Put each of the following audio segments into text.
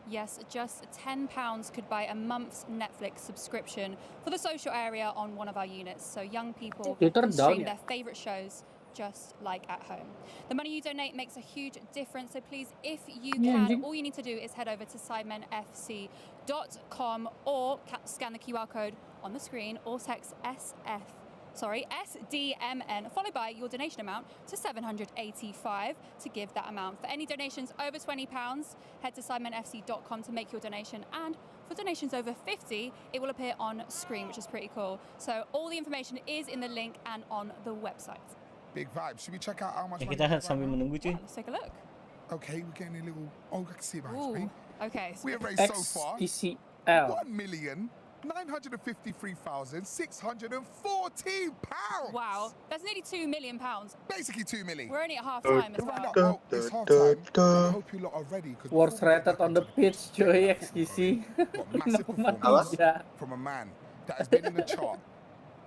Yes, just £10 could buy a month's Netflix subscription for the social area on one of our units, so young people can stream their favourite shows just like at home. The money you donate makes a huge difference, so please, if you can, all you need to do is head over to sidemenfc.com or scan the QR code on the screen or text SDMN, followed by your donation amount to 785 to give that amount. For any donations over £20, head to sidemenfc.com to make your donation, and for donations over 50, it will appear on screen, which is pretty cool. So all the information is in the link and on the website. Big vibe. Should we check out how much money Kita sambil menunggu cuy. Let's take a look. Okay, we're getting a little... Oh, I can see it behind me. Okay. So we have raised so far XTCL. £1,953,614. Wow, that's nearly £2 million. Basically 2 million. We're only at half time as well. Well, it's half time. I hope you lot are ready. Worst rated on the pitch, cuy, XTC. What massive performance from a man that has been in the chart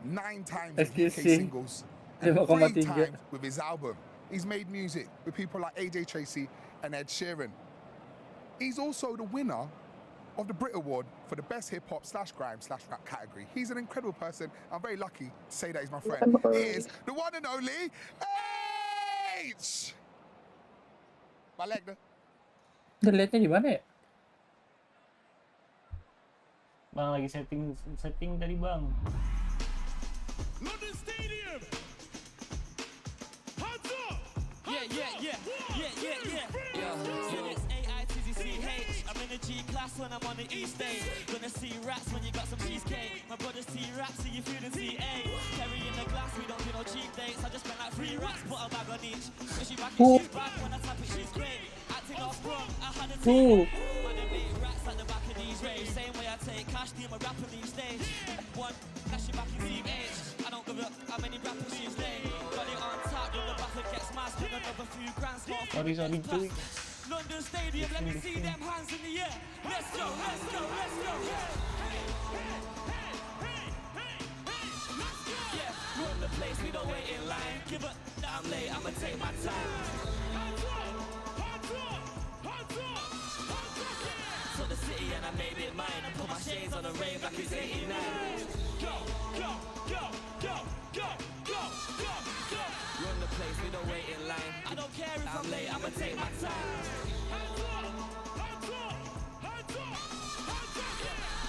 9 times with UK singles and 3 times with his album. He's made music with people like AJ Tracy and Ed Sheeran. He's also the winner of the Brit Award for the best hip-hop /grime/rap category. He's an incredible person. I'm very lucky to say that he's my friend. He is the one and only H! Balik dah. Delete-nya di mana ya? Bang lagi setting tadi bang. London Stadium. Hands up. Yeah. It's AITZCH. I'm in a G class when I'm on the East stage. Gonna see rats when you got some cheesecake. My brothers see raps, see you feeling CA. Carrying the glass, we don't do no cheap dates. I just spent like 3 rats, put a bag on each. When she back in, she's back. When I tap it, she's great. Acting off wrong, I had a team. Man, they beat rats at the back of these raves. Same way I take cash, deal my rapper these days. One, now she back in Team H. I don't give up how many rappers she's named. Got it on top, then the buffer gets masked with another few grand small. Sorry cuy. London Stadium, let me see them hands in the air. Let's go. Yeah, run the place, we don't wait in line. Give up, I'm late, I'ma take my time. Took the city and I made it mine. I put my shades on the rave like it's 89. Go. Run the place, we don't wait in line. I don't care if I'm late, I'ma take my time.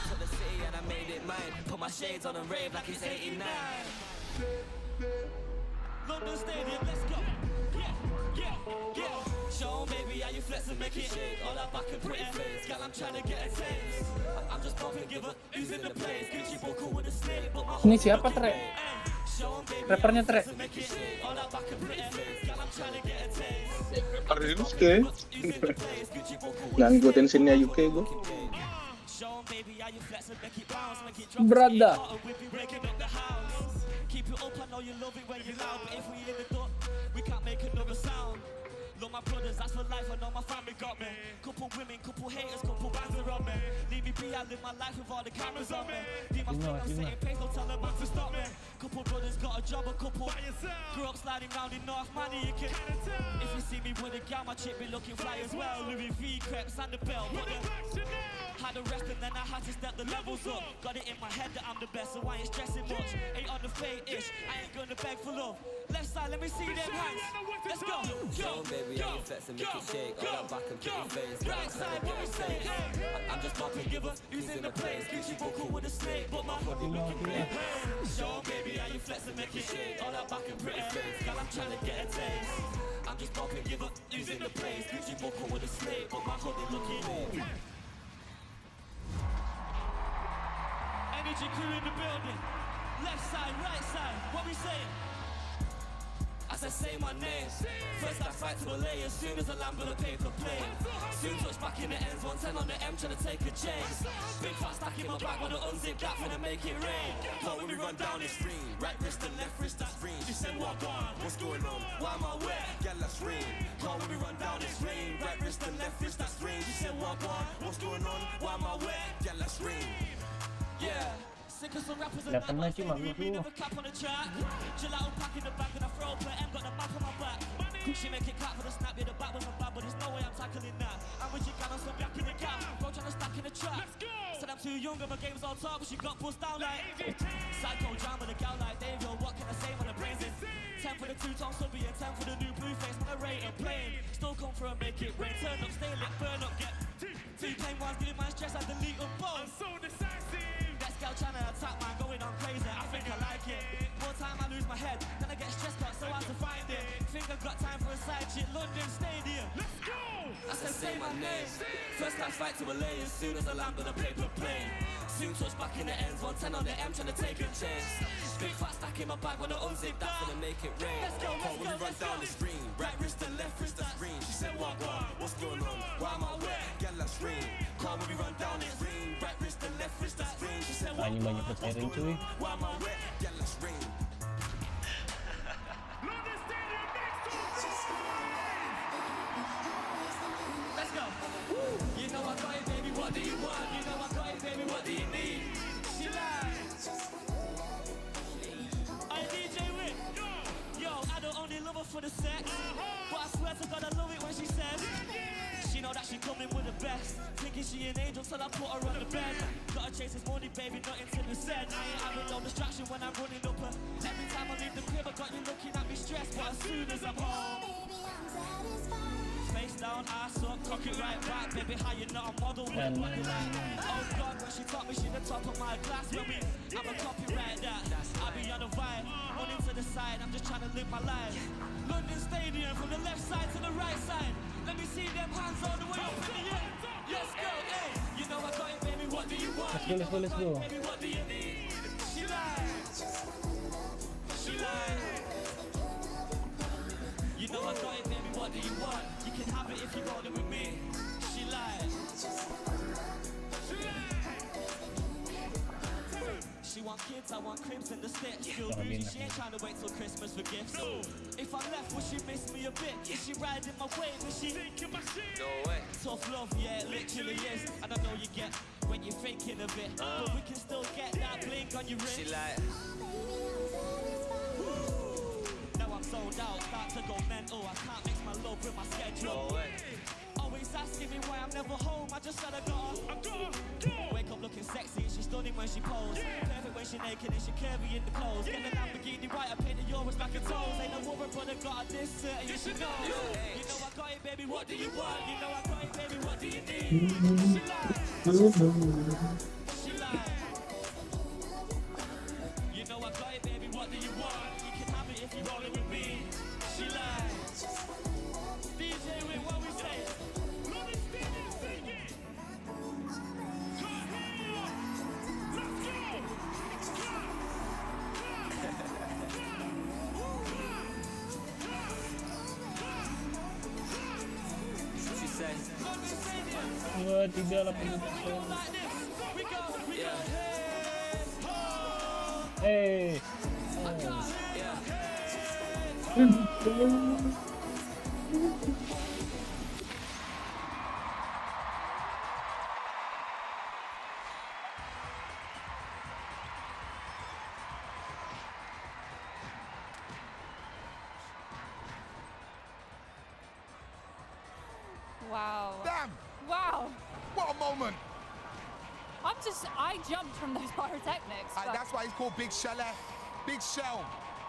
Took the city and I made it mine. Put my shades on and rave like it's 89. London Stadium, let's go. Yeah. Show 'em, baby, how you flex and make it shake. All that back and pretty face, girl, I'm trying to get a taste. I'm just bumping, give up, who's in the place? Gucci buckle with a snake, but my Ini siapa Tre? Rappernya Tre. Harus ke? Nggak ngikutin scene-nya UK gue. Berada. Keep it up, I know you love it when you're loud, but if we in the dark, we can't make another sound. Love my brothers, that's for life, I know my family got me. Couple women, couple haters, couple bands around me. Leave me be, I live my life with all the cameras on me. Be my friend, I'm setting pace, don't tell them to stop me. Couple brothers got a job, a couple grew up sliding round in North Money, you can. If you see me with a gal, my chick be looking fly as well. Louis V, crepes and the belt, but had a rest and then I had to step the levels up. Got it in my head that I'm the best, so I ain't stressing much. Ain't on the fake-ish, I ain't gonna beg for love. Left side, let me see them hands. Let's go. Show 'em, baby, how you flex and make it shake. All that back and pretty face. Right side, what we say? I'm just bumping, give up, who's in the place? Gucci buckle with a snake, but my body looking great. Show 'em, baby, how you flex and make it shake. All that back and pretty face. Girl, I'm trying to get a taste. I'm just bumping, give up, who's in the place? Gucci buckle with a snake, but my body looking great. Energy crew in the building. Left side, right side, what we saying? As I say my name, first I fight to a lay. As soon as I land with a paper plane, soon touch back in the ends, 110 on the M, trying to take a chase. Big fat stack in my bag, wanna unzip that, finna make it rain. But when we run down this ring, right wrist and left wrist, that's ring. She said, what on? What's going on? Why am I wet? Yeah, let's ring. But when we run down this ring, right wrist and left wrist, that's ring. She said, what on? What's going on? Why am I wet? Yeah, let's ring. Yeah. Sick of some rappers and that pernah cuma me never cap on the track. Chill out, pack in the bag and I throw per M, got the map on my back. She make it clap for the snap, yeah, the back was a bad, but there's no way I'm tackling that. I'm with you, gun on some back in the gap. got too young and my game's on top, but she got pushed down like psycho jam with a gal like Dave. Yo, what can I say when the brains in? 10 for the two-tone subby and 10 for the new blue face. My rate and playing, still come for a make it rain. Turn up, stay lit, burn up, get two plain ones, giving my stress, I delete them both. I'm so decisive. Next girl trying to attack, man, going on crazy. I think I like it. More time I lose my head, then I get stressed out, so hard to find it. Think I got time for a side chick, London Stadium. Let's go! I said say my name. First time fight to a lay, as soon as I land on a paper plane. Soon touch back in the ends, 110 on the M, trying to take a chance. Big fat stack in my bag when I unzip that, gonna make it rain. Let's go, let's go, let's go. Down the screen, right wrist and left wrist, that's green. She said what, what's going on? Why am I wet? Girl, let's ring. Call when we run down this ring, right wrist and left wrist, that's green. She said what, what's going on? Why am I wet? Girl, let's ring. Let's go. You know I got it, baby, what do you want? You know I got it, baby, what do you need? She lies. I DJ Wick. Yo, I don't only love her for the sex, but I swear to God I love it when she says she know that she coming with the best. Thinking she an angel till I put her on the bed. Gotta chase this money, baby, nothing to be said. I ain't having no distraction when I'm running up her. Every time I leave the crib, I got you looking at me stressed, but as soon as I'm home, face down, ass up, cock it right back. Baby, how you not a model with a body like that? Oh God, when she taught me, she the top of my class. When I'm a copyright that. I be on a vibe, running to the side, I'm just trying to live my life. London Stadium, from the left side to the right side. Let me see them hands all the way up in the air. Let's go, hey. You know I got it, baby, what do you want? Let's go, let's go. Baby, what do you need? She lies. She lies. You know I got it, baby, what do you want? You can have it if you roll it with me. She lies. She lies. She want kids, I want cribs in the sticks. Still bougie, she ain't trying to wait till Christmas for gifts. If I'm left, will she miss me a bit? Is she riding my wave? Is she thinking my shit? No way. Tough love, yeah, it literally is. And I know you get when you're faking a bit, but we can still get that blink on your wrist. She like. I'm sold out, start to go mental. I can't mix my love with my schedule. No way. Always asking me why I'm never home. I just said I gotta wake up looking sexy and she's stunning when she pose. Perfect when she naked and she curvy in the clothes. Get a Lamborghini right, I paint the euros back her toes. Ain't no woman brother got a this and you should know. You know I got it, baby, what do you want? You know I got it, baby, what do you need? She lies. She lies. You know I got it, baby, what do you want? If you roll it with me, she lies. DJ Wick, what we say? Love it, sing it. Come here. Let's go. She says. Tidak lah Hey. Wow. Damn! Wow. What a moment! I jumped from those pyrotechnics. That's why he's called Big Shell. Big Shell.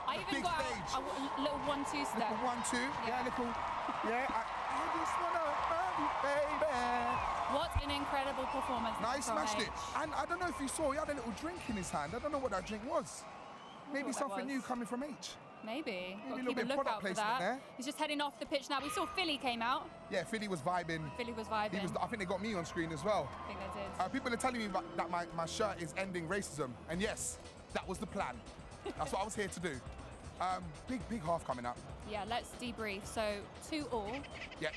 I even got a little 1-2 step. Little 1-2? Yeah, little. Yeah, I just wanna love you, baby. What an incredible performance. Now he smashed it. And I don't know if you saw, he had a little drink in his hand. I don't know what that drink was. Maybe something new coming from H. Maybe. Got to a keep a lookout for that. There. He's just heading off the pitch now. We saw Philly came out. Yeah, Philly was vibing. I think they got me on screen as well. I think they did. People are telling me that my shirt is ending racism. And yes, that was the plan. That's what I was here to do. Big half coming up. Yeah, let's debrief. So 2-2. Yeah.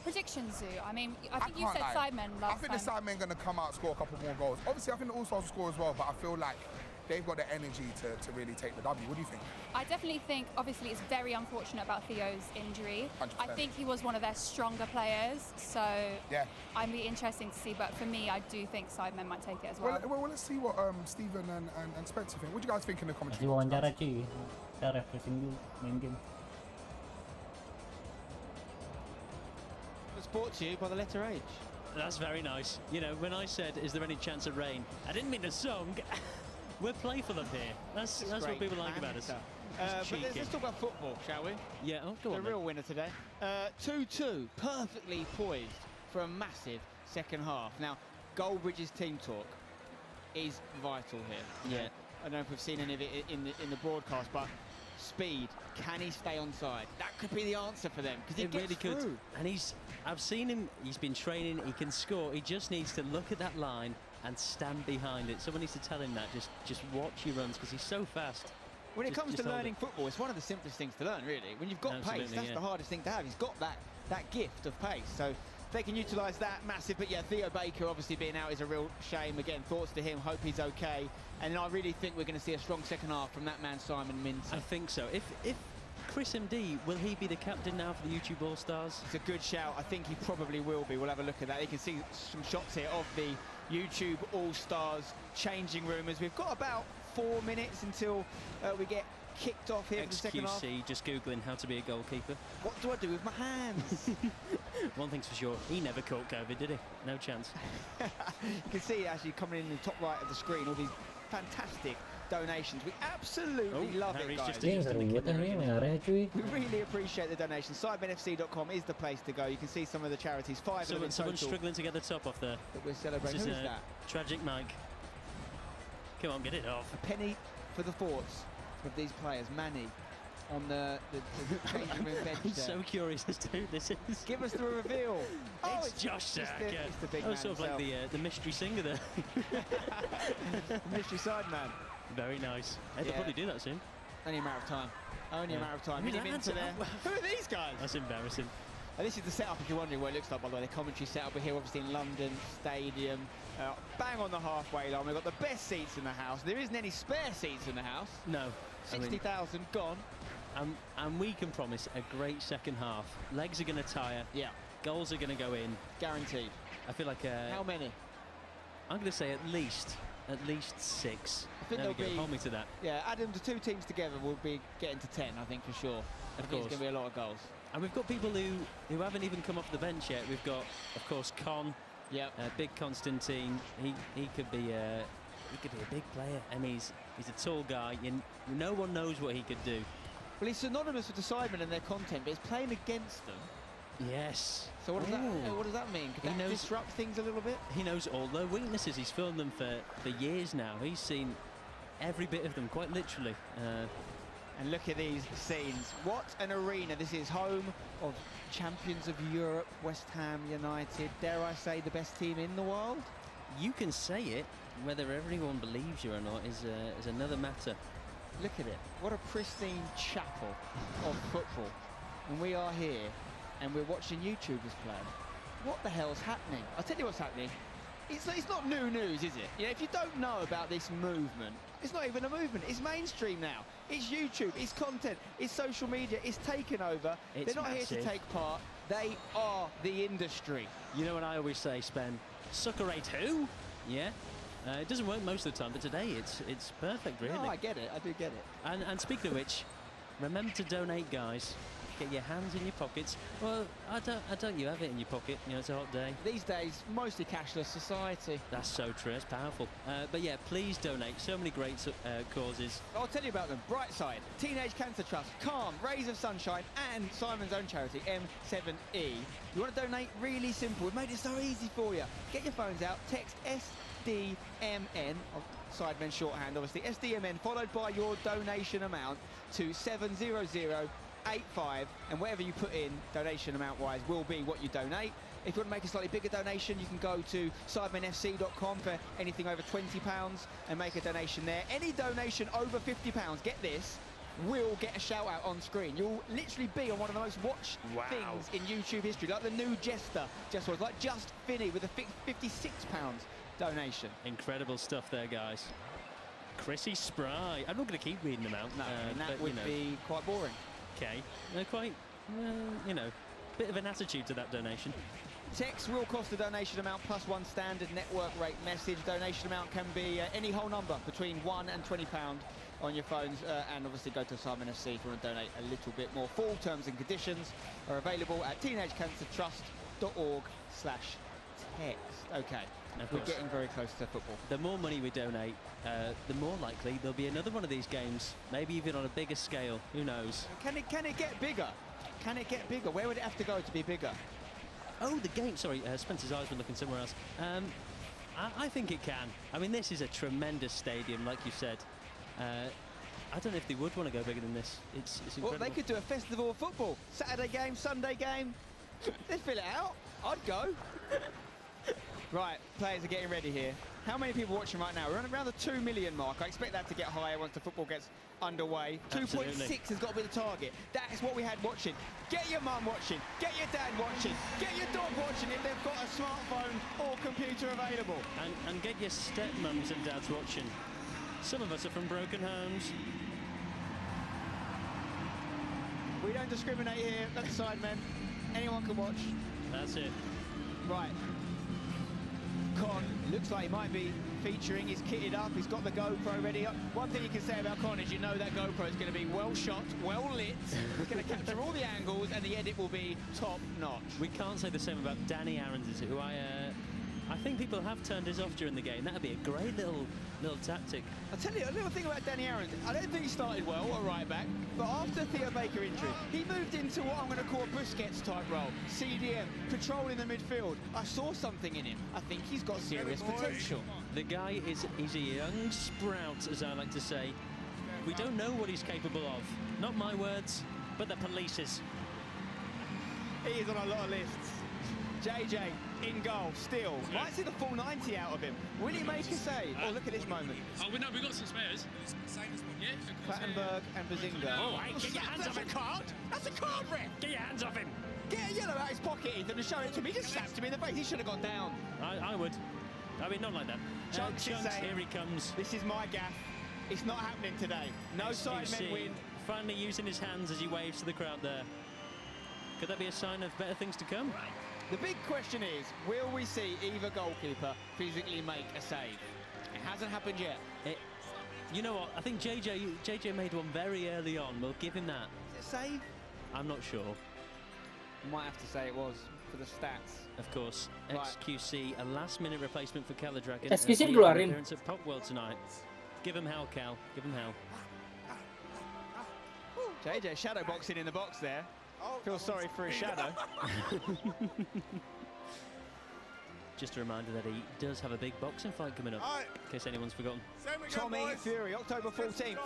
Predictions, Zoo. I mean, I think you said Sidemen last time. I think the Sidemen are going to come out and score a couple more goals. Obviously, I think the All-Stars will score as well, but I feel like they've got the energy to really take the W. What do you think? I definitely think, obviously, it's very unfortunate about Theo's injury. 100%. I think he was one of their stronger players, so yeah, I'm really interesting to see. But for me, I do think Sidemen might take it as well. Well, let's see what Stephen and Spencer think. What do you guys think in the commentary? Masih wawancara cuy, kita refreshing dulu main game. Was brought to you by the letter H. That's very nice. You know, when I said, is there any chance of rain, I didn't mean a song. We're playful up here. That's what people like about us. But let's talk about football, shall we? Yeah, go on. The real winner today. 2-2, perfectly poised for a massive second half. Now, Goldbridge's team talk is vital here. Yeah. I don't know if we've seen any of it in the broadcast, but speed. Can he stay on side? That could be the answer for them because he gets through. Could. And I've seen him. He's been training. He can score. He just needs to look at that line and stand behind it. Someone needs to tell him that. Just watch your runs because he's so fast. When it comes to learning football, it's one of the simplest things to learn, really. When you've got pace, that's the hardest thing to have. He's got that gift of pace. So they can utilise that, massive. But yeah, Theo Baker obviously being out is a real shame. Again, thoughts to him, hope he's okay. And I really think we're going to see a strong second half from that man, Simon Minter. I think so. If Chris MD, will he be the captain now for the YouTube All-Stars? It's a good shout. I think he probably will be. We'll have a look at that. You can see some shots here of the YouTube All-Stars changing room as we've got about 4 minutes until we get kicked off here for the second half. XQC just Googling how to be a goalkeeper. What do I do with my hands? One thing's for sure, he never caught COVID, did he? No chance. You can see actually coming in the top right of the screen all these fantastic donations. We absolutely love it, guys. We really appreciate the donations. SidemenFC.com is the place to go. You can see some of the charities. Someone's struggling to get the top off there. That we're celebrating. Who is that? Tragic Mike. Come on, get it off. A penny for the thoughts of these players. Manny on the changing room bench. I'm so curious as to who this is. Give us the reveal. It's Josh Sark. It's the big man sort of like the mystery singer there. The mystery side man. Very nice. They'll probably do that soon. Only a matter of time. Only a matter of time. Who are these guys? That's embarrassing. And this is the setup, if you're wondering what it looks like, by the way. The commentary setup. We're here, obviously, in London Stadium. Bang on the halfway line. We've got the best seats in the house. There isn't any spare seats in the house. No. 60,000 gone. And we can promise a great second half. Legs are going to tire. Yeah. Goals are going to go in. Guaranteed. I feel like... How many? I'm going to say at least 6. I think there'll be... Hold me to that. Yeah, Adam, the two teams together will be getting to 10, I think, for sure. I think it's going to be a lot of goals. And we've got people who haven't even come off the bench yet. We've got, of course, Con. Yeah. Big Constantine. He could be a big player. I mean, he's a tall guy. No one knows what he could do. Well, he's synonymous with the Sidemen and their content, but he's playing against them. Yes. So what does that mean? Could that disrupt things a little bit? He knows all their weaknesses. He's filmed them for years now. He's seen every bit of them, quite literally. And look at these scenes. What an arena. This is home of champions of Europe, West Ham United. Dare I say the best team in the world? You can say it. Whether everyone believes you or not is another matter. Look at it. What a pristine chapel of football. And we are here and we're watching YouTubers play. What the hell's happening? I'll tell you what's happening. It's not new news, is it? You know, if you don't know about this movement, it's not even a movement. It's mainstream now. It's YouTube. It's content. It's social media. It's taken over. They're not here to take part. They are the industry. You know what I always say, Spen? Suckerate who? Yeah. It doesn't work most of the time, but today it's perfect, really. No, I get it. I do get it. And speaking of which, remember to donate, guys. Get your hands in your pockets. Well, I don't you have it in your pocket? You know, it's a hot day. These days, mostly cashless society. That's so true. It's powerful. But yeah, please donate. So many great causes. I'll tell you about them. Brightside, Teenage Cancer Trust, Calm, Rays of Sunshine, and Simon's own charity, M7E. You want to donate? Really simple. We've made it so easy for you. Get your phones out. Text SDMN, Sidemen shorthand, obviously. SDMN followed by your donation amount to 70085, and whatever you put in donation amount wise will be what you donate. If you want to make a slightly bigger donation, you can go to sidemenfc.com for anything over £20 and make a donation there. Any donation over £50, get this, will get a shout out on screen. You'll literally be on one of the most watched things in YouTube history, like the new Jester just was, like Just Finney with a £56 donation. Incredible stuff there, guys. Chrissy Spry. I'm not going to keep reading them out. No, that would be quite boring. Okay, they're quite, you know, bit of an attitude to that donation. Text will cost the donation amount plus one standard network rate message. Donation amount can be any whole number between £1 and £20 on your phones, and obviously go to Simon FC if you want to donate a little bit more. Full terms and conditions are available at teenagecancertrust.org/text. text. Okay, we're getting very close to football. The more money we donate, the more likely there'll be another one of these games, maybe even on a bigger scale. Who knows? Can it get bigger? Can it get bigger? Where would it have to go to be bigger? Oh, the game. Sorry, Spencer's eyes were looking somewhere else. I think it can. I mean, this is a tremendous stadium, like you said. I don't know if they would want to go bigger than this. It's incredible. Well, they could do a festival of football. Saturday game, Sunday game. They'd fill it out. I'd go. Right, players are getting ready here. How many people watching right now? We're around the 2 million mark. I expect that to get higher once the football gets underway. 2.6 has got to be the target. That is what we had watching. Get your mum watching. Get your dad watching. Get your dog watching if they've got a smartphone or computer available. And get your stepmums and dads watching. Some of us are from broken homes. We don't discriminate here. That's side men. Anyone can watch. That's it. Right. Con looks like he might be featuring. He's kitted up. He's got the GoPro ready. One thing you can say about Con is you know that GoPro is going to be well shot, well lit. It's going to capture all the angles, and the edit will be top notch. We can't say the same about Danny Aarons, who I think people have turned his off during the game. That'd be a great little tactic. I'll tell you a little thing about Danny Aarons. I don't think he started well at right back, but after Theo Baker injury, he moved into what I'm going to call a Busquets type role. CDM, patrolling the midfield. I saw something in him. I think he's got serious potential. The guy he's a young sprout, as I like to say. We don't know what he's capable of. Not my words, but the police's. He is on a lot of lists. JJ in goal, still. Might see the full 90 out of him. Will he make a save? Oh, look at this moment. Oh, we know we've got some spares. Yeah. Plattenberg and Bazinga. Oh, hey, get your hands off him. That's a card, ref! Get your hands off him. Get a yellow out his pocket, Ethan, and show it to me. He just slapped him in the face. He should have gone down. I would. I mean, not like that. Chunks, Chunks, here he comes. This is my gaff. It's not happening today. No side men win. Finally using his hands as he waves to the crowd there. Could that be a sign of better things to come? The big question is, will we see either goalkeeper physically make a save? It hasn't happened yet. You know what? I think JJ made one very early on. We'll give him that. Is it a save? I'm not sure. Might have to say it was for the stats. Of course. Right. XQC, a last-minute replacement for Keller Dragon. XQC dikeluarin. Appearance at Pop World tonight. Give him hell, Cal. Give him hell. JJ shadow boxing in the box there. Feel sorry for his shadow. Just a reminder that he does have a big boxing fight coming up, in case anyone's forgotten. Tommy Fury, October 14th.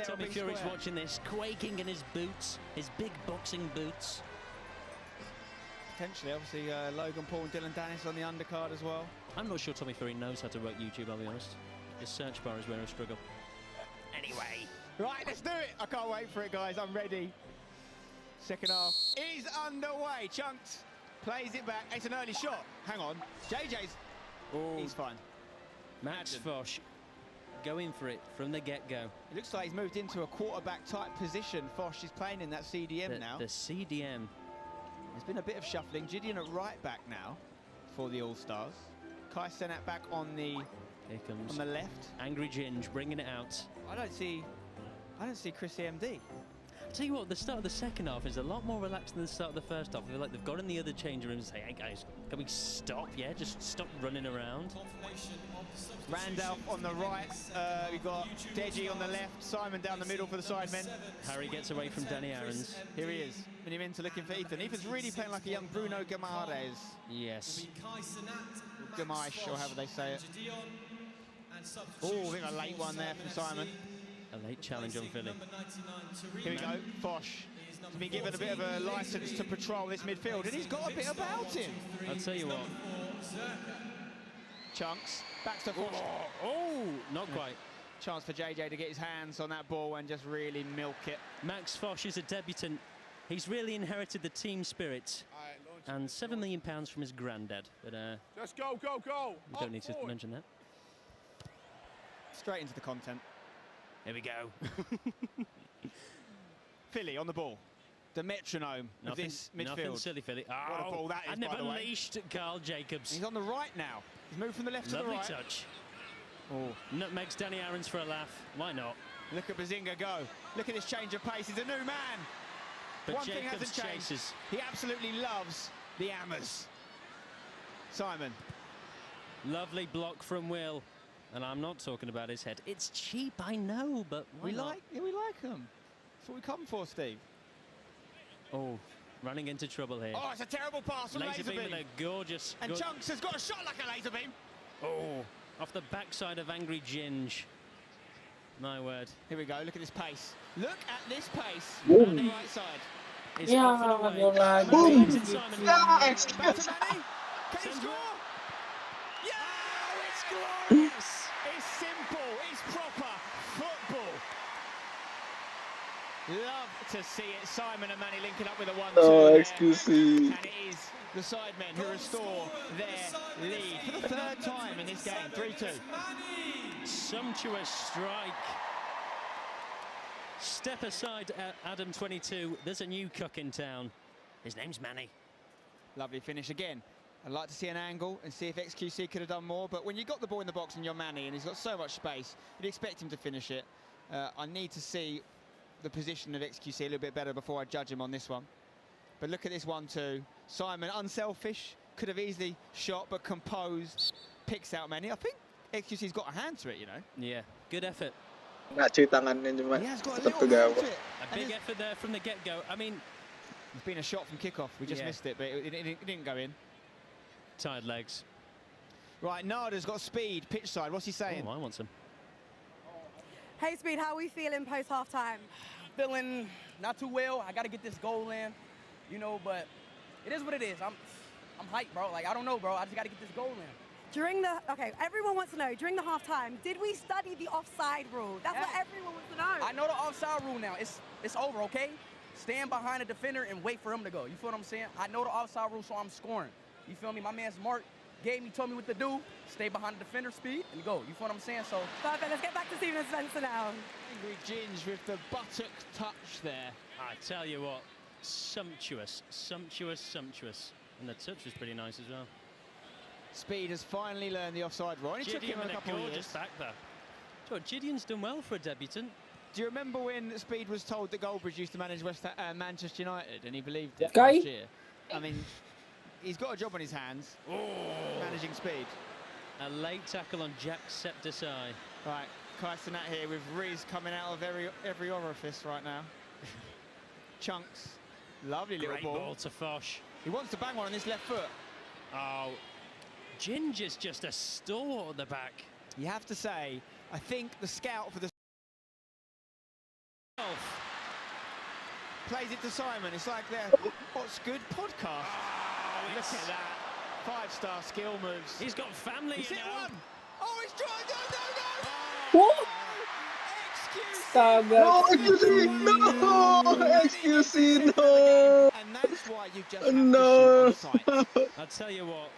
Tommy Fury's watching this, quaking in his boots, his big boxing boots. Potentially, obviously, Logan Paul and Dylan Dennis on the undercard as well. I'm not sure Tommy Fury knows how to work YouTube, I'll be honest. His search bar is where I struggle. Anyway. Right, let's do it. I can't wait for it, guys. I'm ready. Second half is underway. Chunks plays it back. It's an early shot. Hang on. JJ's. Oh, he's fine. Max Foch going for it from the get-go. It looks like he's moved into a quarterback type position. Foch is playing in that CDM now. The CDM. There's been a bit of shuffling. Gideon at right back now for the All-Stars. Kai Senat back on the left. Angry Ginge bringing it out. I don't see Chris EMD. I'll tell you what, the start of the second half is a lot more relaxed than the start of the first half. I feel like they've got in the other change rooms and say, hey guys, can we stop? Yeah, just stop running around. Randolph on the right, we've got Deji on the left, Simon down the middle for the side men. Harry gets away from Danny Aarons. Here he is, Minimenta looking for Ethan. Ethan's really playing like a young Bruno Guimaraes. Yes. Guimaraes, or however they say it. Oh, I think a late one there from Simon. A late challenge on Philly. Here we go, Foch. He's been given a bit of a licence to patrol this midfield, and he's got a bit about him. I'll tell you what. Chunks, back to Foch. Oh, not quite. Chance for JJ to get his hands on that ball and just really milk it. Max Foch is a debutant. He's really inherited the team spirit. And £7 million from his granddad. But just go. We don't need to mention that. Straight into the content. Here we go. Philly on the ball. The metronome of this midfield. Nothing silly, Philly. Oh, what a ball that is, and they've by the way. unleashed Carl Jacobs. He's on the right now. He's moved from the left to the right. Lovely touch. Oh. Nutmegs Danny Aarons for a laugh. Why not? Look at Bazinga go. Look at this change of pace. He's a new man. But One Jacobs thing hasn't changed. chases. He absolutely loves the Ammers. Simon. Lovely block from Will. And I'm not talking about his head. It's cheap, I know, but why not? We like them. That's what we come for, Steve. Oh, running into trouble here. Oh, it's a terrible pass from Laser beam with a gorgeous... And Chunks has got a shot like a laser beam. Oh, off the backside of Angry Ginge. My word. Here we go, look at this pace. Look at this pace. Boom. On the right side. It's Yeah, off and away. you're right. Boom. It's in Simon. Yeah, Back to Manny. Can he score? Yeah, it's glorious. It's simple, it's proper football. Love to see it. Simon and Manny linking up with a 1-2 Oh, there. XQC. And it is the sidemen who restore their lead for the third time in this game. 3-2. Sumptuous strike. Step aside, Adam 22. There's a new cook in town. His name's Manny. Lovely finish again. I'd like to see an angle and see if XQC could have done more, but when you got the ball in the box and you're Manny and he's got so much space, you'd expect him to finish it. I need to see the position of XQC a little bit better before I judge him on this one. But look at this 1-2. Simon, unselfish, could have easily shot, but composed, picks out Manny. I think XQC's got a hand to it, you know. Yeah, good effort. Nggak cuy tangannya cuma He has got a tetap little hand kegawa. to it. A big effort there from the get-go. I mean... It's been a shot from kickoff. We just missed it, but it didn't go in. Tired legs. Right, Nada's got speed, pitch side. What's he saying? Oh, I want some. Hey, Speed, how are we feeling post-halftime? Feeling not too well. I got to get this goal in, you know, but it is what it is. I'm hyped, bro. Like, I don't know, bro. I just got to get this goal in. Okay, everyone wants to know, during the halftime, did we study the offside rule? That's what everyone wants to know. I know the offside rule now. It's over, okay? Stand behind the defender and wait for him to go. You feel what I'm saying? I know the offside rule, so I'm scoring. You feel me? My man's Mark told me what to do. Stay behind the defender, Speed, and go. You feel what I'm saying? So perfect. Let's get back to Steven Spencer now. Angry Ginge with the buttock touch there. I tell you what, sumptuous, sumptuous, sumptuous. And the touch was pretty nice as well. Speed has finally learned the offside rule. It took him a couple of years. Back there. Gideon's done well for a debutant. Do you remember when Speed was told that Goldbridge used to manage Manchester United and he believed it Guy? last year? I mean, he's got a job on his hands, managing Speed. A late tackle on Jack Septisai. Right, Kai Sinat here with Riz coming out of every orifice right now. Chunks, lovely little Great ball. ball to Foch. He wants to bang one on this left foot. Oh, Ginger's just a stalwart at the back. You have to say, I think the scout for the plays it to Simon. It's like their What's Good podcast. Oh, look at that. 5-star skill moves. He's got family, He's you hit know. one. Oh, he's trying. What? No, XQC, no! XQC, no! And that's why you just have No! to shoot on sight. I'll tell you what,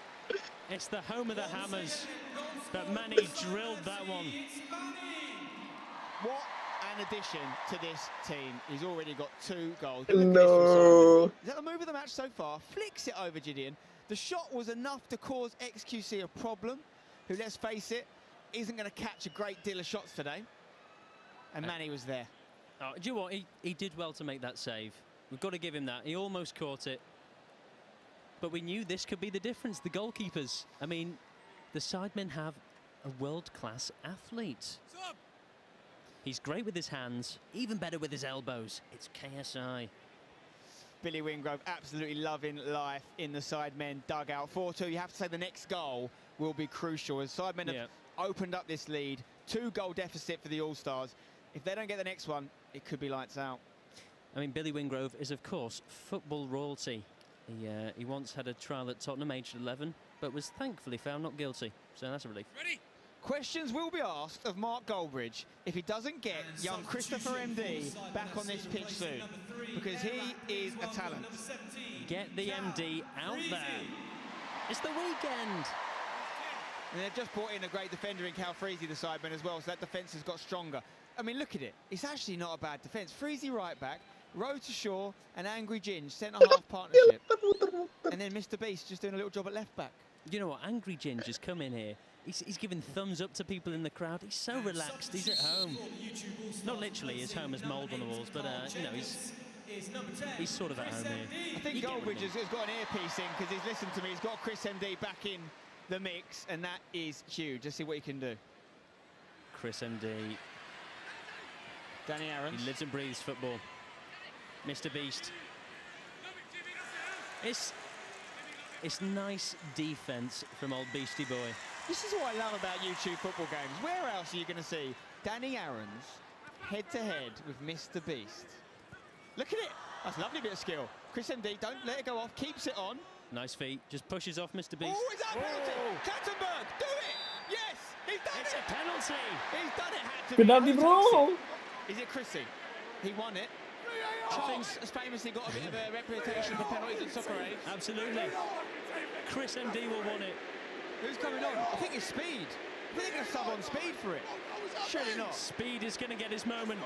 it's the home of the hammers, but Manny drilled that one. What an addition to this team. He's already got 2 goals. No! Is that the move of the match so far? Flicks it over Gideon. The shot was enough to cause XQC a problem, who, let's face it, isn't going to catch a great deal of shots today. And Manny was there. Oh, do you know what? He did well to make that save. We've got to give him that. He almost caught it. But we knew this could be the difference. The goalkeepers. I mean, the sidemen have a world-class athlete. He's great with his hands, even better with his elbows. It's KSI. Billy Wingrove absolutely loving life in the sidemen dugout. 4-2. You have to say the next goal will be crucial as sidemen have opened up this lead. 2-goal deficit for the All-Stars. If they don't get the next one, it could be lights out. I mean, Billy Wingrove is, of course, football royalty. He once had a trial at Tottenham, aged 11, but was thankfully found not guilty. So that's a relief. Ready? Questions will be asked of Mark Goldbridge if he doesn't get young Christopher MD back on this pitch soon, because he is a talent. Get the MD out there. It's the weekend. And they've just brought in a great defender in Cal Freezy, the sideman, as well, so that defence has got stronger. I mean, look at it. It's actually not a bad defence. Freezy right back, Road to Shaw, and Angry Ginge, centre-half partnership. And then Mr. Beast just doing a little job at left-back. You know what? Angry Ginge has come in here. He's giving thumbs up to people in the crowd. He's so relaxed. He's at home. Not literally, his home has mould on the walls, but, you know, He's sort of at home here. I think Goldbridge has got an earpiece in because he's listened to me. He's got Chris MD back in the mix, and that is huge. Let's see what he can do. Chris MD. Danny Aarons. He lives and breathes football. Mr. Beast. It's nice defence from old Beastie Boy. This is what I love about YouTube football games. Where else are you going to see Danny Aarons head-to-head with Mr. Beast? Look at it. That's a lovely bit of skill. Chris MD, don't let it go off. Keeps it on. Nice feet. Just pushes off Mr. Beast. Oh, is that a penalty? Kattenberg, do it! Yes, he's done it's it! It's a penalty. He's done it. Had to Penalty, be. bro. Is it Chrissy? He won it. Charles has famously got a bit of a reputation for penalties at Soccer Aid. Absolutely. Chris MD will want it. Who's coming on? I think it's Speed. I think they're going to sub on Speed for it. Surely not. Speed is going to get his moment.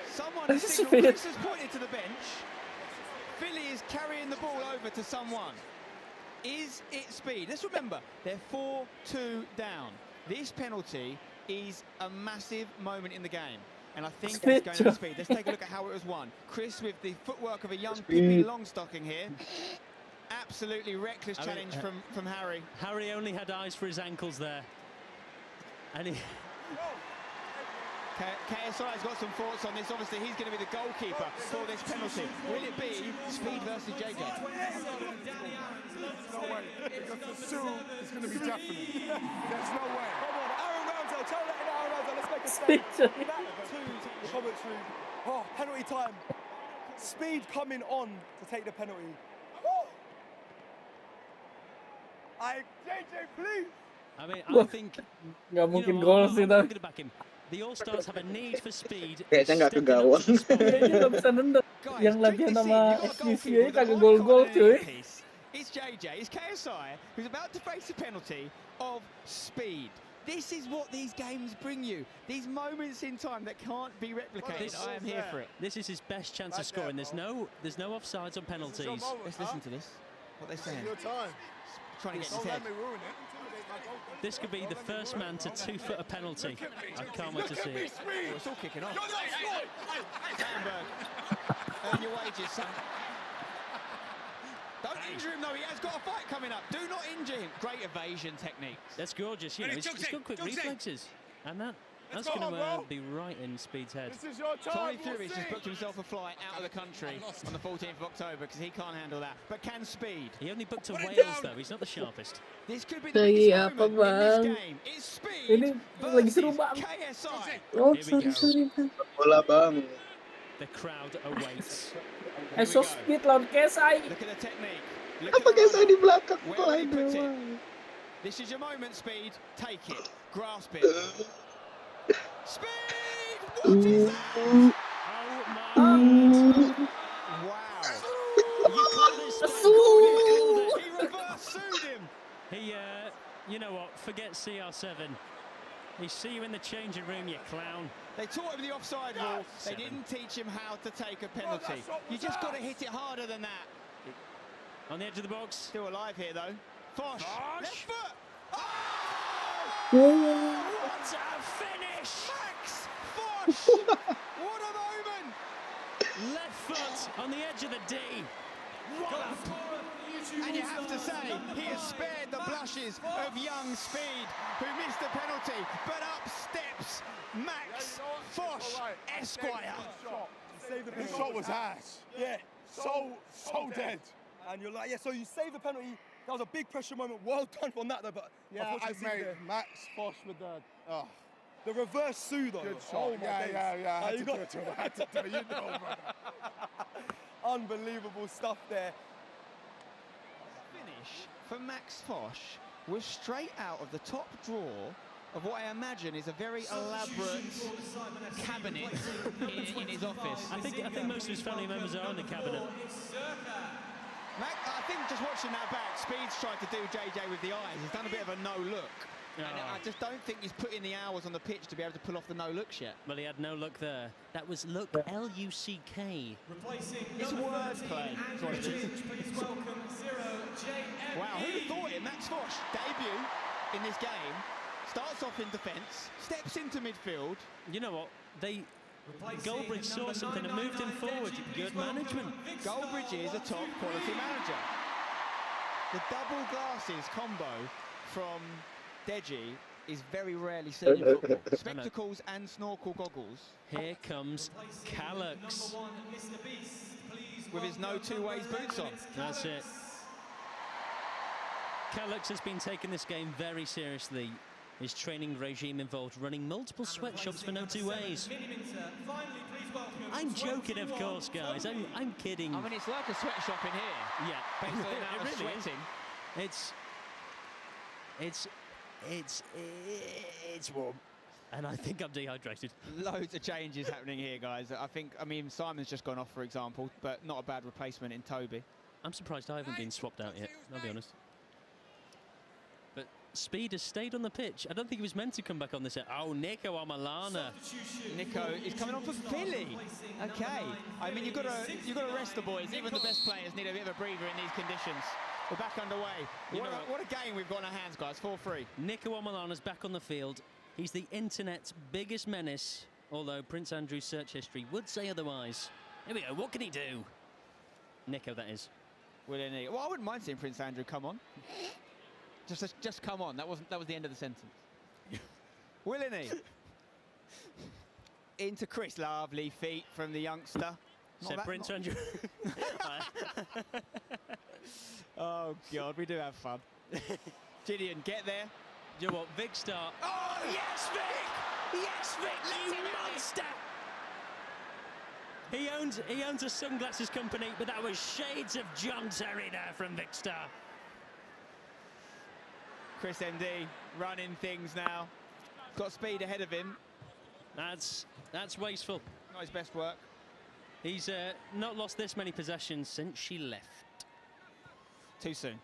Someone has signalled. Chris has pointed to the bench. Philly is carrying the ball over to someone. Is it Speed? Let's remember, they're 4-2 down. This penalty is a massive moment in the game. And I think it's going to be Speed. Let's take a look at how it was won. Chris with the footwork of a young Pippi Longstocking here. Absolutely reckless challenge from Harry. Harry only had eyes for his ankles there. And he... KSI's got some thoughts on this. Obviously, he's going to be the goalkeeper for this penalty. Will it be Speed versus JJ? No way. Because the Sue is going to be definite. There's no way. Come on, Aaron Ramsdale. Tell that in Aaron Ramsdale. Let's make a statement. Back to the commentary. Oh, penalty time. Speed coming on to take the penalty. JJ, please. I mean, I think... Nggak mungkin gol sih I'm going to back him. The All-Stars have a need for speed. Kayaknya nggak ke gawang. Kayaknya nggak bisa nendang. Yang latihan sama SPCA kagak gol-gol cuy. It's JJ, it's KSI, who's about to face a penalty of Speed. This is what these games bring you. These moments in time that can't be replicated. I am here for it. This is his best chance of scoring. There's no offsides on penalties. Let's listen to this. What they're saying. Your time. Trying to get his head. This could be the first man to 2-foot a penalty. I can't wait to see it. Oh, it's all kicking off. Kattenberg, earn your wages, son. Don't injure him, though. He has got a fight coming up. Do not injure him. Great evasion techniques. That's gorgeous. You know, he's got quick reflexes. And that's going to be right in Speed's head. This is your time. Tommy Fury's just booked himself a flight out of the country on the 14th of October because he can't handle that. But can Speed? He only booked to Wales, though. He's not the sharpest. This could be the biggest moment in this game. It's Speed versus KSI. Oh, sorry. Bola bang. The crowd awaits. So Speed lawan KSI. Look at the technique. Apa KSI di belakang? Where he puts it. This is your moment, Speed. Take it. Grasp it. Speed! What is that? Oh my God. Wow. You call this He reverse sued him. He, you know what? Forget CR7. He see you in the changing room, you clown. They taught him the offside rule. They didn't teach him how to take a penalty. You just got to hit it harder than that. On the edge of the box. Still alive here, though. Fosh. Left foot. What a finish! Max Fosh. What a moment. Left foot on the edge of the D. And you have to say, he has spared the blushes of young Speed, who missed the penalty, but up steps Max Fosh, Esquire. His shot was ass. Yeah. So dead. And you're like, yeah, so you save the penalty. That was a big pressure moment. Well done on that, though. But yeah, I've made Max Fosh with the reverse Sue, though. Good shot. Oh, yeah. I had to do it to him. I had to do it. You know, brother. Unbelievable stuff there. Finish for Max Fosh was straight out of the top drawer of what I imagine is a very elaborate cabinet in his office. I think most of his family members are on the cabinet. I think just watching that back, Speed's tried to do JJ with the eyes. He's done a bit of a no-look. And I just don't think he's put in the hours on the pitch to be able to pull off the no-looks yet. Well, he had no look there. That was look, L-U-C-K. It's wordplay. Wow, who'd have thought it? Max Fosh, debut in this game, starts off in defence, steps into midfield. You know what? Goldbridge saw something and moved him forward. Good management. Goldbridge is a top quality manager. The double glasses combo from Deji is very rarely seen in football. Spectacles and snorkel goggles. Here comes Callux. With his no two ways boots on. That's it. Callux has been taking this game very seriously. His training regime involved running multiple sweatshops for no two ways. I'm joking, of course, guys. I'm kidding. I mean, it's like a sweatshop in here. Yeah, based on the amount of really sweating. It's warm, and I think I'm dehydrated. Loads of changes happening here, guys. I mean, Simon's just gone off, for example, but not a bad replacement in Toby. I'm surprised I haven't been swapped out yet, I'll be honest. But Speed has stayed on the pitch. I don't think he was meant to come back on this. Oh, Nico Amalana. Nico is coming on for Philly. Okay. I mean, you've got to rest the boys. Even the best players need a bit of a breather in these conditions. We're back underway. What a game we've got in our hands, guys. 4-3. Nico Amalana's back on the field. He's the internet's biggest menace, although Prince Andrew's search history would say otherwise. Here we go. What can he do? Nico, that is. Well, I wouldn't mind seeing Prince Andrew come on. Just come on. That was the end of the sentence. Willany. Into Chris. Lovely feet from the youngster. Said Prince Andrew. Oh, God, we do have fun. Gideon, get there. You know what, Vic start. Oh, yes, Vic! Yes, Vic! You monster! He owns a sunglasses company, but that was shades of John Terry there from Vic Star. Chris MD running things now. Got speed ahead of him. That's wasteful. Not his best work. He's not lost this many possessions since she left. Too soon.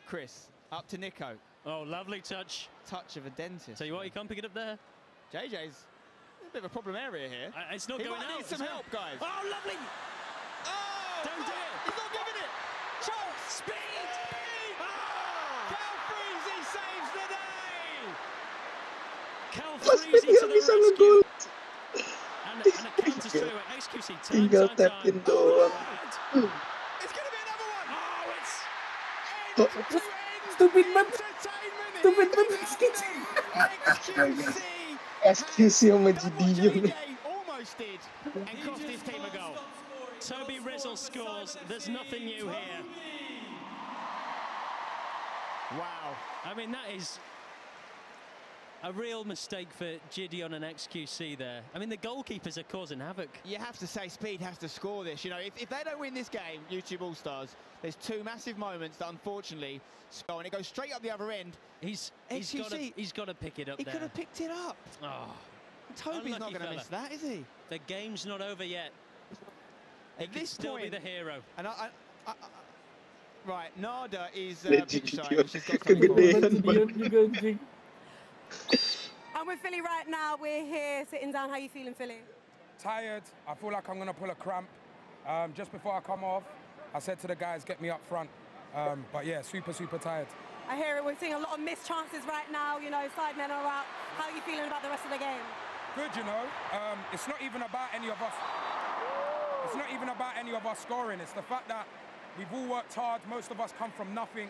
Chris, up to Nico. Oh, lovely touch. Touch of a dentist. Tell you what, you can't pick it up there. JJ's a bit of a problem area here. It's not going out. He might need some help, guys. Oh, lovely. Oh! Don't do it. He's not giving it. Chance. Speed. Oh! Cal Freezy saves the day. Cal Freezy to the rescue. And a counter straight away. XQC Tinggal tapin doang. It's going to be another one. Oh, it's Stupid banget. Stupid banget. XQC. SQC sama Gideon. Almost did and cost his team a goal. Toby Rizzle scores. There's nothing new here. Wow. I mean, that is a real mistake for Gideon and XQC there. I mean, the goalkeepers are causing havoc. You have to say Speed has to score this. You know, if they don't win this game, YouTube All-Stars, there's two massive moments that unfortunately score, and it goes straight up the other end. He's got to pick it up He there. could have picked it up. Oh, Toby's not going to miss that, is he? The game's not over yet. At this still point, be the hero. And right, Nada is Kegedean banget. And with Philly right now, we're here sitting down. How you feeling, Philly? Tired. I feel like I'm going to pull a cramp. Just before I come off, I said to the guys, get me up front. But yeah, super tired. I hear it. We're seeing a lot of missed chances right now. You know, side men are out. How are you feeling about the rest of the game? Good, you know. It's not even about any of us. It's not even about any of us scoring. It's the fact that we've all worked hard. Most of us come from nothing.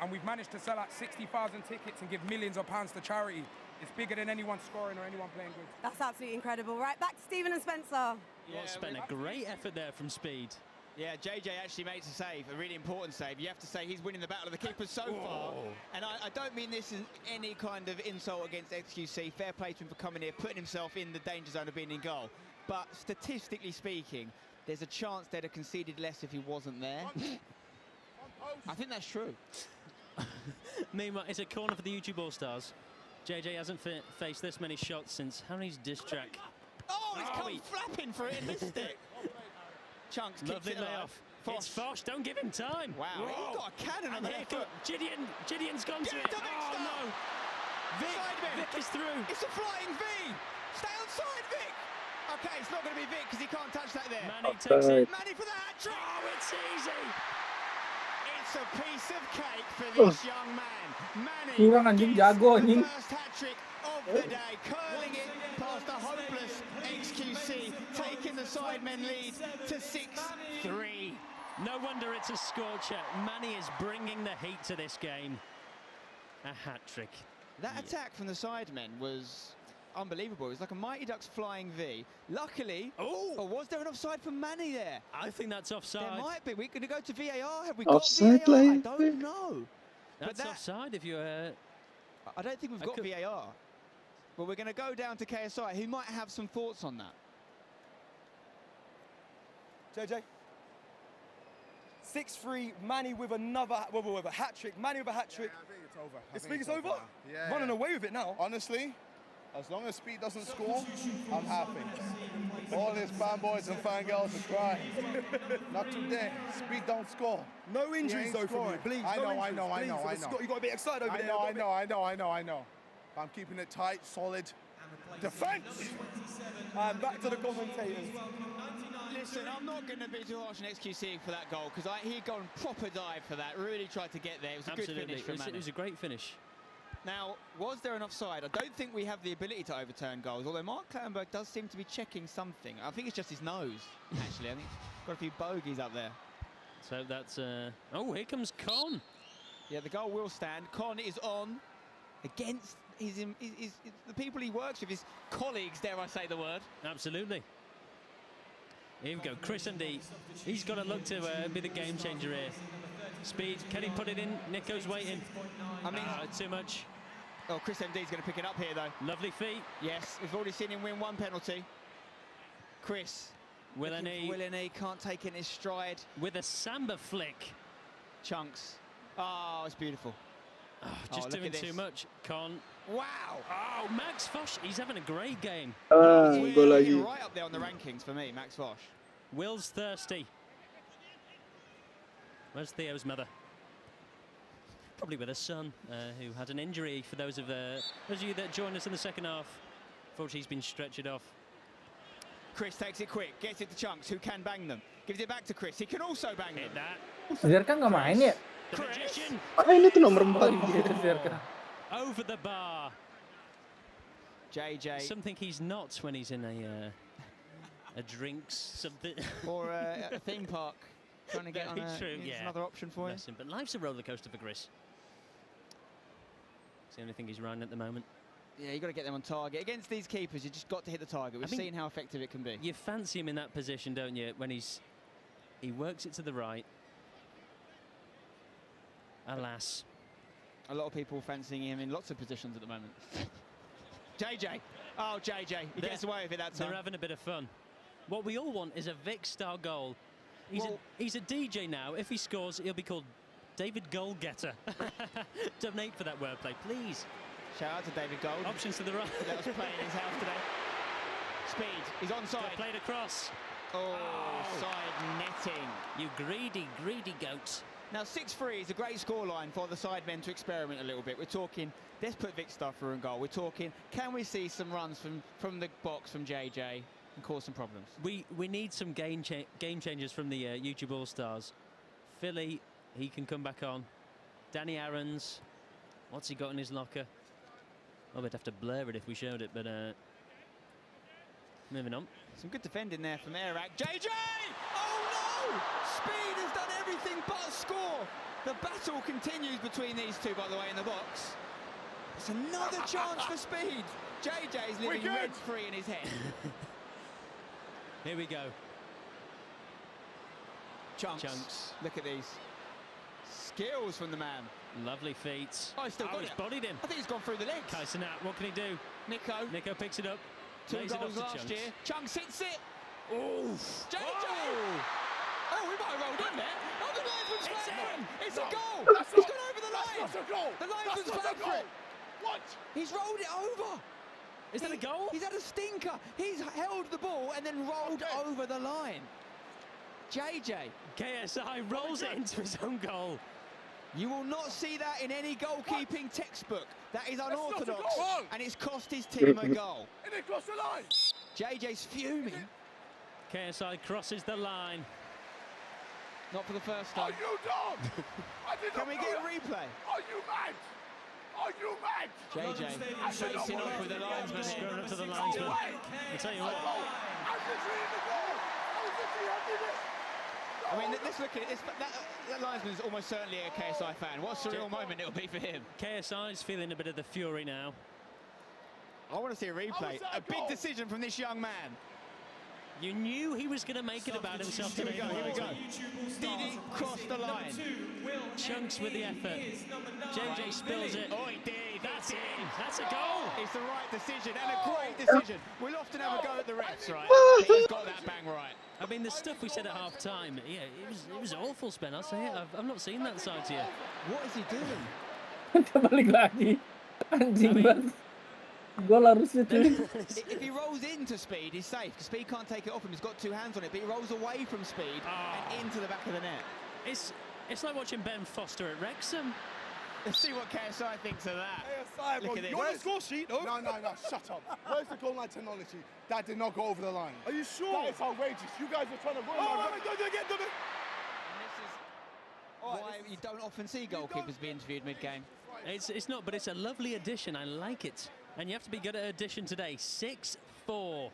And we've managed to sell out 60,000 tickets and give millions of pounds to charity. It's bigger than anyone scoring or anyone playing good. That's absolutely incredible. Right, back to Stephen and Spencer. Yeah, spent a great effort there from Speed. Yeah, JJ actually makes a save, a really important save. You have to say he's winning the battle of the keepers so far. And I don't mean this in any kind of insult against XQC. Fair play to him for coming here, putting himself in the danger zone of being in goal. But statistically speaking, there's a chance they'd have conceded less if he wasn't there. I think that's true. Meanwhile, it's a corner for the YouTube All-Stars. JJ hasn't faced this many shots since Harry's diss track. Oh, he's come flapping for it and missed it. Chunks lovely layoff. It's Fosh, don't give him time. Wow, he's got a cannon on the left foot. Gideon's gone to it. Oh no. Vic is through. It's a flying V. Stay on side, Vic. Okay, it's not going to be Vic because he can't touch that there. Manny takes it. Manny for the hat trick. Oh, it's easy. It's It's a piece of cake for this young man. Manny Kurang anjing, jago anjing. first hat-trick of the day, curling it past a hopeless XQC, taking the sidemen lead to 6-3. No wonder it's a scorcher. Manny is bringing the heat to this game. A hat-trick. That attack from the sidemen was unbelievable. It was like a Mighty Ducks flying V. Luckily, was there an offside for Manny there? I think that's offside. There might be. We're going to go to VAR. Have we Offside, got VAR? I like- don't know. That's offside if you're... I don't think we've got VAR. But we're going to go down to KSI, who might have some thoughts on that. JJ. 6-3, Manny with another, with a hat-trick. Manny with a hat-trick. I think it's over. You think it's over? Yeah. Running away with it now. Honestly, as long as Speed doesn't score, I'm happy. All his fanboys and fangirls are crying. Not today. Speed don't score. No injuries though from you, please. I no know. injuries, please. You got to be excited over there. I know. I'm keeping it tight, solid. Defense! And back to the commentators. Listen, I'm not going to be too harsh on XQC for that goal, because he'd gone proper dive for that, really tried to get there. It was a good finish from Manny. It was a great finish. Now, was there an offside? I don't think we have the ability to overturn goals, although Mark Clattenburg does seem to be checking something. I think it's just his nose, actually. I think he's got a few bogeys up there. So that's... Oh, here comes Con. Yeah, the goal will stand. Con is on against the people he works with, his colleagues, dare I say the word. Absolutely. Here we go, Chris MD. He's got to look to be the game changer here. Speed, can he put it in? Nico's waiting. I mean, too much. Oh, Chris MD's going to pick it up here, though. Lovely feet. Yes, we've already seen him win one penalty. Chris. Willany can't take it in his stride. With a samba flick. Chunks. Oh, it's beautiful. Oh, just doing too much. Con. Wow. Oh, Max Fosh, he's having a great game. Gol lagi. Right up there on the rankings for me, Max Fosh. Will's thirsty. Where's Theo's mother? Probably with her son, who had an injury. For those of you that joined us in the second half, unfortunately he's been stretchered off. Chris takes it quick, gets it to Chunks, who can bang them. Gives it back to Chris, he can also bang them. Zerka nggak main ya? The magician. Main itu nomor 4. Zerka. Over the bar. JJ. Something he's not when he's in a drinks something. Or a theme park. Trying to get on true, another option for you. But life's a roller coaster for Chris. It's the only thing he's riding at the moment. Yeah, you got to get them on target. Against these keepers, you just got to hit the target. We've seen how effective it can be. You fancy him in that position, don't you? When he works it to the right. Alas. A lot of people fancying him in lots of positions at the moment. JJ. Oh, JJ. He gets away with it that time. They're having a bit of fun. What we all want is a Vic-style goal. He's a DJ now. If he scores, he'll be called David Goalgetter. Donate for that wordplay, please. Shout out to David Gold. Options to the right. That was playing in his house today. Speed. He's onside. Played across. Oh, side netting. You greedy, greedy goat. Now, 6-3 is a great scoreline for the sidemen to experiment a little bit. We're talking, let's put Vic Stuffer in goal. We're talking, can we see some runs from the box from JJ and cause some problems? We need some game changers from the YouTube All-Stars. Philly, he can come back on. Danny Aarons, what's he got in his locker? Oh, we'd have to blur it if we showed it, but moving on. Some good defending there from Arak. JJ! Oh no! Speed has done everything but score. The battle continues between these two, by the way, in the box. It's another chance for Speed. JJ's living rent-free in his head. Here we go. Chunks. Look at these. Skills from the man. Lovely feet. Oh, he's still got he's it. bodied him. I think he's gone through the legs. Kaisenat, what can he do? Nico picks it up. 2 Lays it goals up to last year. Chunks hits it. Oof. JJ! Oh, we might have rolled in there. Oh, the linesman's flagged for him. It's a goal. He's gone over the line. That's not a goal. The linesman's flagged for it. What? He's rolled it over. Is that a goal? He's had a stinker. He's held the ball and then rolled over the line. JJ. KSI rolls it into his own goal. You will not see that in any goalkeeping textbook. That is unorthodox, and it's cost his team a goal. And it crossed the line. JJ's fuming. KSI crosses the line. Not for the first time. Are you dumb? Can we get a replay? Are you mad? Are you mad? JJ facing off with the linesman, going up to the linesman. I'll tell you what. I mean, let's look at it. That linesman is almost certainly a KSI fan. What a surreal moment it'll be for him. KSI's feeling a bit of the fury now. I want to see a replay. A big decision from this young man. You knew he was going to make it about himself today. Here we go. Did it cross the line? Chunks with the effort. JJ spills it. Oh, he did. That's it. That's a goal. It's the right decision and a great decision. We'll often have a go at the refs, right? He's got that bang right. I mean, the stuff we said at half-time, yeah, it was awful, Spen. I'll say it. I've not seen that side to you. What is he doing? Balik lagi. Anjing banget. Gol harusnya cuy. If he rolls into Speed, he's safe. Because Speed can't take it off him. He's got two hands on it. But he rolls away from Speed and into the back of the net. It's like watching Ben Foster at Wrexham. Let's see what KSI thinks of that. KSI, Look at this. You're on the score sheet, no? No, shut up. Where's the goal line technology? That did not go over the line. Are you sure? That is outrageous. You guys are trying to run. Oh, don't do it again, do it. Why you don't often see goalkeepers be interviewed mid-game. It's not, but it's a lovely addition. I like it. And you have to be good at addition today. 6-4.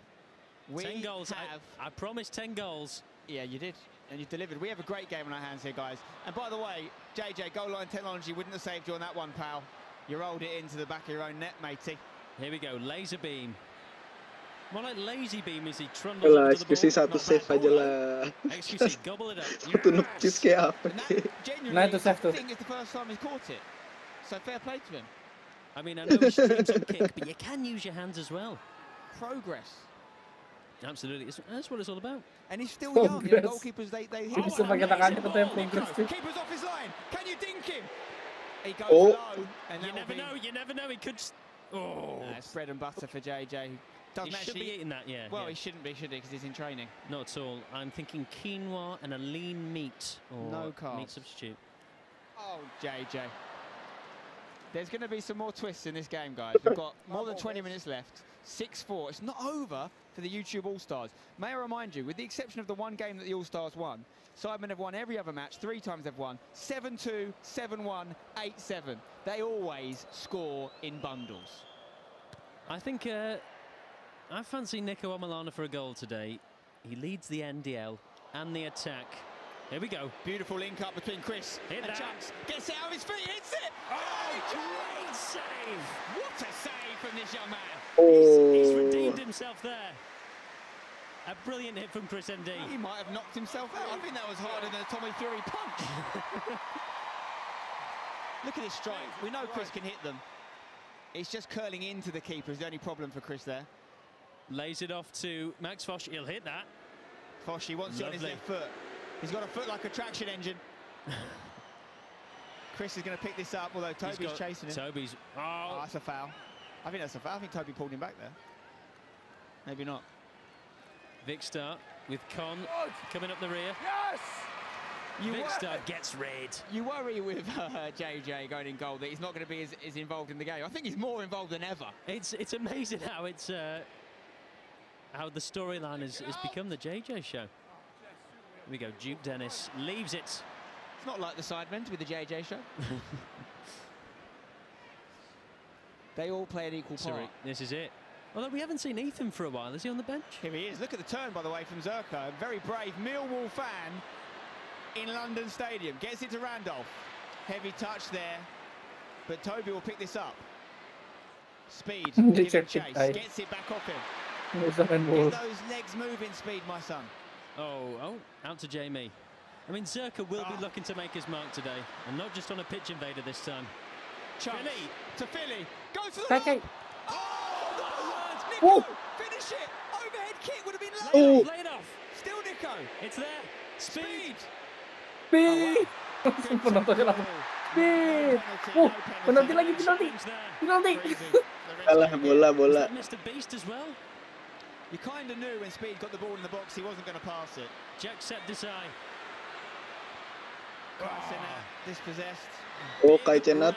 10 goals. I promised 10 goals. Yeah, you did. And you delivered. We have a great game on our hands here, guys. And by the way, JJ, goal line technology wouldn't have saved you on that one, pal. You rolled it into the back of your own net, matey. Here we go, laser beam. More like lazy beam as he trundles Lah, into the eksekusi ball. satu save aja lah. Excuse, gobble it up. Satu nupis kayak apa sih? Genuinely, I think it's the first time he's caught it. So fair play to him. I mean, I know he streams on kick, but you can use your hands as well. Progress. Absolutely, that's what it's all about. And he's still young. You know, goalkeepers, they hit. Bisa pakai tangannya ke tempo progress cuy. Keeper's off his line. Can you dink him? He goes Oh. low. And You never know. You never know. He could. Oh, it's bread and butter for JJ. He should be eating that, yeah. Well, yeah. he shouldn't be, should he? Because he's in training. Not at all. I'm thinking quinoa and a lean meat or No carbs. meat substitute. Oh, JJ. There's going to be some more twists in this game, guys. We've got more than 20 minutes left. 6-4. It's not over for the YouTube All-Stars. May I remind you, with the exception of the one game that the All-Stars won, Sidemen have won every other match. 3 times they've won. 7-2, 7-1, 8-7. They always score in bundles. I think I fancy Nico Amalana for a goal today. He leads the NDL and the attack. Here we go. Beautiful link up between Chris Hit and that. Chunks. Gets it out of his feet, hits it! Oh, great save! What a save from this young man. He's redeemed himself there. A brilliant hit from Chris MD. He might have knocked himself out. I think that was harder than a Tommy Fury punch. Look at his strike. We know Chris can hit them. It's just curling into the keeper is the only problem for Chris there. Lays it off to Max Fosh. He'll hit that. Fosh, he wants it on his left foot. He's got a foot like a traction engine. Chris is going to pick this up, although Toby's chasing him. Toby's... Oh, that's a foul. I think that's a foul. I think Toby pulled him back there. Maybe not. Vicstar with Con coming up the rear. Yes! Vicstar gets red. You worry with JJ going in goal that he's not going to be as involved in the game. I think he's more involved than ever. It's amazing how it's how the storyline has become the JJ show. Here we go. Duke Dennis leaves it. It's not like the Sidemen to be the JJ show. They all play an equal part. This is it. Although we haven't seen Ethan for a while. Is he on the bench? Here he is. Look at the turn, by the way, from Zerka. A very brave Millwall fan in London Stadium. Gets it to Randolph. Heavy touch there. But Toby will pick this up. Speed. Gives him chase. Gets it back off him. Get those legs moving, Speed, my son. Oh, out to Jamie. I mean, Zerka will be looking to make his mark today. And not just on a pitch invader this time. Philly to Philly. Go to the Okay. Nico, finish it! Overhead kick would have been laid off. Still Nico. It's there. Speed. Speed. Penontonnya langsung. Speed. Penalti lagi, penalti. Kalah bola. Mr. Beast as well. You kind of knew when Speed got the ball in the box he wasn't going to pass it. Jacksepticeye. Dispossessed. Oh, kayak cenat.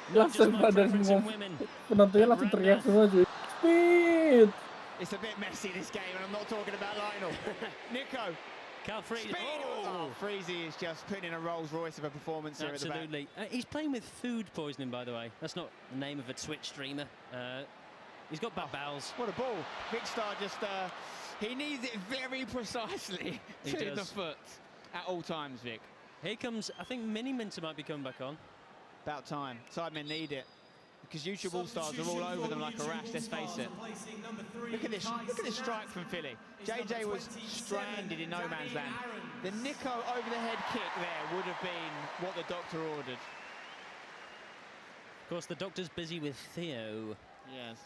Langsung pada semua penontonnya langsung teriak semua cuy. Speed. It's a bit messy this game, and I'm not talking about Lionel. Nico Carl Freezy. Freezy is just putting in a Rolls Royce of a performance here at the back. Absolutely. He's playing with food poisoning, by the way. That's not the name of a Twitch streamer. He's got bad bowels. What a ball. Big Star just, he needs it very precisely to the foot at all times, Vic. Here comes, I think Mini Minter might be coming back on. About time. Sidemen need it. Because YouTube All-Stars are all over them like a rash, let's face it. Look at this strike from Philly. JJ was stranded in no man's land. The Nico over-the-head kick there would have been what the doctor ordered. Of course, the doctor's busy with Theo. Yes.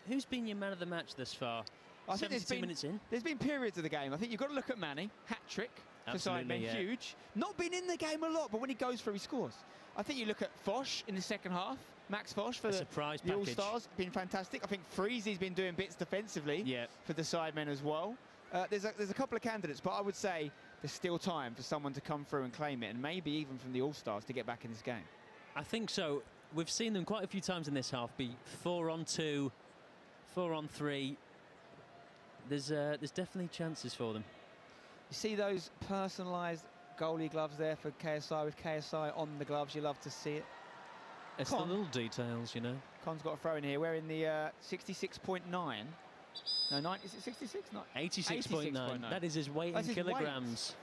Who's been your man of the match this far? I think 72 minutes in. There's been periods of the game. I think you've got to look at Manny. Hat-trick for Sidemen, yeah. huge. Not been in the game a lot, but when he goes through, he scores. I think you look at Foch in the second half. Max Foch for the All-Stars, been fantastic. I think Freezy's been doing bits defensively for the Sidemen as well. There's a couple of candidates, but I would say there's still time for someone to come through and claim it, and maybe even from the All-Stars to get back in this game. I think so. We've seen them quite a few times in this half be 4-on-2, 4-on-3. There's definitely chances for them. You see those personalised goalie gloves there for KSI with KSI on the gloves. You love to see it. It's the little details, you know. Con's got a throw in here. We're in the 66.9. No, 90, is it 66? No, 86.9. That is his weight in kilograms.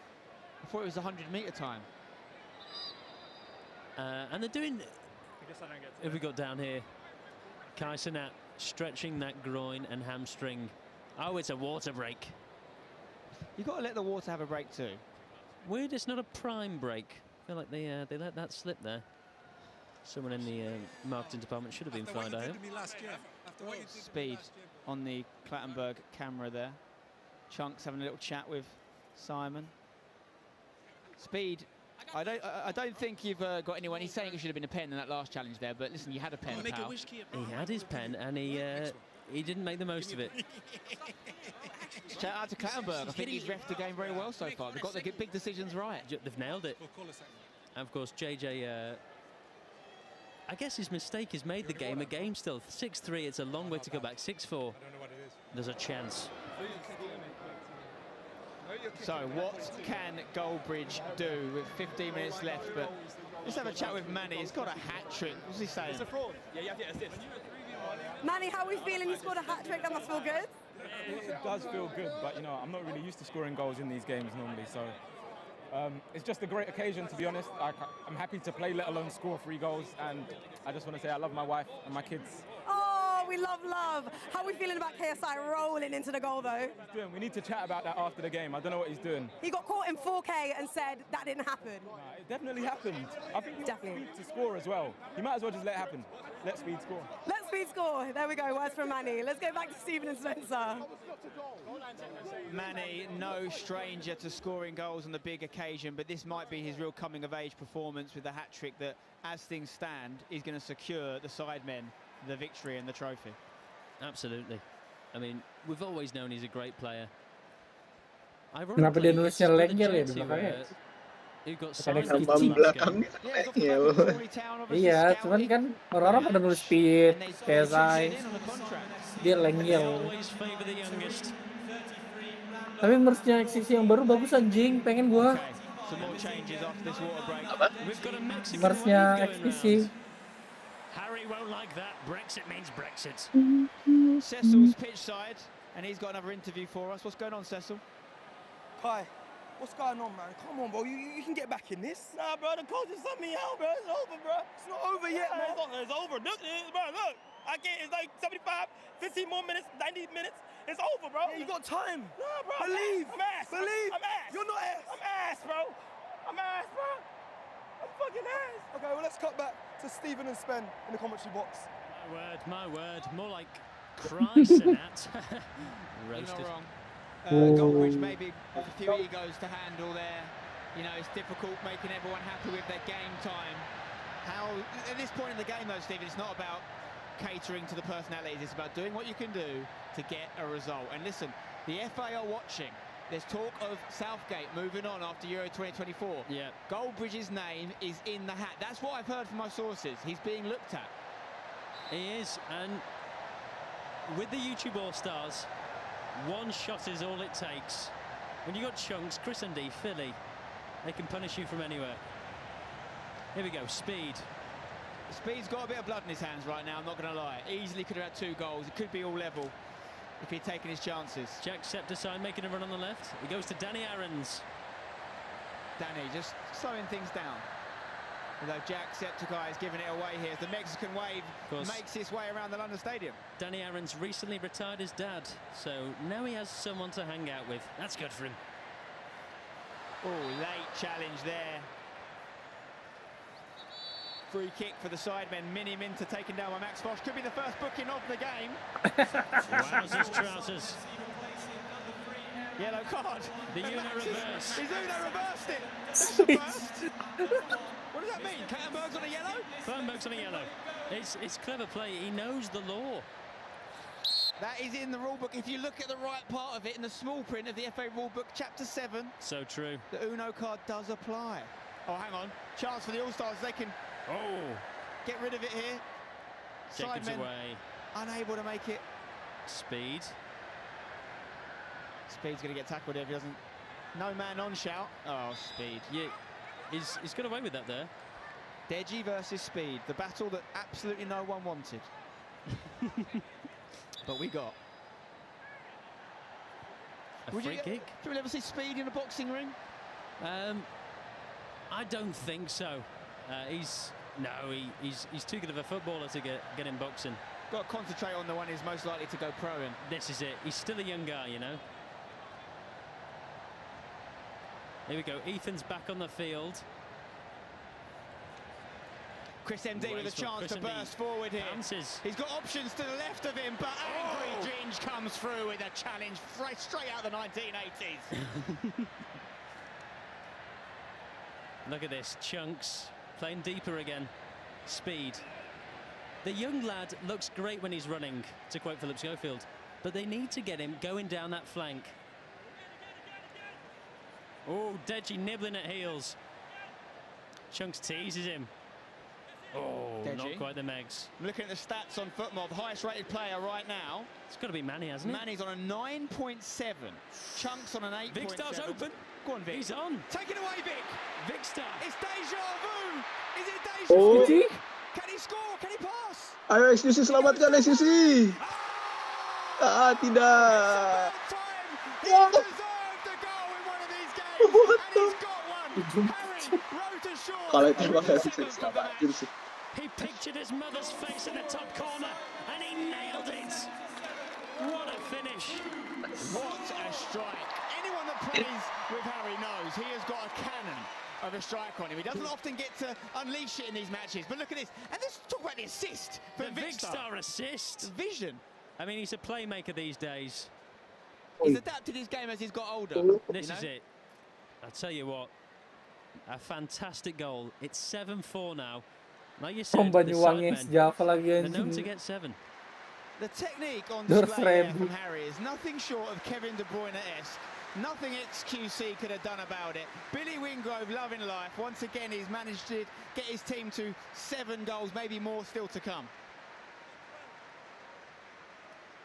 I thought it was 100-metre time. And they're doing... If we got down here, Kai Cenat stretching that groin and hamstring. Oh, it's a water break. You've got to let the water have a break too. Weird, it's not a prime break. I feel like they let that slip there. Someone in the marketing department should have been fired out. Speed on the Clattenburg camera there. Chunks having a little chat with Simon. Speed. I don't think you've got anyone. He's saying it should have been a pen in that last challenge there, but listen, you had a pen, pal. He had his pen, and he didn't make the most of it. Shout out to Clattenburg. I think he's refed the game very well so far. They've got the big decisions right. They've nailed it. And of course, JJ, I guess his mistake has made the game a game still. 6-3, it's a long way to go back. 6-4, there's a chance. So what can Goldbridge do with 15 minutes left? But let's have a chat with Manny. He's got a hat-trick. What's he saying? It's a fraud. Yeah, you have to get assist. Manny, how are we feeling? You scored a hat-trick. That must feel good. It does feel good, but you know, I'm not really used to scoring goals in these games normally, so it's just a great occasion, to be honest. I'm happy to play, let alone score 3 goals, and I just want to say I love my wife and my kids. Oh, we love love. How are we feeling about KSI rolling into the goal, though? We need to chat about that after the game. I don't know what he's doing. He got caught in 4K and said that didn't happen. It definitely happened. I think he definitely to score as well. You might as well just let it happen. Let Speed score. Let Speed score. There we go. Words from Manny. Let's go back to Stephen and Spencer. Manny, no stranger to scoring goals on the big occasion, but this might be his real coming-of-age performance with the hat-trick that, as things stand, is going to secure the Sidemen the victory and the trophy. Absolutely. I mean, we've always known he's a great player. Kenapa dia nulisnya lengger ya di belakangnya? Tambah belakangnya Iya, cuman kan orang-orang pada nulis Speed, KSI, dia lengger. Tapi merchnya XCC yang baru bagus anjing, pengen gua. Merchnya XCC. Harry won't like that. Brexit means Brexit. Cecil's pitch side, and he's got another interview for us. What's going on, Cecil? Kai, what's going on, man? Come on, bro. You can get back in this. Nah, bro. The coach has sent me out, bro. It's over, bro. It's not over yet, man. It's over. Look, bro, look. I get it's like 75, 15 more minutes, 90 minutes. It's over, bro. Yeah, you got time. Nah, bro. Believe. I'm ass. Believe. I'm ass. You're not ass. I'm ass, bro. I'm ass, bro. I'm fucking ass. Okay, well, let's cut back to Stephen and Spen in the commentary box. My word. More like Christ and that. Roasted. You're not wrong. Goldbridge maybe with a few egos to handle there. You know, it's difficult making everyone happy with their game time. How, at this point in the game though, Stephen, it's not about catering to the personalities, it's about doing what you can do to get a result. And listen, the FA are watching. There's talk of Southgate moving on after Euro 2024. Yeah. Goldbridge's name is in the hat. That's what I've heard from my sources. He's being looked at. He is, and with the YouTube All-Stars, One shot is all it takes. When you got Chunks, Chris and D, Philly, they can punish you from anywhere. Here we go, Speed. Speed's got a bit of blood in his hands right now, I'm not going to lie. Easily could have had 2 goals. It could be all level if he'd taken his chances. Jacksepticeye making a run on the left. He goes to Danny Aarons. Danny just slowing things down. Although Jacksepticeye is giving it away here as the Mexican wave makes its way around the London Stadium. Danny Aarons recently retired his dad, so now he has someone to hang out with. That's good for him. Oh, late challenge there. Free kick for the sidemen. Mini Minter taken down by Max Fosh. Could be the first booking of the game. Wowzers, trousers. Yellow card. The Uno reverse. His Uno reversed it. That's a first. What does that mean? Kattenberg's on a yellow? Kattenberg's on a yellow. It's clever play. He knows the law. That is in the rule book. If you look at the right part of it in the small print of the FA rule book, chapter 7. So true. The Uno card does apply. Oh, hang on. Chance for the All-Stars. They can get rid of it here. Jacobs Sidemen away. unable to make it. Speed. Speed's going to get tackled if he doesn't. No man on shout. Oh, Speed. Yeah, he's got away with that there. Deji versus Speed. The battle that absolutely no one wanted. But we got. A free kick? Do we ever see Speed in a boxing ring? I don't think so. He's too good of a footballer to get in boxing. Got to concentrate on the one who's most likely to go pro in. This is it. He's still a young guy, you know. Here we go. Ethan's back on the field. Chris MD with a chance to burst forward here. Bounces. He's got options to the left of him, but Angry Ginge comes through with a challenge straight out of the 1980s. Look at this. Chunks playing deeper again. Speed. The young lad looks great when he's running, to quote Philip Schofield, but they need to get him going down that flank. Oh, Deji nibbling at heels. Chunks teases him. Oh, Deji. Not quite the Megs. I'm looking at the stats on FootMob. The highest rated player right now. It's got to be Manny, hasn't it? Manny's on a 9.7. Chunks on an 8.7. Vic Star's open. Go on, Vic. He's on. Take it away, Vic. Vic Star. It's deja vu. Is it deja vu? Can he score? Can he pass? Ayo SQC, selamatkan SQC. Ah, tidak. What? Kalau itu bakal bisa diselamatkan sih. He pictured his mother's face in the top corner and he nailed it. What a finish. What a strike. Anyone that plays with Harry knows he has got a cannon of a strike on him. He doesn't often get to unleash it in these matches, but look at this. And let's talk about the assist for the Vic Star assist. Vision. I mean, he's a playmaker these days. He's adapted his game as he's got older. This is it. I'll tell you what. A fantastic goal. It's 7-4 now. Like you said, the sidemen, they're known to get 7. The technique on display there from Harry is nothing short of Kevin De Bruyne-esque. Nothing XQC could have done about it. Billy Wingrove loving life. Once again, he's managed to get his team to 7 goals, maybe more still to come.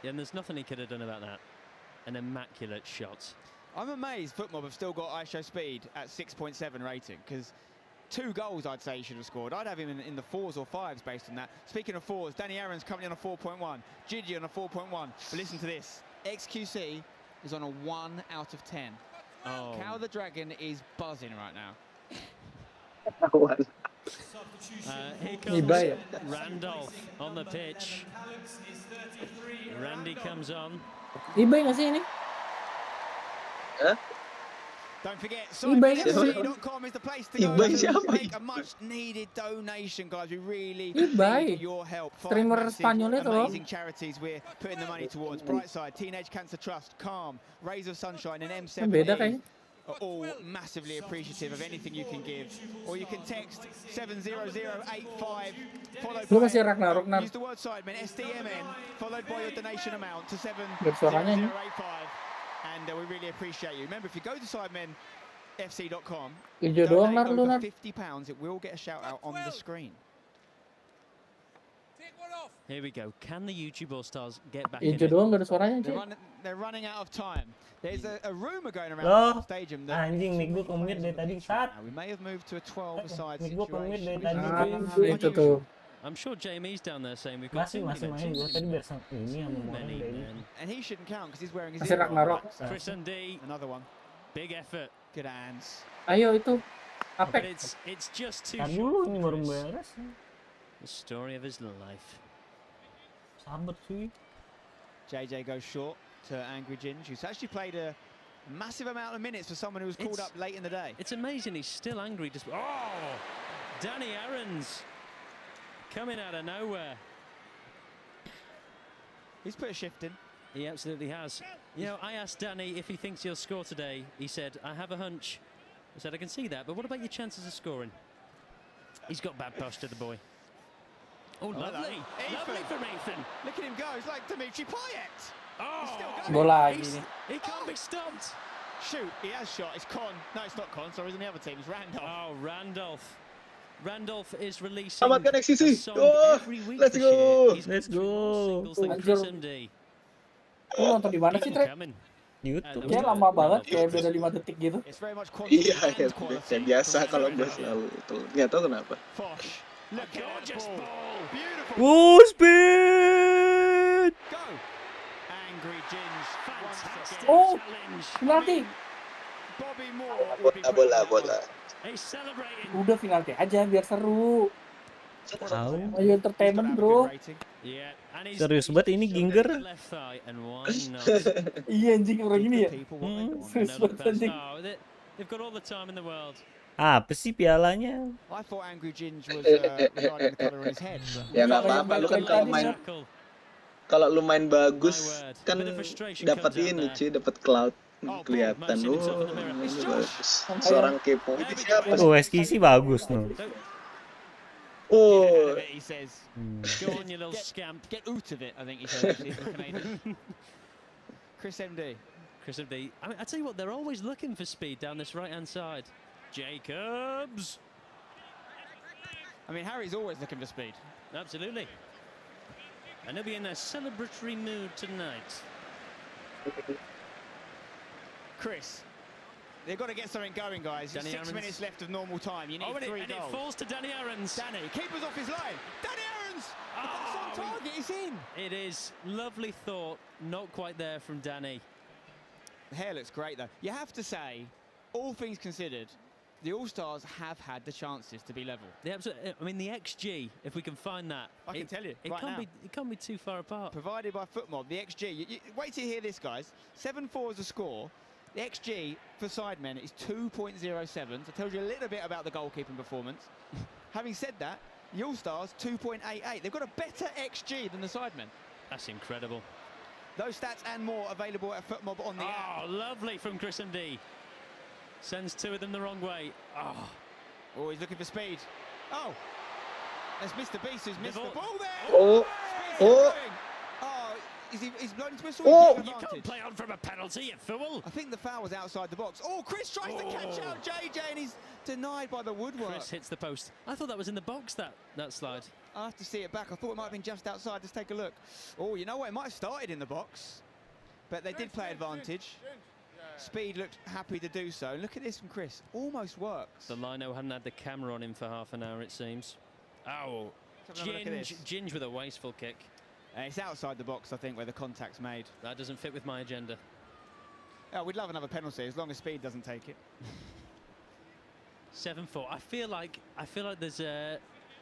Yeah, and there's nothing he could have done about that. An immaculate shot. I'm amazed FootMob have still got ISO Speed at 6.7 rating, because 2 goals I'd say he should have scored. I'd have him in the 4s or 5s based on that. Speaking of 4s, Danny Aarons currently on a 4.1, Gigi on a 4.1. But listen to this, XQC is on a 1 out of 10. Oh. Cal the Dragon is buzzing right now. Here comes Randolph on the pitch. Randy comes on. eBay nggak sih ini? Don't forget, SimonFC.com is the place to go to make a much-needed donation, guys. We really need your help. Streamer Spanyol itu loh. Amazing charities we're putting the money towards. Brightside, Teenage Cancer Trust, Calm, Rays of Sunshine, and M7 are all massively appreciative of anything you can give. Or you can text 70085 followed by use the word Sidemen, SDMN, followed by your donation amount to 70085. And we really appreciate you. Remember, if you go to SidemenFC.com, donate over £50, it will get a shout out on the screen. Here we go. Can the YouTube All-Stars get back Hijau in it? doang gak ada suaranya, Cek. They're running out of time. There's a rumor going around Loh, the stadium that anjing mic gua kemit dari tadi saat. we may have moved to a 12-a-side Mic gua kemit dari situation. tadi. Itu tuh. I'm sure Jamie's down there saying we've got Masih main gua tadi biar ini yang mau many men. And he shouldn't count because he's wearing his Masih earrings. Ragnarok. Chris MD, Another one. big effort. Good hands. Ayo itu. But Apek. it's just too Tadi short. dulu ini baru beres. The story of his life. Sabar cuy. JJ goes short to Angry Ginge, who's actually played a massive amount of minutes for someone who was called up late in the day. It's amazing he's still angry. Oh, Danny Aarons coming out of nowhere. He's put a shift in. He absolutely has. You know, I asked Danny if he thinks he'll score today. He said, I have a hunch. I said, I can see that, but what about your chances of scoring? He's got bad posture, the boy. Oh, lovely. Lovely from Ethan. Look at him go. He's like Dimitri Payet. Oh, He's still going. Bola lagi nih. He can't be stopped. Shoot, he has shot. It's Con. No, it's not Con. Sorry, he's on the other team. It's Randolph. Oh, Randolph. Randolph is releasing Selamatkan a XCC. song Oh, every week let's this go. year. He's Let's got two more go. singles than Chris MD. Lu nonton di mana sih, Trek? Coming. YouTube. Kayak lama banget, kayak beda 5 detik gitu. It's very much quality Iya, and ya, quality. kayak biasa kalau gue selalu itu. Nggak tahu kenapa. Fosh. Look at Gorgeous that ball. Beautiful. Oh, speed. Go. Angry Ginge. Fantastic Oh, challenge. penalti. Bobby Moore would be Bola. He's celebrating. Udah penalti aja biar seru. Tahu. Ayo entertainment, bro. Yeah, and he's Serius banget ini Ginger. left thigh and one not. Iya anjing orang ini ya. Serius Another banget pass. anjing. Oh, they've got all the time in the world. Apa sih pialanya? I thought Angry Ginge was regarding the colour on his head. Ya nggak apa-apa. Lu kan kalau lu main bagus kan dapat ini cuy, dapat cloud. Kelihatan ini bagus. Seorang kepo ini siapa? Oh, SKC bagus no. Oh, He says, Go on, you little scamp. get out of it, I think he said. Actually, for Canadian. Chris MD. Chris of D. I mean, I tell you what, they're always looking for speed down this right-hand side. Jacobs. I mean, Harry's always looking for speed. Absolutely. And they'll be in a celebratory mood tonight. Chris, they've got to get something going, guys. Danny 6 Aarons. minutes left of normal time. You need and 3 it goals. falls to Danny Aarons. Danny, keeper's off his line. Danny Aarons! If that's on target, it's in. It is. Lovely thought. Not quite there from Danny. The hair looks great, though. You have to say, all things considered, the All-Stars have had the chances to be level. The absolute, I mean, the XG, if we can find that. I can tell you It right can't now. be. It can't be too far apart. Provided by Footmob, the XG. Wait till you hear this, guys. 7-4 is the score. The XG for Sidemen is 2.07. So it tells you a little bit about the goalkeeping performance. Having said that, the All-Stars 2.88. They've got a better XG than the Sidemen. That's incredible. Those stats and more available at Footmob on the app. Oh, lovely from Chris MD. Sends two of them the wrong way. Oh, he's looking for speed. Oh, that's Mr. Beast who's missed the ball there. Oh, oh. Oh, he's blown his whistle. Oh. You can't play on from a penalty, you fool. I think the foul was outside the box. Oh, Chris tries to catch out JJ and he's denied by the woodwork. Chris hits the post. I thought that was in the box, that slide. I'll have to see it back. I thought it might have been just outside. Let's take a look. Oh, you know what? It might have started in the box, but they did play advantage. Speed looked happy to do so. Look at this from Chris. Almost works. The lino hadn't had the camera on him for half an hour, it seems. Oh, Ginge with a wasteful kick. It's outside the box, I think, where the contact's made. That doesn't fit with my agenda. Oh, we'd love another penalty as long as Speed doesn't take it. 7-4. I feel like there's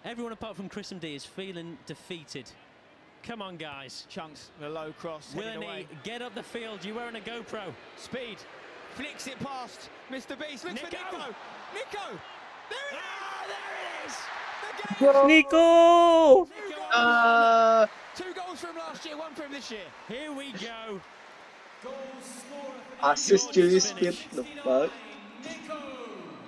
everyone apart from Chris and D is feeling defeated. Come on, guys. Chunks, the low cross. Willie, get up the field. You're wearing a GoPro. Speed flicks it past Mr. Beast. Looks for Nico. Nico. There it is. The game. Nico. 2 goals from last year, 1 from this year. Here we go. assist cuy, Speed. The fuck?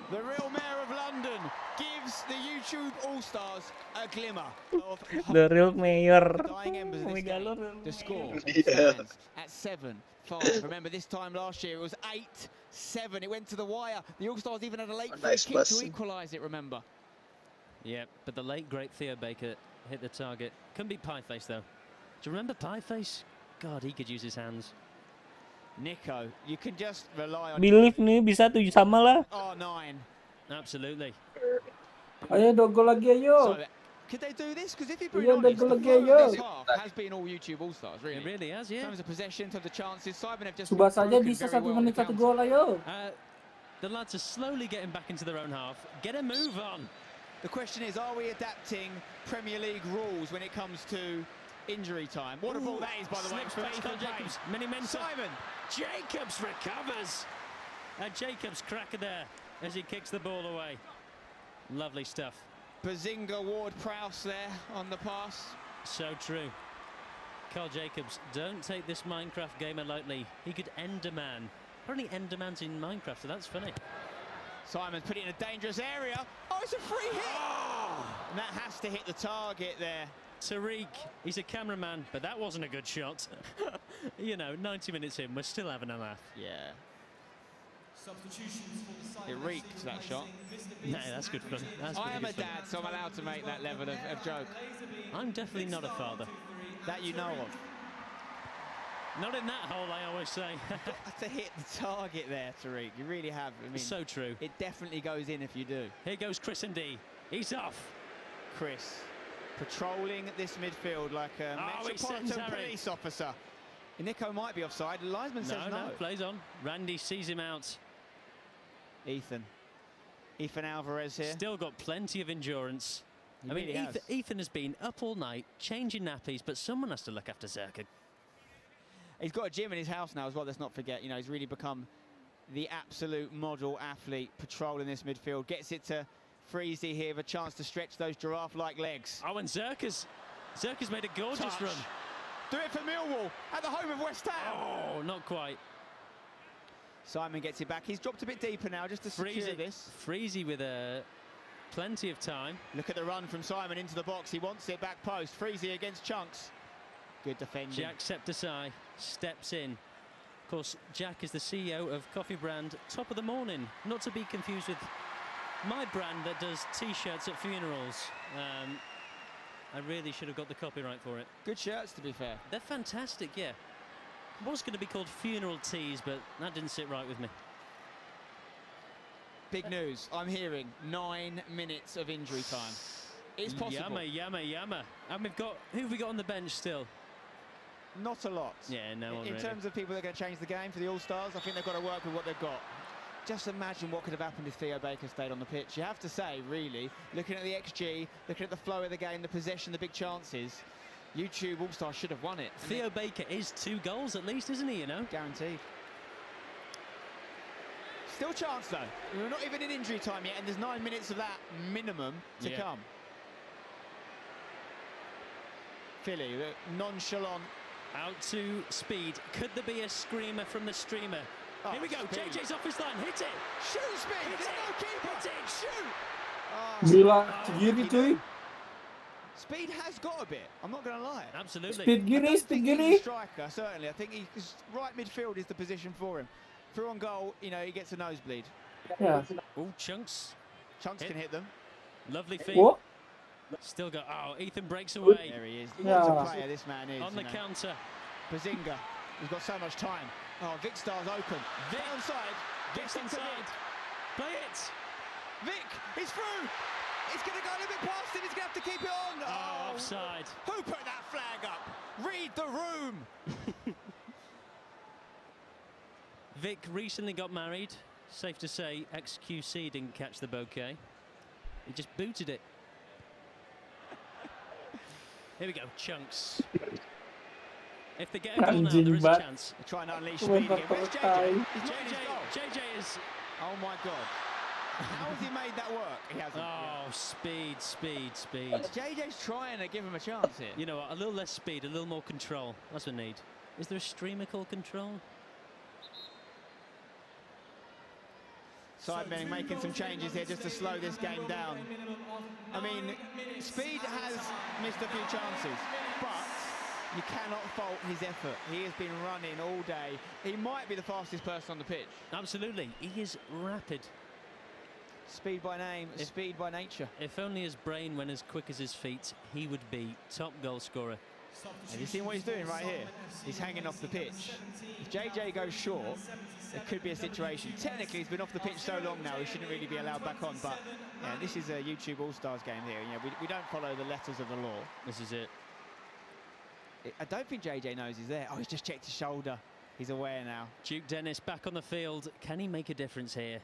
The real mayor of London gives the YouTube All-Stars a glimmer of The real mayor. dying embers of this game. The score Yeah. stands at 7-5. Remember, this time last year it was 8-7. It went to the wire. The All-Stars even had a late free Nice kick pass. to equalise it, remember. Yeah, but the late, great Theo Baker, hit the target. Couldn't beat Pieface though. Do you remember Pieface? God, he could use his hands. Nico, you can just rely on... Believe nih bisa 7 sama lah. Oh, 9. Absolutely. Ayo dong gol lagi ayo. So, could they do this? Because if you're being Iya honest, dong the gol lagi flow ayo. of this half has been all YouTube All-Stars, really. It really has, yeah. In terms of possession, in terms of chances, Simon have just Coba saja broken bisa very 1 well menit the 1 counter. gol ayo. The lads are slowly getting back into their own half. Get a move on. The question is, are we adapting Premier League rules when it comes to injury time? What a ball that is, by the way. Slips by Jacobs. Simon. Jacobs recovers. Jacobs cracker there as he kicks the ball away. Lovely stuff. Bazinga Ward-Prowse there on the pass. So true. Carl Jacobs, don't take this Minecraft gamer lightly. He could end a man. Apparently end a man's in Minecraft, so that's funny. Simon's put it in a dangerous area. Oh, it's a free hit! Oh. And that has to hit the target there. Tariq, he's a cameraman, but that wasn't a good shot. You know, 90 minutes in, we're still having a laugh. Yeah. It reeked, that shot. No, that's good fun. I am a dad, so I'm allowed to make that level of joke. I'm definitely not a father. That you know of. Not in that hole, I always say. To hit the target there, Tariq. You really have. I mean, so true. It definitely goes in if you do. Here goes Chris and D. He's off. Chris, patrolling this midfield like a Metropolitan Police officer. Nico might be offside. Linesman says no. No, plays on. Randy sees him out. Ethan Alvarez here. Still got plenty of endurance. I mean, Ethan has been up all night, changing nappies, but someone has to look after Zerka. He's got a gym in his house now as well, let's not forget. You know, he's really become the absolute model athlete patrolling this midfield. Gets it to Freezy here with a chance to stretch those giraffe-like legs. Oh, and Zerka's made a gorgeous run. Do it for Millwall at the home of West Ham. Oh, not quite. Simon gets it back. He's dropped a bit deeper now just to secure this. Freezy with plenty of time. Look at the run from Simon into the box. He wants it back post. Freezy against Chunks. Good defending. Jack Septisai steps in. Of course, Jack is the CEO of coffee brand Top of the Morning. Not to be confused with my brand that does T-shirts at funerals. I really should have got the copyright for it. Good shirts, to be fair. They're fantastic, yeah. It was going to be called Funeral Tees, but that didn't sit right with me. Big news. I'm hearing 9 minutes of injury time. It's possible. Yammer. And who have we got on the bench still? Not a lot. Yeah, no one in really. terms of people that are going to change the game for the All-Stars, I think they've got to work with what they've got. Just imagine what could have happened if Theo Baker stayed on the pitch. You have to say, really, looking at the XG, looking at the flow of the game, the possession, the big chances, YouTube All-Stars should have won it. Theo Baker is 2 goals at least, isn't he, you know? Guaranteed. Still chance, though. We're not even in injury time yet, and there's 9 minutes of that minimum to come. Philly, nonchalant. Out to Speed. Could there be a screamer from the streamer? Oh, here we go. Speed. JJ's off his line. Hit it. Shoot, Speed. Hit There's it. no keeper. Hit it. Shoot. Gila, segini cuy. Speed has got a bit. I'm not going to lie. Absolutely. Speed gini. Striker, certainly. I think he's right midfield is the position for him. Through on goal, you know, he gets a nosebleed. Yeah. Oh, Chunks. Chunks can hit them. Lovely feet. What? Still got. Oh, Ethan breaks away. There he is. Yeah. What a player this man is. On the counter. Bazinga. He's got so much time. Oh, Vic Star's open. Vic onside. Vic's inside. Play it. Vic, he's through. It's going to go a little bit past him. He's going to have to keep it on. Oh, offside. Who put that flag up? Read the room. Vic recently got married. Safe to say, XQC didn't catch the bouquet. He just booted it. Here we go, Chunks. If they get a goal now, there is a chance. They're trying to unleash speed again. Where's JJ? JJ is... Oh, my God. How has he made that work? He hasn't. Oh, speed. JJ's trying to give him a chance here. You know what? A little less speed, a little more control. That's what we need. Is there a streamer called Control? Sidemen making some changes here just to slow this game down. I mean, Speed has missed a few chances, but you cannot fault his effort. He has been running all day. He might be the fastest person on the pitch. Absolutely. He is rapid. Speed by name, speed by nature. If only his brain went as quick as his feet, he would be top goal scorer. Have you seen what he's doing right here? He's hanging off the pitch. If JJ goes short, it could be a situation. Technically, he's been off the pitch so long now, he shouldn't really be allowed back on. But yeah, this is a YouTube All-Stars game here. You know, we don't follow the letters of the law. This is it. I don't think JJ knows he's there. Oh, he's just checked his shoulder. He's aware now. Duke Dennis back on the field. Can he make a difference here?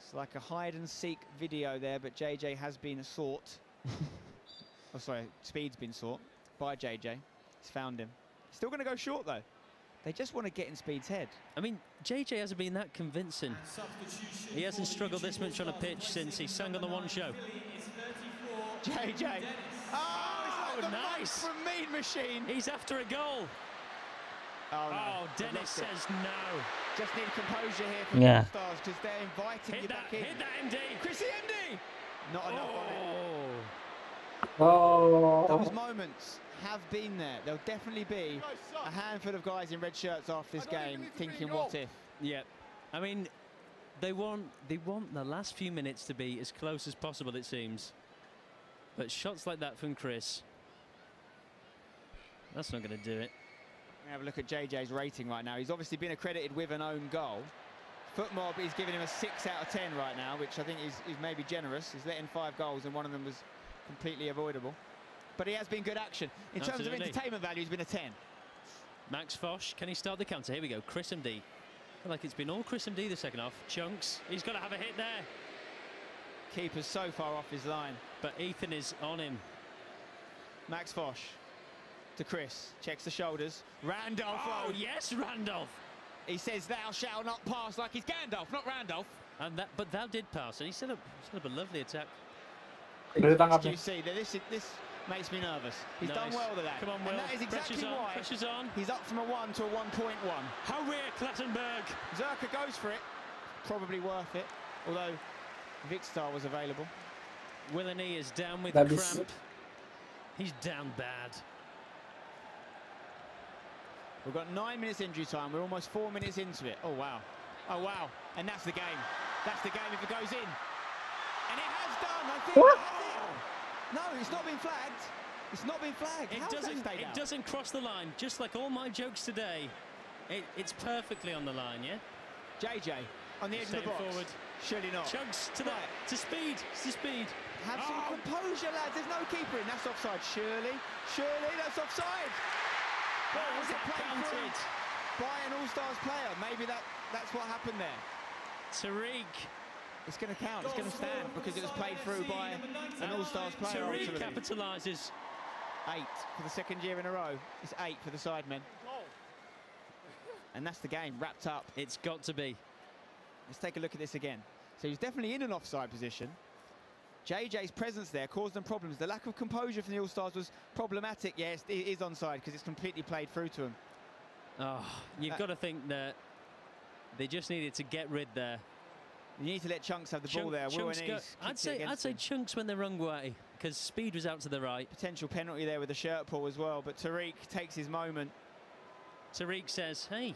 It's like a hide-and-seek video there, but JJ has been sought. Oh, sorry, Speed's been sought by JJ. He's found him. Still going to go short, though. They just want to get in Speed's head. I mean, JJ hasn't been that convincing. He hasn't struggled this much on a pitch since he sang on the One Show. JJ. Oh, it's like the nice. From Mean Machine. He's after a goal. Oh, no. Oh, Dennis says no. Just need composure here for the Stars because they're inviting you back in. Hit that, MD. Chrissy MD. Not enough on it. Oh. Those moments have been there. There'll definitely be a handful of guys in red shirts after this game thinking, what if? Yeah. I mean, they want the last few minutes to be as close as possible, it seems. But shots like that from Chris, that's not going to do it. Have a look at JJ's rating right now. He's obviously been accredited with an own goal. Footmob is giving him a 6 out of 10 right now, which I think is maybe generous. He's letting 5 goals and one of them was completely avoidable. But he has been good action. In terms of entertainment value, he's been a 10. Max Foch, can he start the counter? Here we go, Chris MD. I feel like it's been all Chris MD the second half. Chunks, he's got to have a hit there. Keeper's so far off his line. But Ethan is on him. Max Foch to Chris, checks the shoulders. Randolph. Oh, yes, Randolph. He says, thou shalt not pass, like he's Gandalf, not Randolph. And but thou did pass, and he set up a lovely attack. You see, this makes me nervous. He's done well with that. Come on, Will. And that is exactly why Pressure's on. He's up from a 1 to a 1.1. Hurry, Clattenburg. Zerka goes for it. Probably worth it, although Vicstar was available. Willany is down with cramp. He's down bad. We've got 9 minutes injury time. We're almost 4 minutes into it. Oh, wow. Oh, wow. And that's the game. That's the game if it goes in. And it has done, I think. What? No, it's not been flagged. It's not been flagged. It doesn't cross the line, just like all my jokes today. It's perfectly on the line, yeah? JJ on the edge of the box. Forward. Surely not. Chugs to speed. To speed. Have some composure, lads. There's no keeper in. That's offside. Surely, that's offside. Well, was it played by an All-Stars player? Maybe that's what happened there. Tariq. It's going to count. It's going to stand because it was played through by an All-Stars player. Tariq capitalises. 8 for the second year in a row. It's 8 for the sidemen. And that's the game wrapped up. It's got to be. Let's take a look at this again. So he's definitely in an offside position. JJ's presence there caused them problems. The lack of composure from the All-Stars was problematic. Yes, it is onside because it's completely played through to him. Oh, you've got to think that they just needed to get rid there. You need to let Chunks have the ball there. I'd say Chunks went the wrong way because Speed was out to the right. Potential penalty there with the shirt pull as well, but Tariq takes his moment. Tariq says, hey, you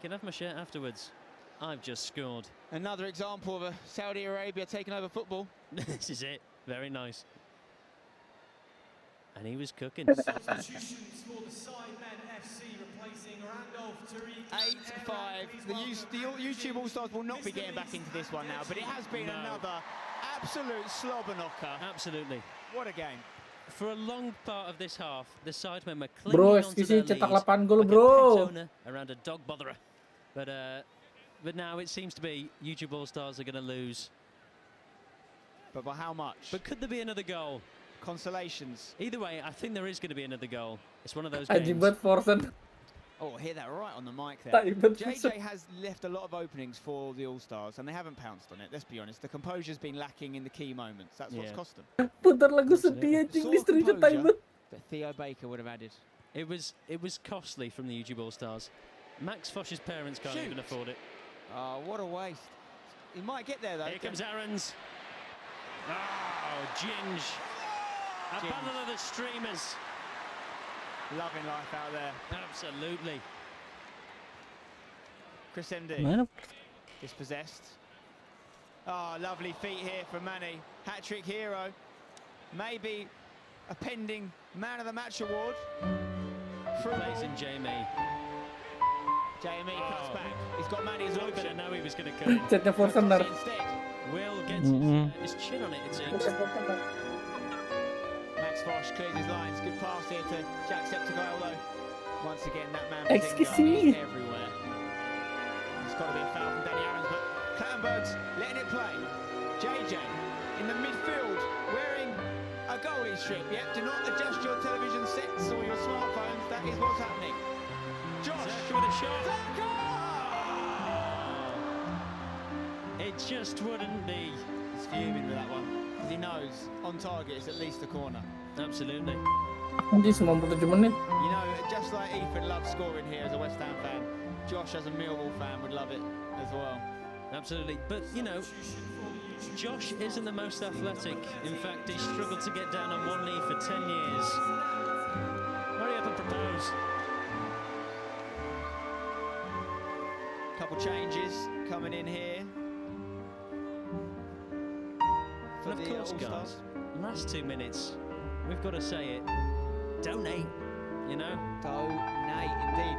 can have my shirt afterwards. I've just scored. Another example of a Saudi Arabia taking over football. This is it. Very nice. And he was cooking. Substitutions for the Sidemen FC replacing Randolph, Tariq. 8-5. The YouTube All-Stars will not be getting back into this one now, but it has been another absolute slobber knocker. Absolutely. What a game. For a long part of this half, the Sidemen were clinging onto their lead cetak 8 gol, like bro. a pet owner around a dog botherer. But now it seems to be YouTube All-Stars are going to lose. But by how much? But could there be another goal? Consolations. Either way, I think there is going to be another goal. It's one of those games. Oh, I hear that right on the mic there. JJ has left a lot of openings for the All-Stars, and they haven't pounced on it, let's be honest. The composure's been lacking in the key moments. That's what's cost them. Putar lagu sedih anjing di Stranger Times. That Theo Baker would have added. It was costly from the YouTube All-Stars. Max Foch's parents can't even afford it. Oh, what a waste. He might get there, though. Here comes Aarons. Oh, Ginge. A battle of the streamers. Loving life out there. Absolutely. Chris MD. Mana? Dispossessed. Oh, lovely feet here from Manny. Hat-trick hero. Maybe a pending Man of the Match award. Plays in Jamie. Jamie cuts back. He's got Manny's Look option. at it now, he was going to cut in. Chatnya for center. Will gets his chin on it, it seems. Max Fosh clears his lines. Good pass here to Jacksepticeye, although once again that man Excuse is everywhere. It's got to be a foul from Danny Aarons, but Clattenburg's letting it play. JJ in the midfield wearing a goalie strip. Yep, do not adjust your television sets or your smartphones. That is what's happening. Josh Zerka with a shot. It just wouldn't be. He's fuming with that one because he knows on target it's at least a corner. Absolutely. Anjir 97 menit. You know, just like Ethan loves scoring here as a West Ham fan, Josh as a Millwall fan would love it as well. Absolutely. But, you know, Josh isn't the most athletic. In fact, he struggled to get down on one knee for 10 years. Hurry up and propose. Couple changes coming in here. And of course, guys, last 2 minutes, we've got to say it. Donate, you know? Donate, indeed.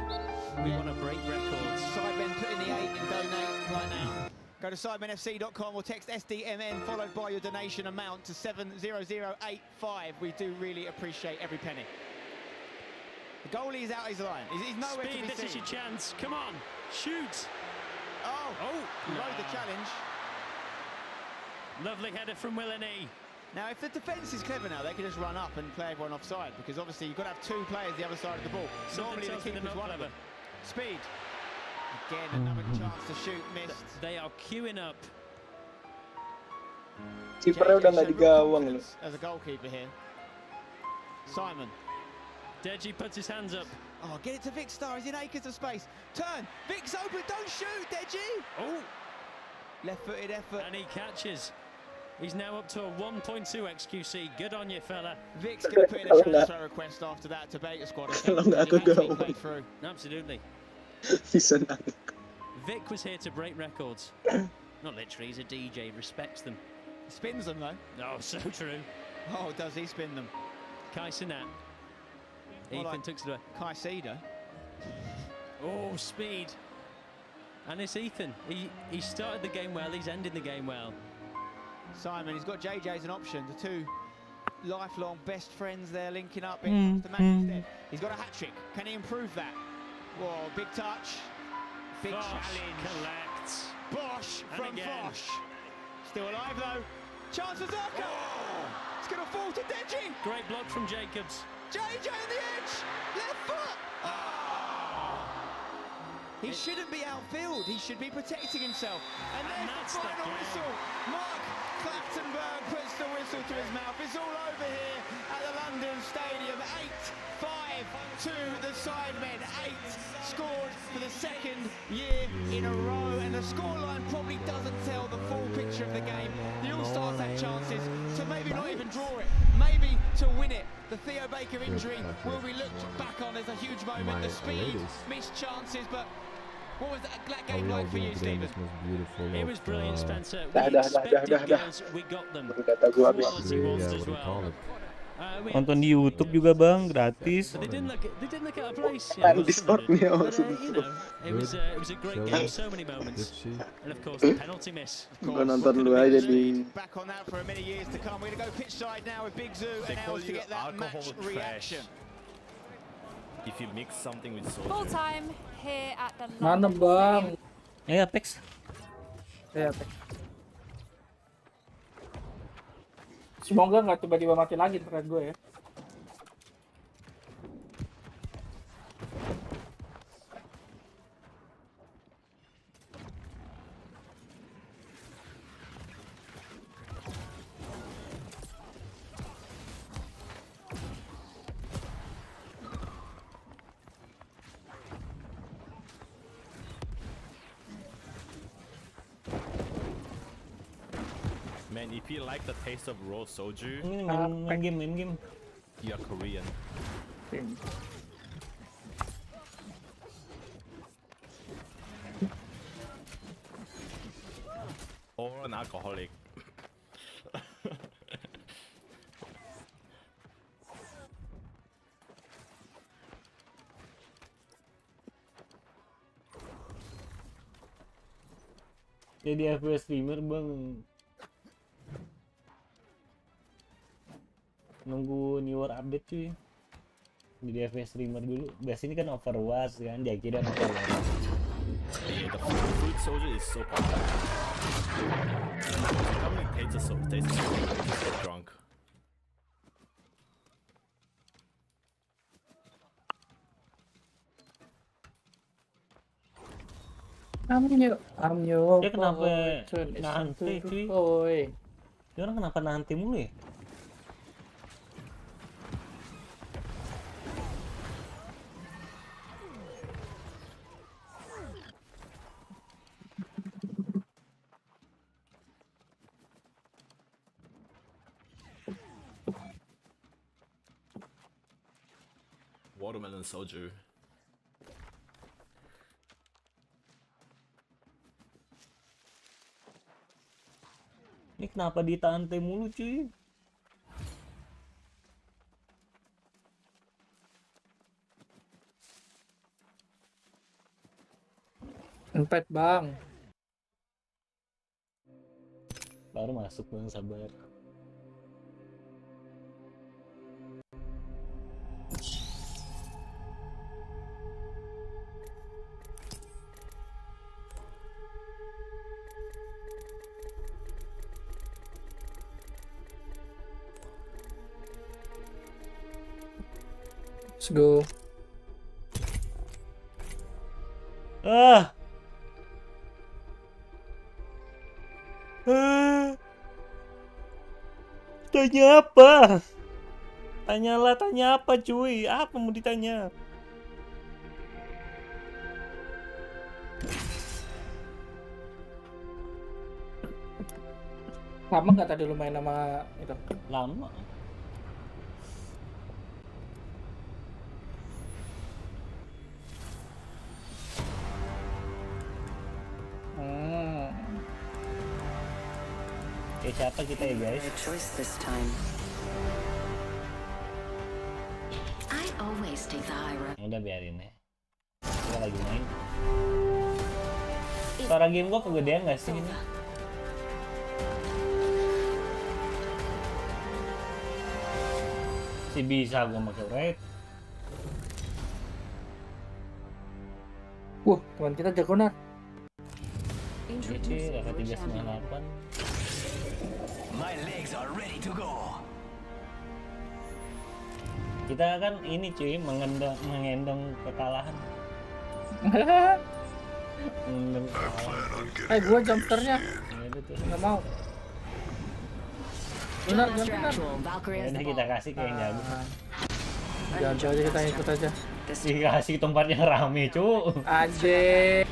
We want to break records. Sidemen putting the 8 in donate right now. Go to sidemenfc.com or text SDMN followed by your donation amount to 70085. We do really appreciate every penny. The goalie is out his line. He's nowhere Speed, to be this seen. is your chance. Come on, shoot. Oh, he rode the challenge. Lovely header from Willany. Now, if the defence is clever now, they can just run up and play everyone offside, because obviously you've got to have 2 players the other side of the ball. Normally the keeper's one of them. Speed. Again, another chance to shoot, missed. They are queuing up. Kipernya udah nggak di gawang loh. As a goalkeeper here. Simon. Deji puts his hands up. Oh, get it to Vic Star. He's in acres of space. Turn. Vic's open. Don't shoot, Deji. Oh. Left-footed effort. And he catches. He's now up to a 1.2 XQC. Good on you, fella. Vic's going to put in a transfer request after that to Beta Squad. Absolutely. Vic was here to break records. Not literally, he's a DJ, respects them. He spins them, though. Oh, so true. Oh, does he spin them? Kai Sinat. Ethan took it away. Kai Cedar. Oh, speed. And it's Ethan. He started the game well, he's ending the game well. Simon, he's got JJ as an option. The 2 lifelong best friends there linking up in the match instead. He's got a hat-trick. Can he improve that? Whoa, big touch. Big challenge. Collects. Bosch and from again. Bosch. Still alive though. Chance for Zerka. Oh. It's going to fall to Deji. Great block from Jacobs. JJ on the edge. Left foot. Oh. He shouldn't be outfield. He should be protecting himself. And there's the final whistle. Mark Clattenburg puts the whistle to his mouth. It's all over here at the London Stadium. 8-5 to the Sidemen. 8 scored for the 2nd year in a row. And the scoreline probably doesn't tell the full picture of the game. The All-Stars had chances to maybe not even draw it. Maybe to win it. The Theo Baker injury will be looked back on as a huge moment. The speed, missed chances, but what was that game like for you, Stephen? It was brilliant, Spencer. We expected goals, we got them. Quality ones as well. Nonton di YouTube juga bang, gratis. They didn't look out of place. It was a great game, so many moments. And of course, the penalty miss. Nonton dulu aja di. Back on that for many years to come. We're going to go pitch side now with Big Zoo and Els to get that match reaction. If you mix something with soda. Full time here at the Mana bang? Apex. Apex. Semoga nggak tiba-tiba mati lagi internet gue ya. Man, if you like the taste of raw soju, Main game. you are Korean. Or an alcoholic. Jadi FPS streamer bang. Nunggu newer update cuy. Jadi FPS streamer dulu. Biasanya kan Overwatch kan, dia kira Overwatch. Yeah, the food soldier is so popular. How many tastes so drunk? Dia kenapa nahan T cuy? Dia orang kenapa nahan T mulu ya? Watermelon soju. Ini kenapa ditahan T mulu cuy? Empet bang. Baru masuk bang, sabar. Let's go. Tanya apa? Tanyalah, tanya apa cuy? Apa mau ditanya? Lama nggak tadi lu main sama itu? Lama. Siapa kita ya guys? Udah biarin ya. Kita lagi main. Suara game gua kegedean gak sih ini? Si bisa gua pakai red. Teman kita jago nar. Ini sih level 398. My legs are ready to go. Kita kan ini cuy, mengendong kekalahan. Mengendong kekalahan. Gua jumpsternya. Nggak mau. Benar, benar. Udah kita kasih ke yang jago. Jangan aja, kita ikut aja. Dikasih tempat yang rame cu. Anjir.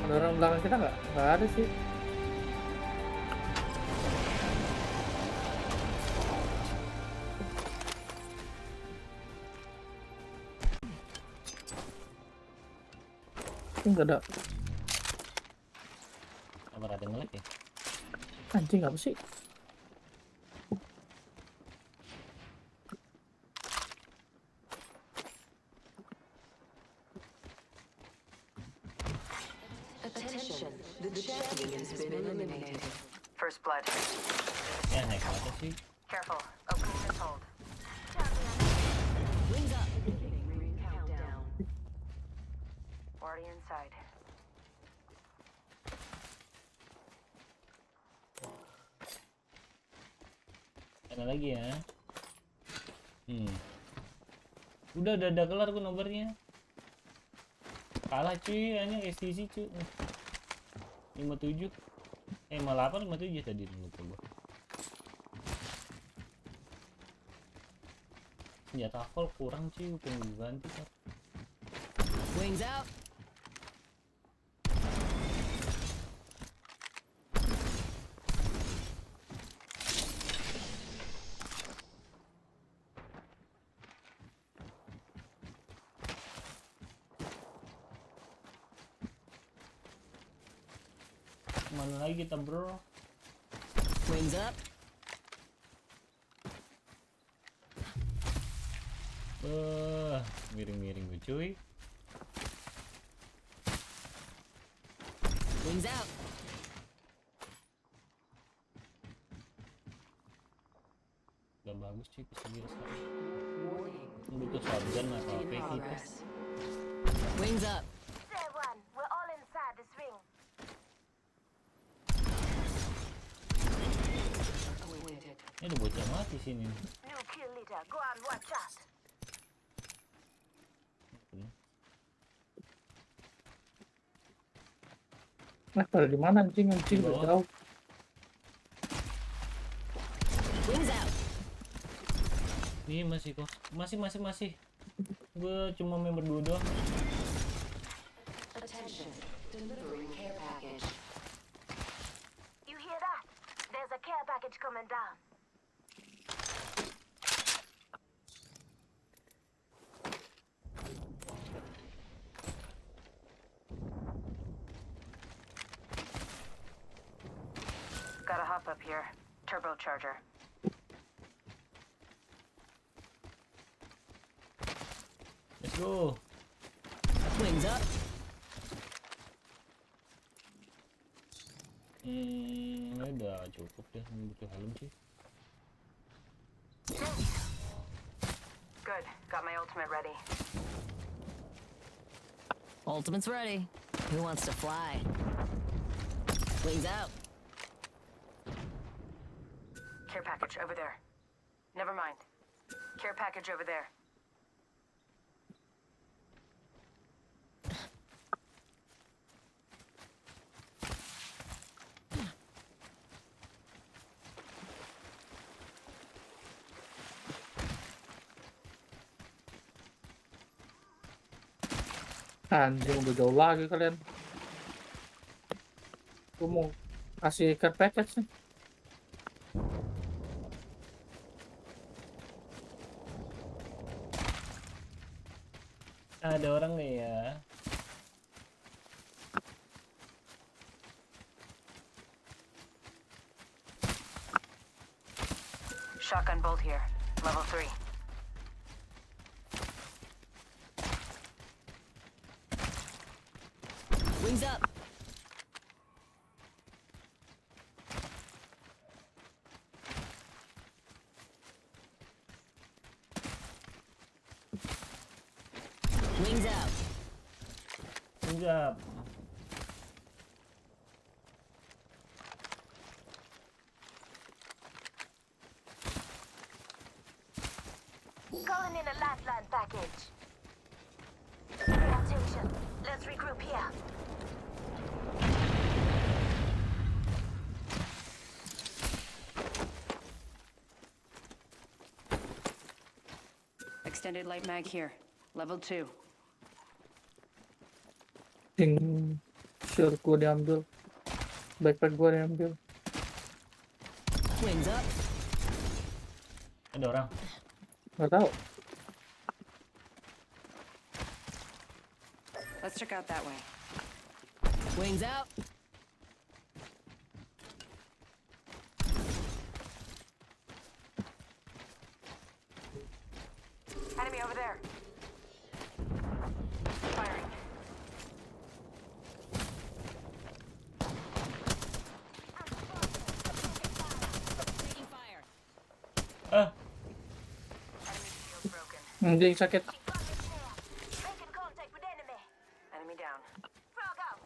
Ada orang belakang kita nggak? Nggak ada sih. Nggak ada. Apa ada ngelek ya? Anjing apa sih? First blood. Ya naik apa sih? Careful. Opening this hold. Wings up. Countdown. Already inside. Ada lagi ya. Udah kelar gue nobarnya. Kalah cuy, hanya STC cuy. 57. 58 57 tadi dulu gua. Senjata full kurang cuy, pengen ganti kan. Wings out. Mana lagi kita, bro? Wings up. Miring-miring gue cuy. Wings out. Gak bagus cuy kesini sekarang. Butuh shotgun atau apa gitu. Wings up. We're all inside this ring. Ini ada bocah mati sini. New kill leader, go and watch out. Nah, pada di mana anjing udah jauh. Wings out. Ini masih kok. Masih. Gue cuma main berdua doang. Attention. Delivering care package. You hear that? There's a care package coming down. Gotta hop up here. Turbocharger. Let's go. Wings up. Udah cukup deh, butuh helm sih. Good. Got my ultimate ready. Ultimate's ready. Who wants to fly? Wings out. Care package over there. Never mind. Care package over there. Anjing udah jauh lagi kalian. Gue mau kasih care package nih. Ada orang nih ya. Shotgun bolt here. Level 3. Wings up. Wings out. Wings up. Calling in a lifeline package. Attention. Let's regroup here. Extended light mag here. Level 2. Shield gue diambil. Backpack gue diambil. Wings up. Ada orang. Gak tahu. Let's check out that way. Wings out. Enemy over there. Firing. Taking fire. Enemy shield broken. Anjing sakit. Making contact with enemy. Enemy down. Frog out.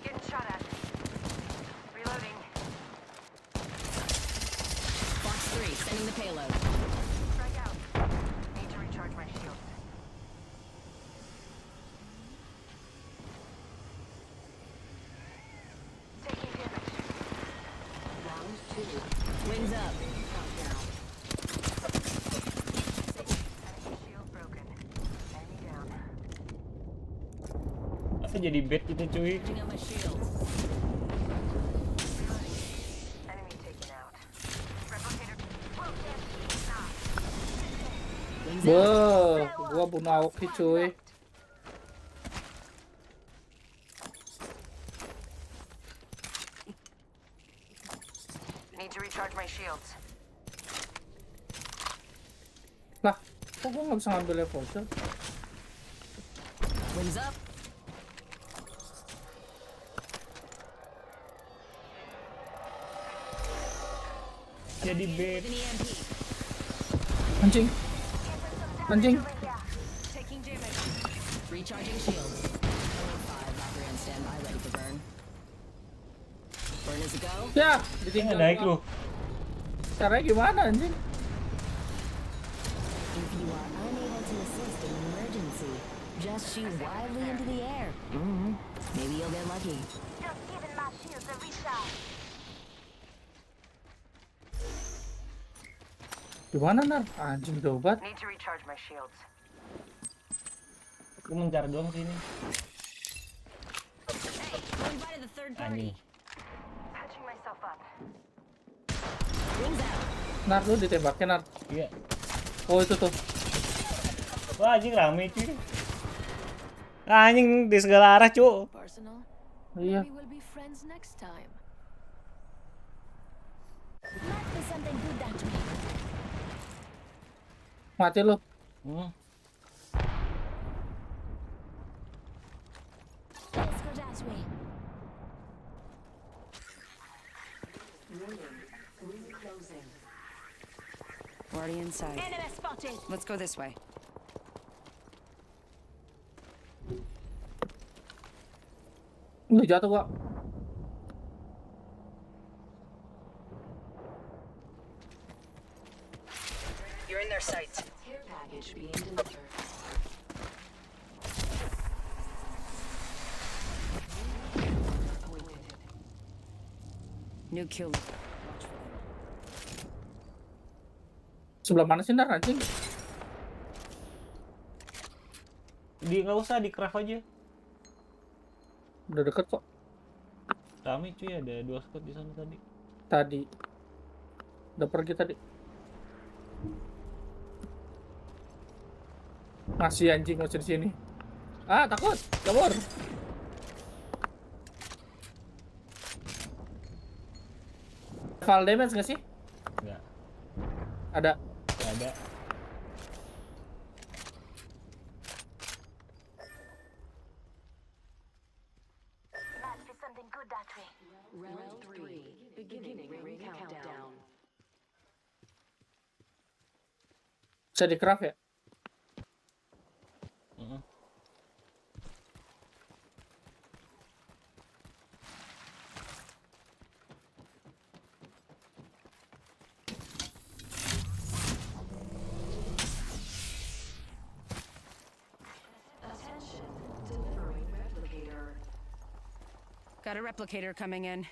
Getting shot at. Reloading. Box 3, sending the payload. Strike out. Need to recharge my shield. Taking damage. Round 2. Wings up. Countdown. Enemy shield broken. Enemy down. Apa jadi bed gitu cuy? Charging up my shield. Gua bunuh Aoki cuy. Need to recharge my shields. Lah, kok gua nggak bisa ngambil voucher? Wings up. Jadi bait. Anjing. Anjing. Taking damage. Recharging shields. 5 locker in standby, ready for burn. Burn is a go. Ya, ditinggal naik lu. Caranya gimana anjing? If you are unable to assist in an emergency, just shoot wildly into the air. Maybe you'll get lucky. Just giving my shields a recharge. Gimana Nar? Anjing dobat. Need to recharge my shields. Aku mencar doang sini. Hey, invited the third party. Anjing. Patching myself up. Wings out. Nar, lu ditembakin Nar. Iya. Oh itu tuh. Wah anjing rame cuy. Anjing di segala arah cuy. Personal. Iya. Maybe we'll be friends next time. Might be something good that way. Mati lu. Let's go that way. Ring closing. Already inside. Enemy spotted. Let's go this way. Lu jatuh gua. You're in their sights. Care package being delivered. New kill. Sebelah mana sih Nar anjing? Nggak usah di craft aja. Udah deket kok. Rame cuy, ada 2 squad di sana tadi. Tadi. Udah pergi tadi. Masih anjing masih di sini. Ah, takut. Kabur. Fall damage nggak sih? Nggak. Ada. Ada. Might be something good that way. Round 3. Beginning ring countdown. Bisa di craft ya? Got a replicator coming in.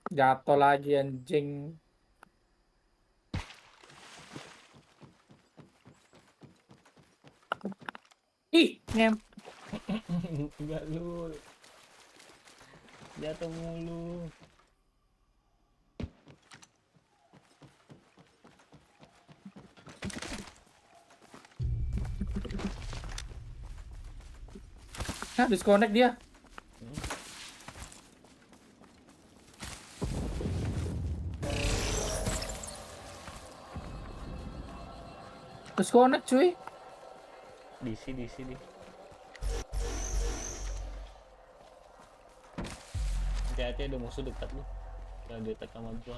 Jatuh lagi anjing. Ih, ngem. Enggak lu. Jatuh mulu. Hah, disconnect dia. Disconnect cuy. Di sini. Hati-hati ada musuh dekat lu. Jangan dekat sama gua.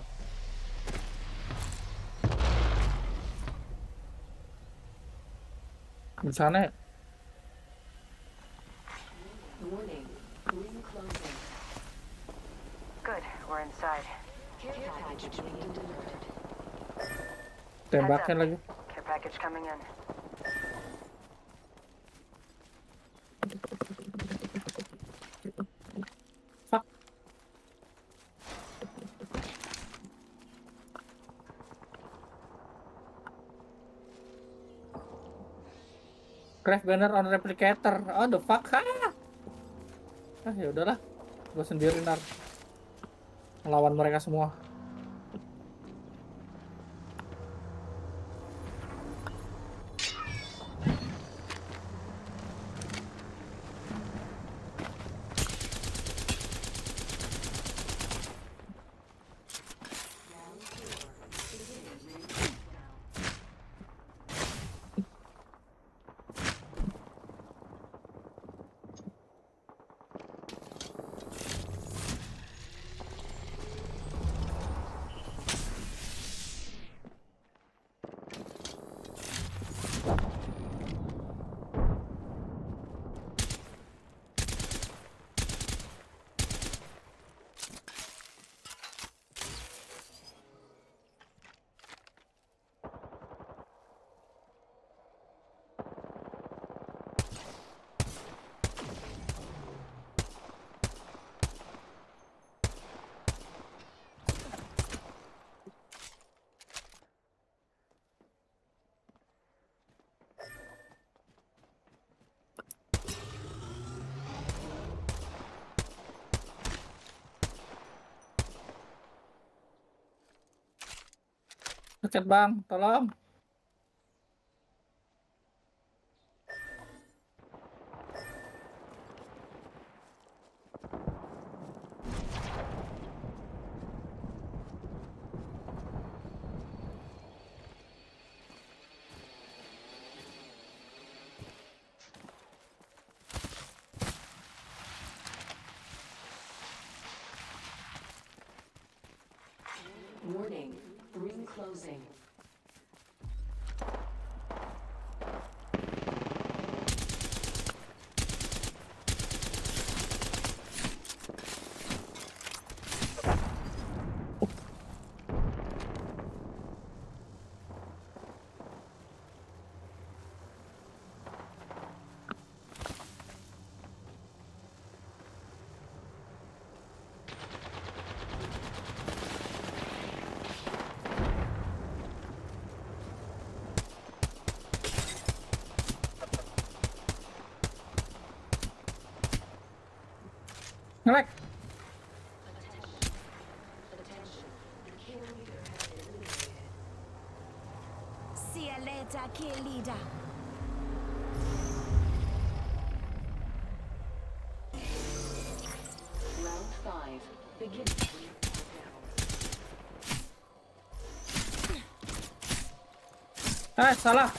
Di sana ya? Warning. Ring closing. Good, we're inside. Care package being delivered. Tembakin lagi. Care package coming in. Fuck. Craft banner on replicator. Oh the fuck. Ah ya udahlah. Gue sendiri Nar. Melawan mereka semua. Pencet bang, tolong. Warning, ring closing. Ngelek. See you later, kill leader. Round 5. Begin. Salah.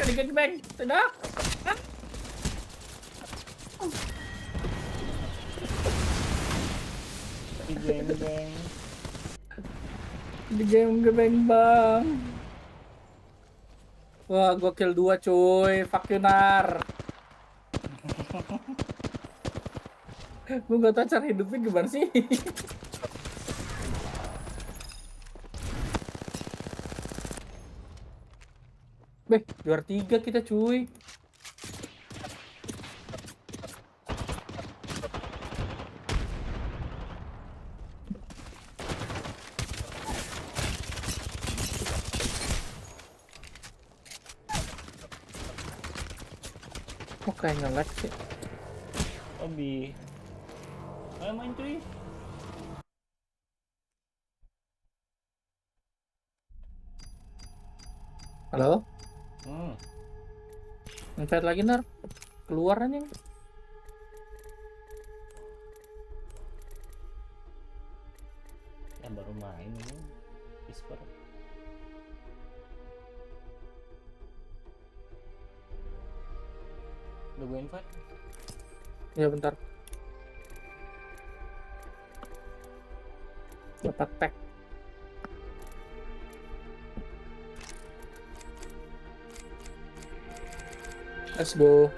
Dikit bang. Tidak. Di game bang. Wah, gua kill 2 cuy. Fuck you nar. Gua gak tau cara hidupnya gimana sih. Beh, juara 3 kita cuy. Kok kayak nge-lag sih? Obi. Ayo main cuy. Halo? Invite lagi nar. Keluar anjing. Yang baru main ini. Whisper. Udah gue invite? Ya bentar. Dapat pack. Let's go.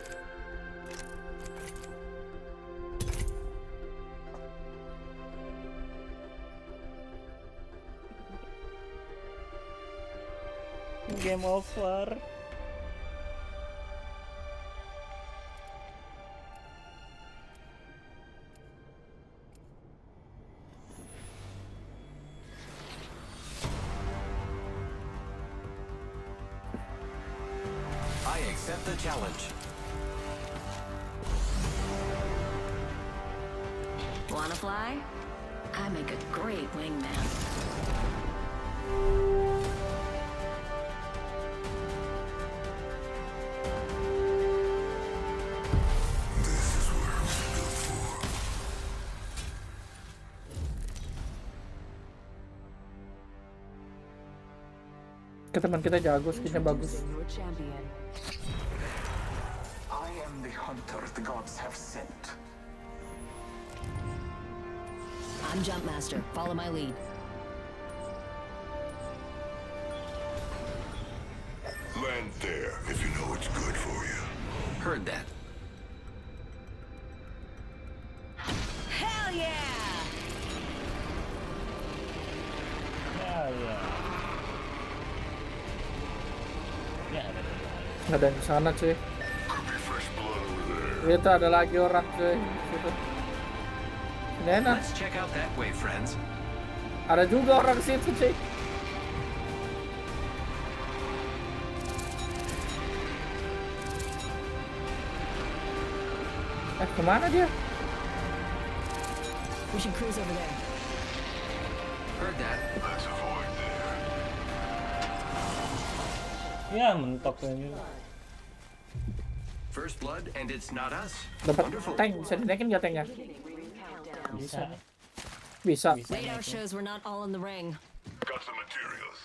Game over. I accept the challenge. Wanna fly? I make a great wingman. Teman kita jago, skinnya bagus. I am the hunter the gods have sent. I'm Jump Master. Follow my lead. Land there if you know what's good for you. Heard that. Hell yeah! Hell yeah. Ya, Nggak ada yang kesana cuy. Itu ada lagi orang cuy. Situ. Ini enak. Let's check out that way, friends. Ada juga orang ke situ cuy. Kemana dia? We should cruise over there. Heard that. Let's avoid there. Ya, mentok ini. First blood and it's not us. Dapat tank, bisa dinaikin nggak tanknya? Bisa. Bisa. Radar shows we're not all in the ring. Got some materials.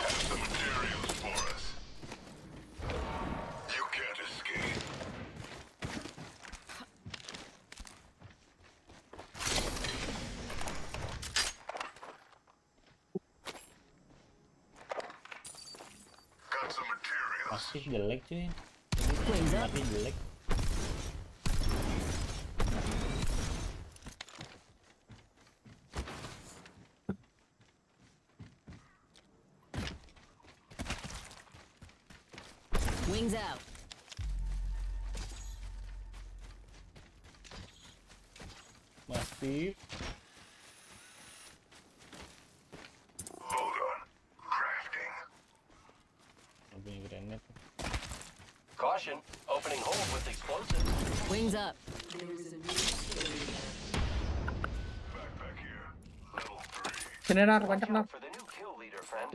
Have some materials for us. You can't escape. Got some materials. Masih jelek cuy. Wings up. Mati jelek. Wings out. Masih. Hold on. Crafting. Punya granat. Caution, opening hold with explosives. Wings up. Backpack here. Level 3. Sini nar, banyak nar. For the new kill leader, friend.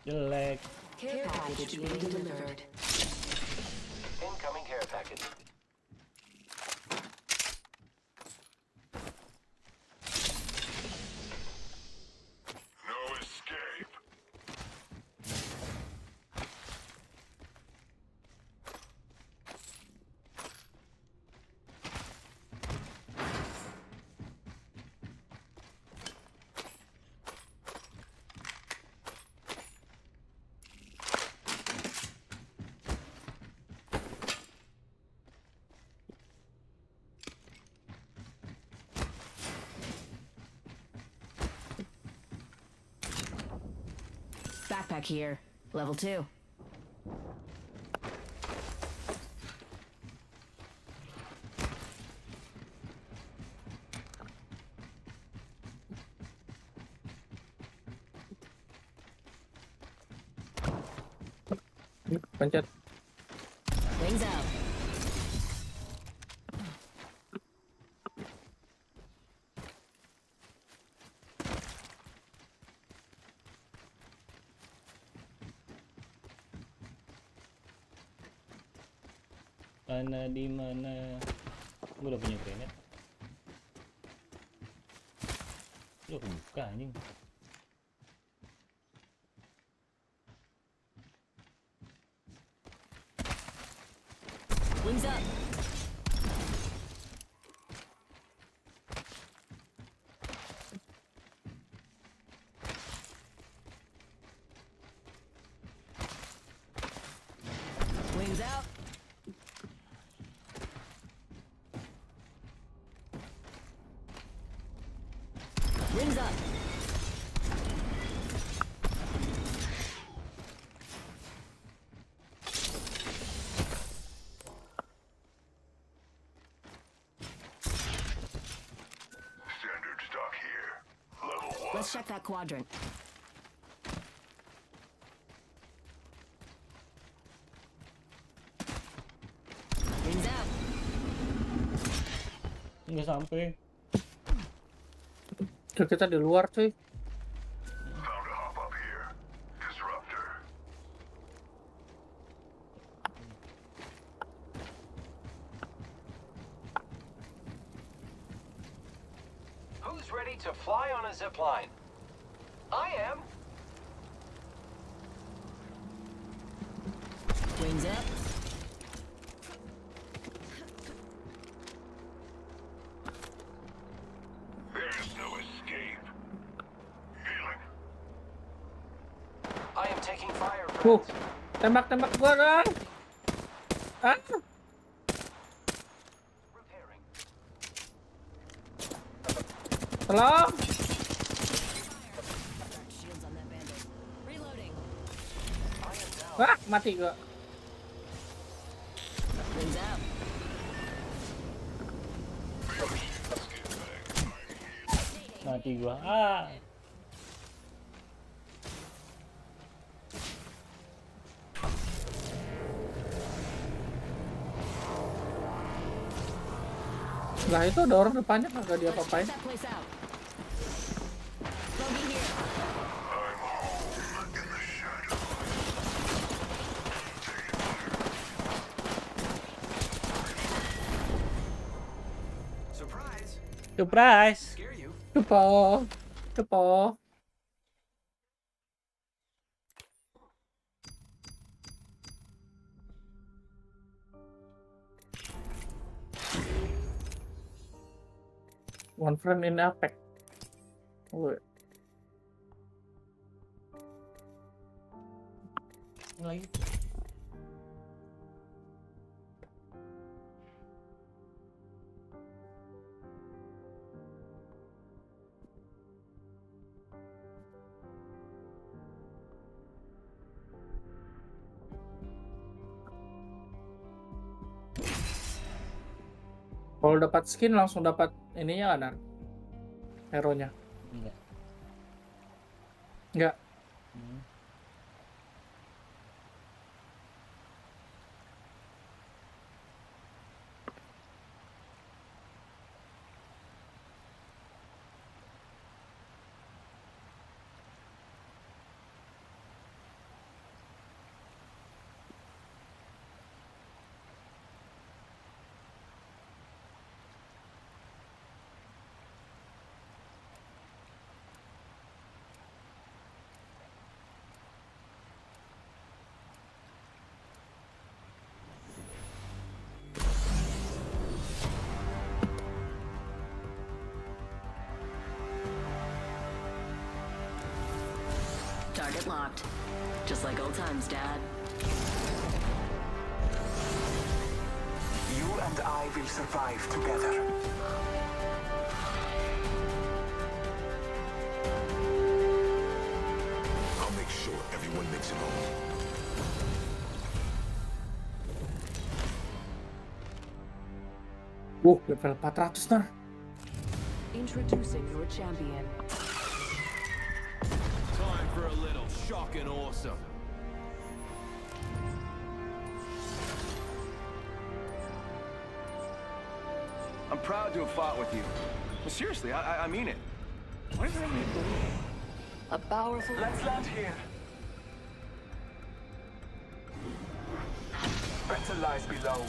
Jelek. Care package being delivered. Incoming care package. No escape. Backpack here. Level 2. Pencet. Wings out. Mana di mana? Gue udah punya granat. Lu buka anjing. Wings up. Wings out. Wings up. Standard stock here. Level 1. Let's check that quadrant. Wings out. Nggak sampai. Kita di luar cuy. Found a hop up here. Disruptor. Who's ready to fly on a zip line? I am. Wings up. There's no escape. Healing. I am taking fire, friends. Tembak-tembak gua dong. Ah. Tolong. Wah, mati gua. Mati gua. Ah. Lah itu ada orang depannya kagak dia apa-apain. Surprise. Cepo. Cepo. One friend in Apex. Woi. Lagi. Kalau dapat skin langsung dapat ininya kan? Hero-nya. Enggak. Enggak. Target locked. Just like old times, Dad. You and I will survive together. I'll make sure everyone makes it home. Level 400 nar. Introducing your champion. Time for a little shock and awesome. I'm proud to have fought with you. But seriously, I mean it. Why does everybody believe me? A powerful. Let's land here. Better lies below.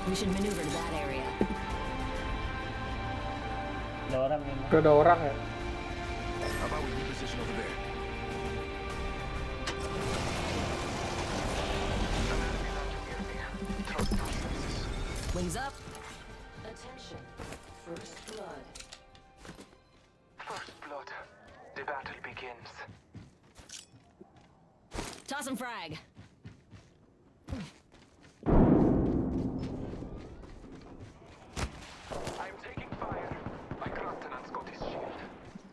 We should maneuver to that area. Ada orang memang. Ada orang ya. How about we reposition over there? Wings up. Attention. First blood. First blood. The battle begins. Toss and frag. I'm taking fire. My Grottenan's got his shield.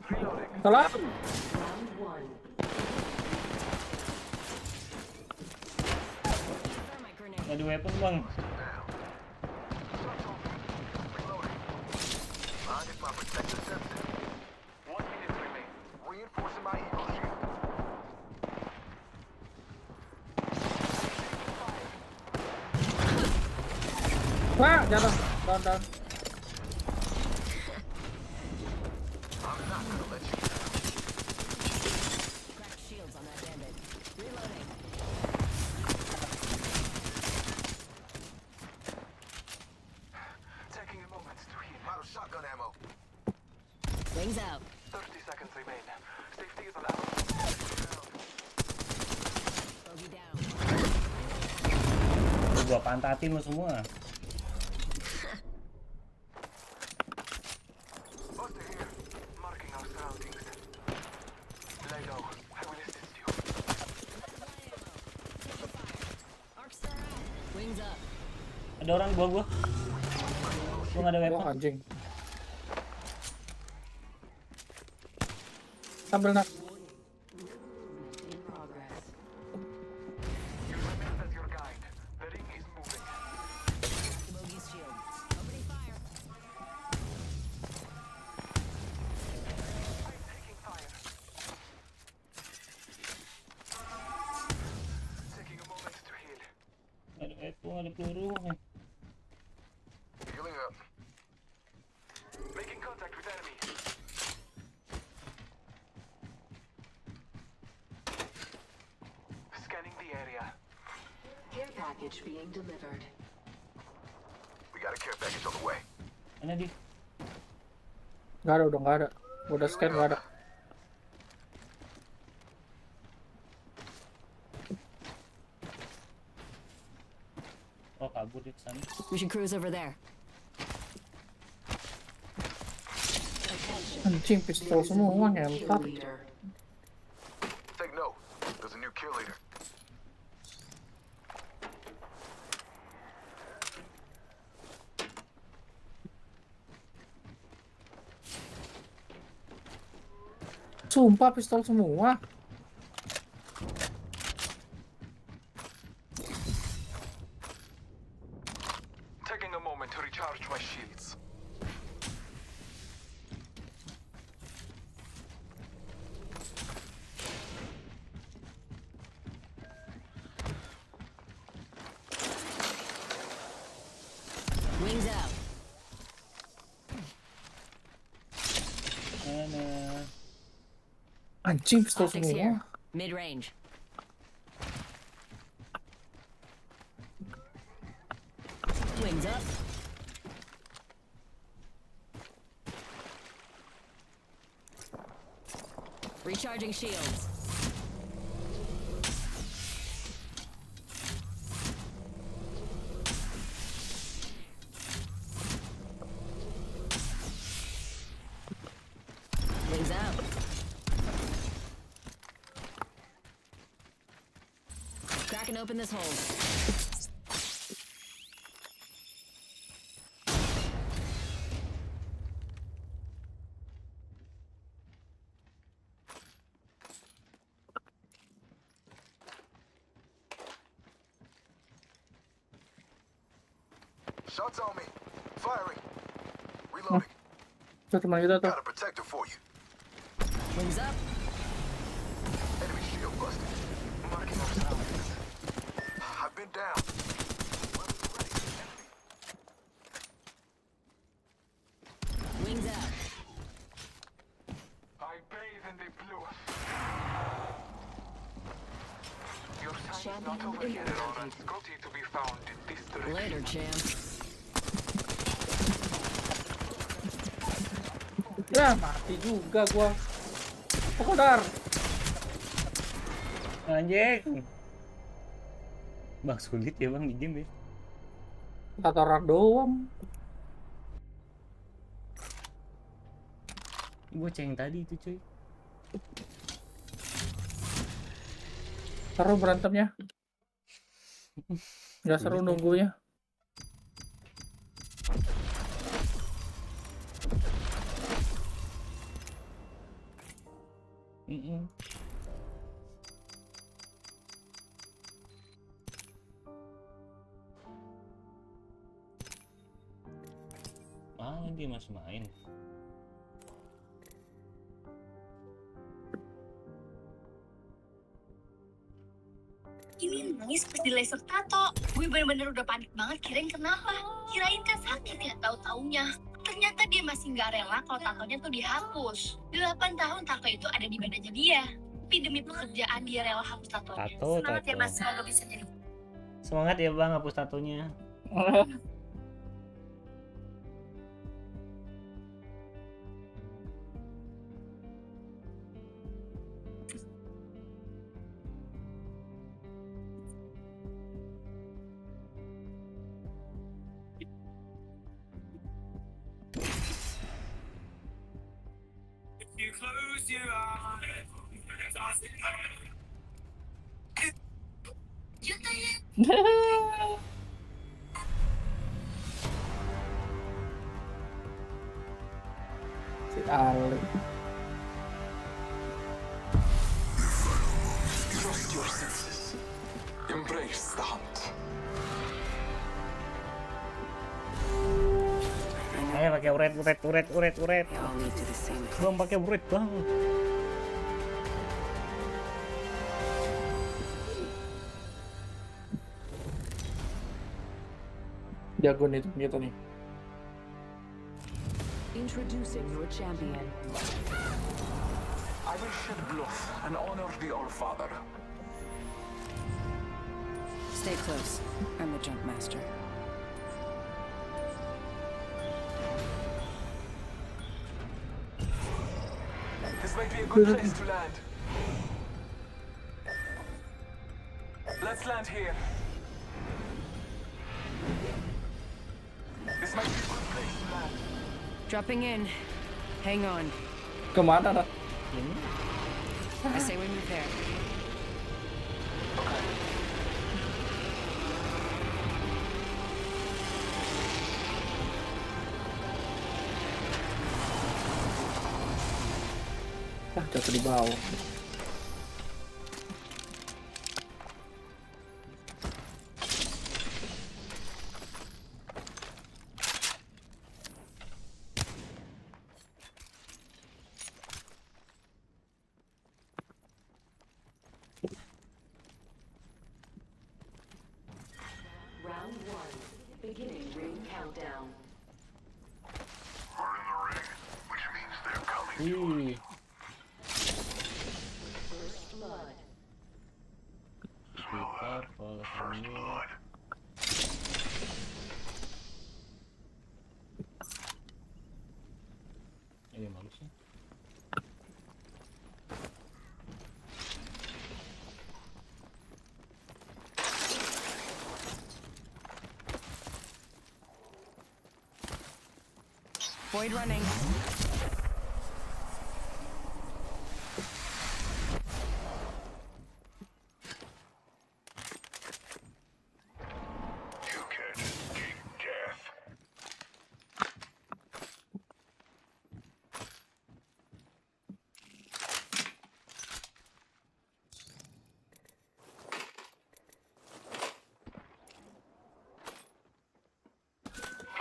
Reloading. Tolong. Round one. Thermite grenade. Ada weapon bang. Target my protector sensitive. 1 minute remain. Reinforcing my eagle shield. Wah, jatuh. Down. I'm not gonna let you down. Cracked shields on that bandit. Reloading. Taking a moment to heal. Out of shotgun ammo. Wings out. 30 seconds remain. Safety is allowed. Bogey down. Gua pantatin lo semua. Buster here. Marking our surroundings. Lay low. I will assist you. Ada orang gua. Gua nggak ada weapon. Wah, anjing. Sambil nak. Ada peluru. Healing up. Making contact with enemy. Scanning the area. Care package being delivered. We got a care package on the way. Mana dia? Nggak ada, udah nggak ada. Udah scan nggak ada. Oh, kabur di sana. We should cruise over there. Anjing, pistol semua ngempat. Take note. There's a new kill leader. Sumpah pistol semua. Taking a moment to recharge my shields. Wings out. Anjing pistol Optics semua. here. Mid range. Wings up. Recharging shields. Wings out. Cracking open this hole. Shots on me. Firing. Reloading. Itu teman kita tuh. Got a protector for you. Wings up. Enemy shield busted. Marking our surroundings. I've been down. Wings out. I bathe in the blue. Your time is not over yet, Lawrence. Scotty to be found in this direction. Later, champ. Ya mati juga gua. Kodar. Anjing. Bang sulit ya bang di game ya. Tataran doang. Bocah yang tadi itu cuy. Seru berantemnya. Gak seru nunggunya. Dia masih main. Ini nangis pas di laser tato. Gue bener-bener udah panik banget, kirain kenapa. Kirain kan sakit ya, tahu-taunya. Ternyata dia masih nggak rela kalau tatonya tuh dihapus. 8 tahun tato itu ada di badannya dia. Tapi demi pekerjaan dia rela hapus tatonya. Semangat ya mas, semoga bisa jadi. Semangat ya bang, hapus tatonya. You close your eyes. your senses. Embrace the hunt. Ayo pakai uret. Belum pakai uret bang. Jago nih gitu nih. Introducing your champion. I will shed blood and honor the All-Father. Stay close. I'm the jump master. This might be a good place to land. Let's land here. This might be a good place to land. Dropping in. Hang on. Kemana nak? I say we move there. Jatuh di bawah. Round 1. Beginning ring countdown. We're in the ring, which means they're coming. First blood. Smell that? First blood. Ini bagusnya. Void running. You can escape death.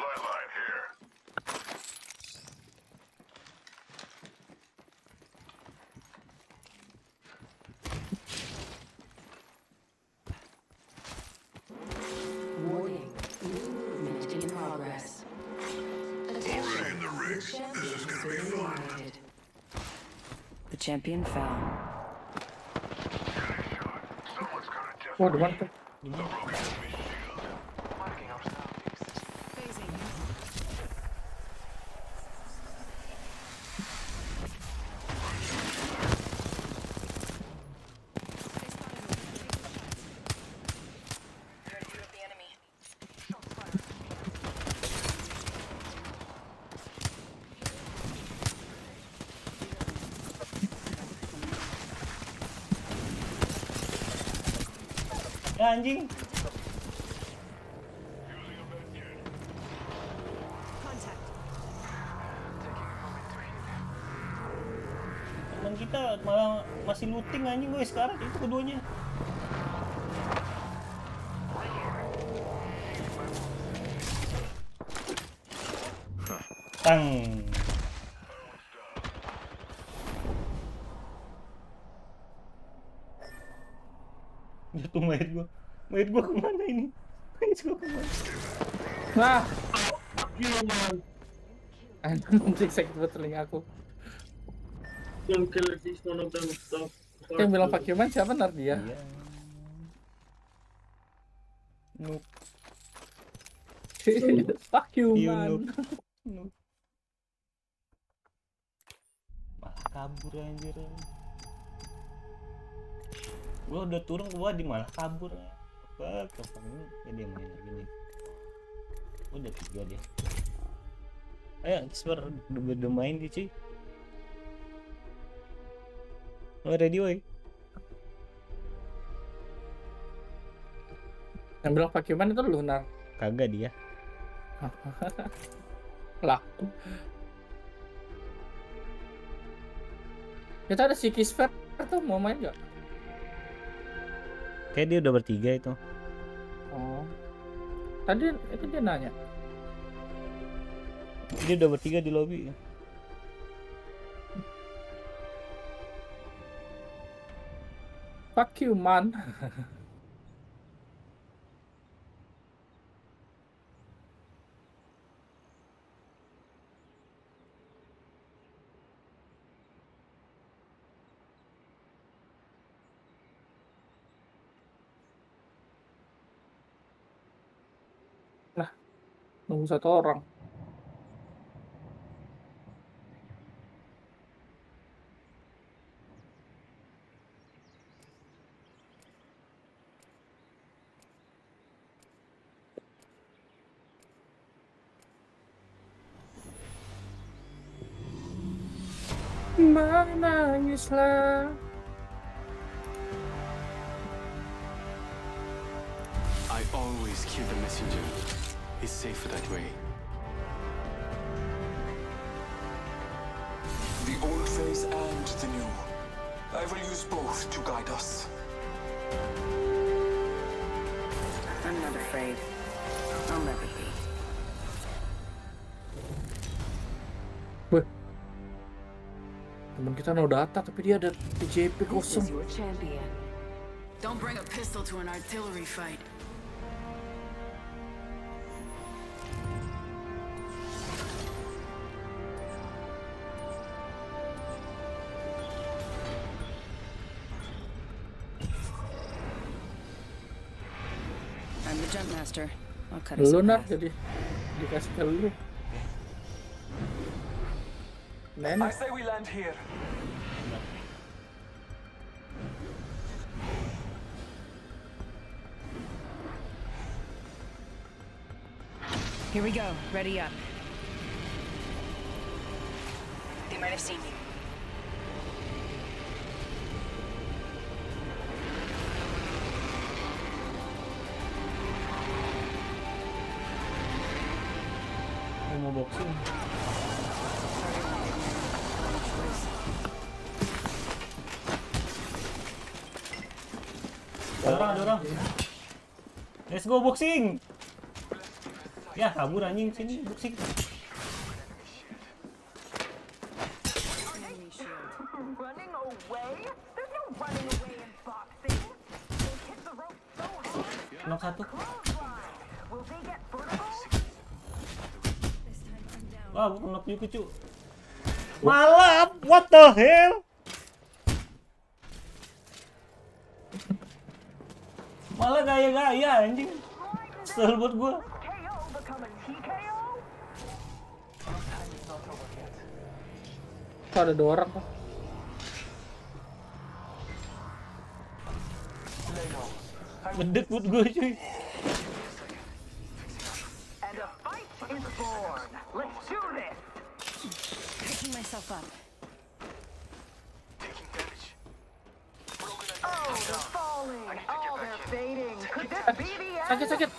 Flatline here. Warning. Movement in progress. Already in the ring. This is gonna be fun. The champion fell. Someone's got a death. Wah, di mana tuh? The broken enemy shield. Marking our surroundings. Phasing. Ya anjing. Teman kita malah masih looting anjing guys sekarang itu keduanya. Tang. Jatuh mayat gua kemana ini? Mayat gua kemana? Nah, anjing sakit buat telinga aku. Yang bilang vacuuman siapa Nardia? Iya. Noob. Vacuuman. Noob. Malah kabur anjir. Gua udah turun ke bawah di malah kabur. Apa ini dia main lagi nih. Udah 3 dia. Ayo Kisper udah main di cuy. Oh ready woy. Yang bilang vacuuman itu Lunar. Kagak dia. Lah. Kita ada si Kisper tuh mau main gak? Kayak dia udah bertiga itu. Oh. Tadi itu dia nanya. Dia udah bertiga di lobby. Fuck you, man. Nah, nunggu satu orang. Menangislah. I always kill the messenger. It's safer that way. The old face and the new. I will use both to guide us. I'm not afraid. I'll never be. Temen kita no data tapi dia ada TJP kosong. This is your champion. Don't bring a pistol to an artillery fight. I'm the jump master. I'll cut us Lu nah path. jadi dikasih ke lu. I say we land here. Here we go. Ready up. They might have seen you. Mau boxing. Ada orang. Let's go boxing. Ya kabur anjing, sini boxing. Running away? There's no running away in boxing. They hit the rope so hard. Knock satu. Will they get vertical? Wah, gua knock juga cu. Malam, what the hell? Malah gaya-gaya anjing. Kesel buat gua. Kok ada 2 orang kok? Bedek buat gua cuy. And a fight is born. Let's do this. Picking myself up. Oh, they're falling. Oh, they're fading. Could this be the end? Sakit.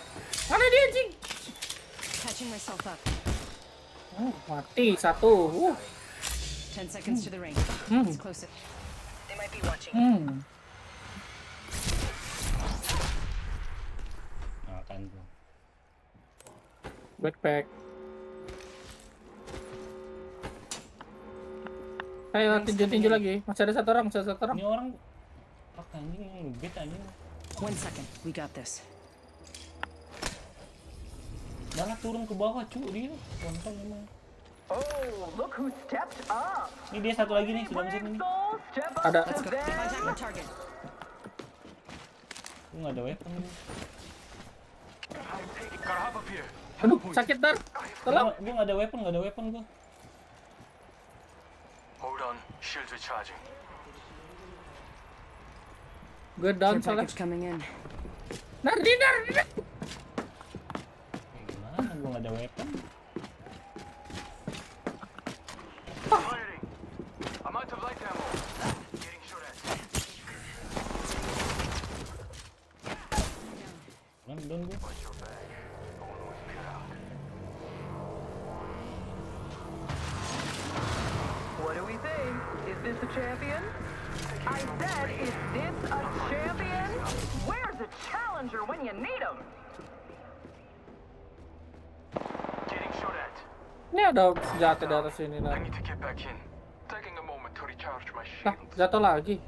Mana dia anjing? Catching myself up. Mati satu. 10 seconds to the ring. It's closer. They might be watching. Makan gua. Backpack. Ayo tinju lagi. Masih ada satu orang. Ini orang apa anjing ngebet anjing. 1 second. We got this. Malah turun ke bawah cu dia. Kontol emang. Oh, look who stepped up. Ini dia satu lagi nih, sudah mesin ini. Ada. Let's go. Contact my target. Gua nggak ada weapon. Gotta hop up here. Aduh, sakit Dar. Tolong. Gua nggak ada weapon gua. Hold on, shields recharging. Gue down Care soalnya. package coming in. Dar. Gimana gua nggak ada weapon? Firing. I'm out of light ammo. Getting shot at. Down gua. Watch your back. I wanna whip you out. What do we think? Is this a champion? I said, is this a champion? Where's challenger when you need him. Getting shot at. Ini ada senjata di atas sini I lah. need to get back in. Taking a moment to recharge my Lah, shield. jatuh lagi.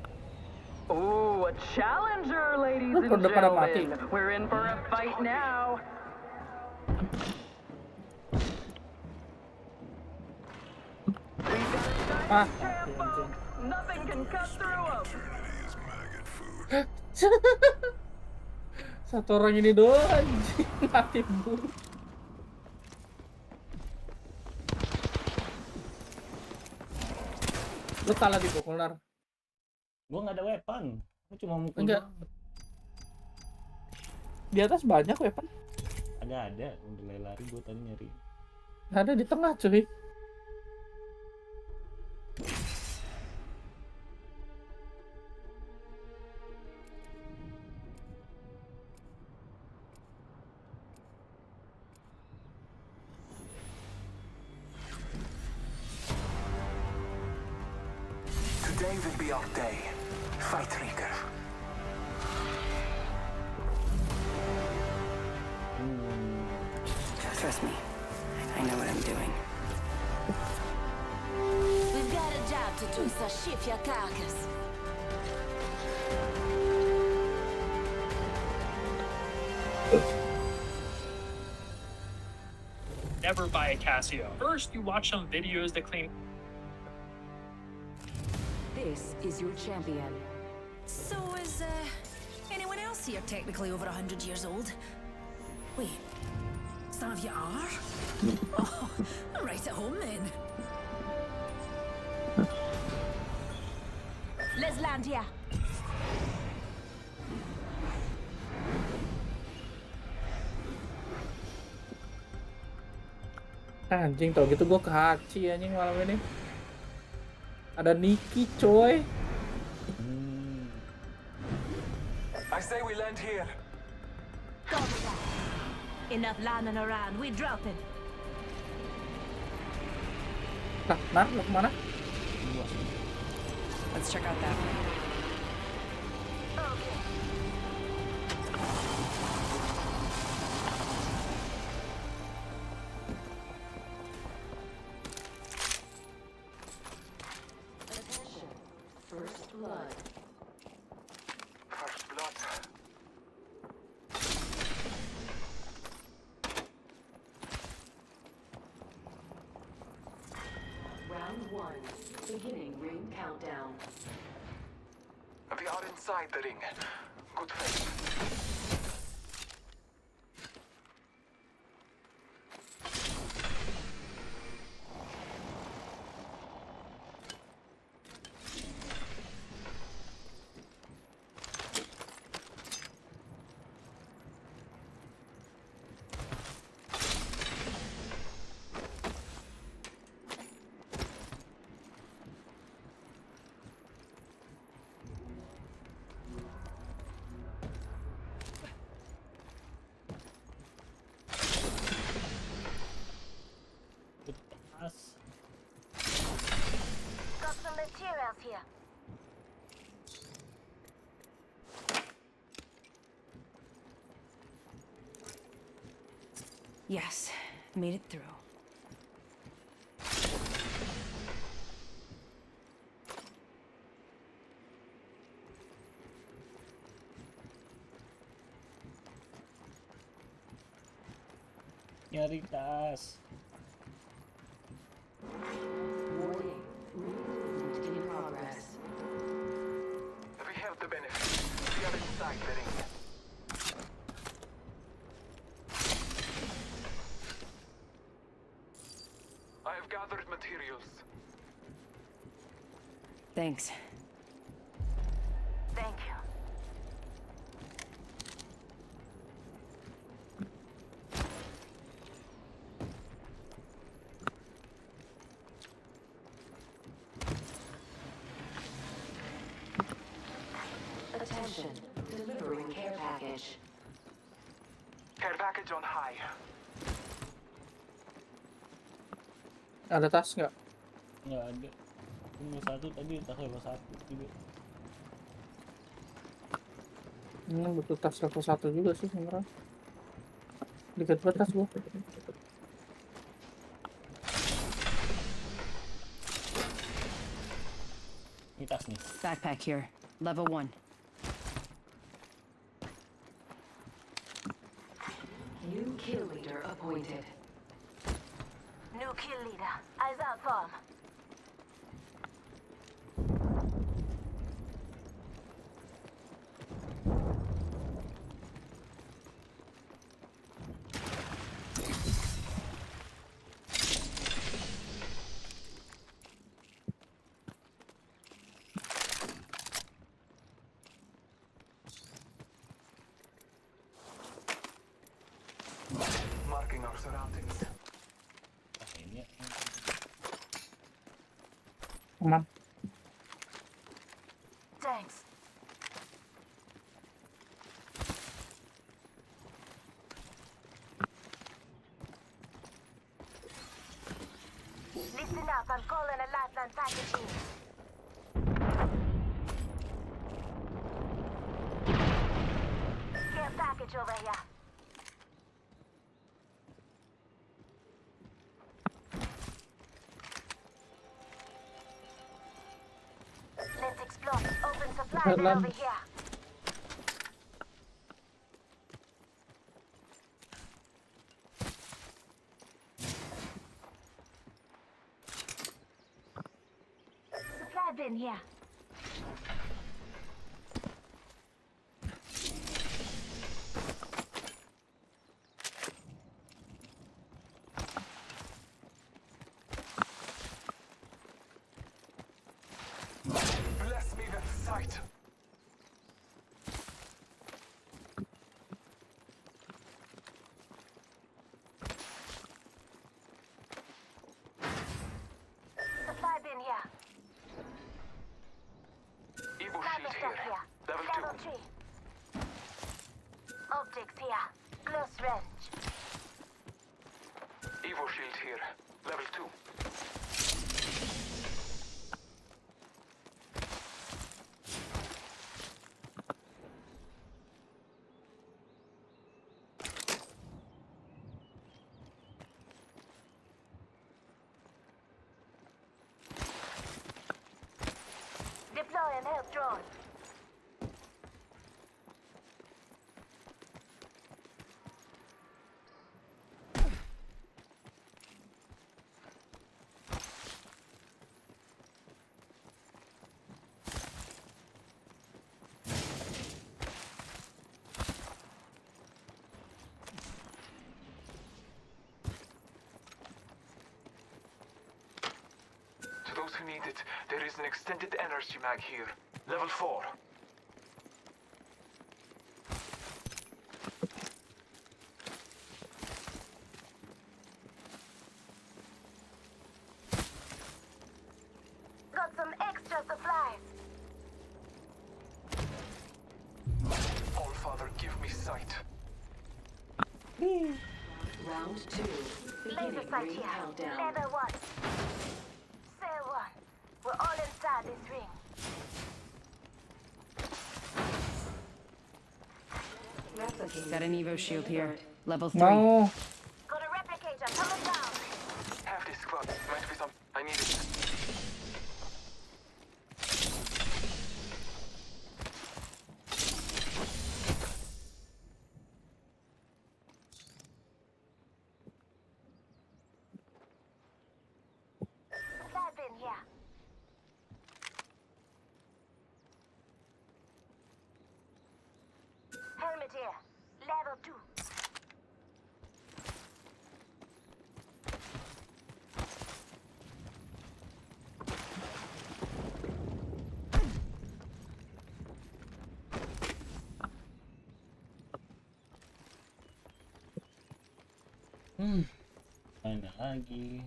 Ooh, a challenger, ladies Lu and udah pada mati. gentlemen. We're in for a fight now. Ah, Nothing can cut through him. satu orang ini doang anjing mati buru. Lu kalah dipukul Nar. Gua nggak ada weapon. Gua cuma mukul. Enggak. Di atas banyak weapon. Ada. Udah lari gua tadi nyari. Ada di tengah cuy. Today will be our day. Fight, Rieger. Trust me, I know what I'm doing. We've got a job to do, so shift your carcass. Never buy a Casio. First, you watch some videos that claim. This is your champion. So is anyone else here technically over 100 years old? Wait, some of you are? Oh, I'm right at home then. Let's land here. Anjing tau gitu gua ke Hachi anjing malam ini. Ada Niki coy. I say we land here. Enough landing around, we dropping. Nah, lu kemana? Let's check out that way. First blood. First blood. Round 1. Beginning ring countdown. We are inside the ring. Good faith. Got some materials here. Yes, made it through. Nyari tas. Warning. Movement in progress. We have the benefit. We are inside the ring. I have gathered materials. Thanks. Thank you. Attention, delivering care package. Care package on high. Ada tas nggak? Nggak ada. Cuma satu tadi, tas level 1 juga. Ini butuh tas level 1 juga sih sebenarnya. Dikit banget tas gua. Ini tas nih. Backpack here. Level 1. New kill leader appointed. New kill leader. Eyes out, farm. Marking our surroundings. Ini Aman. Thanks. Listen up, I'm calling a lifeline package in. Care package over here. Let's explore. Open supply bin over here. Supply bin here. Bless me with sight. Supply bin here. Evo Sniper shield stuff here. here. Level 2. 3. Optics here. Close range. Evo shield here. Level 2. Deploy and help drone. To those who need it, there is an extended energy mag here. Level 4. Got some extra supplies. All Father, give me sight. Round 2. Laser sight here. Level 1. Cell 1. We're all inside this ring. Got an Evo shield here. Level 3. No. Got a replicator coming down. Have this squad. Might be some. I need it. Supply bin here. Helmet here. Level 2. Mana lagi?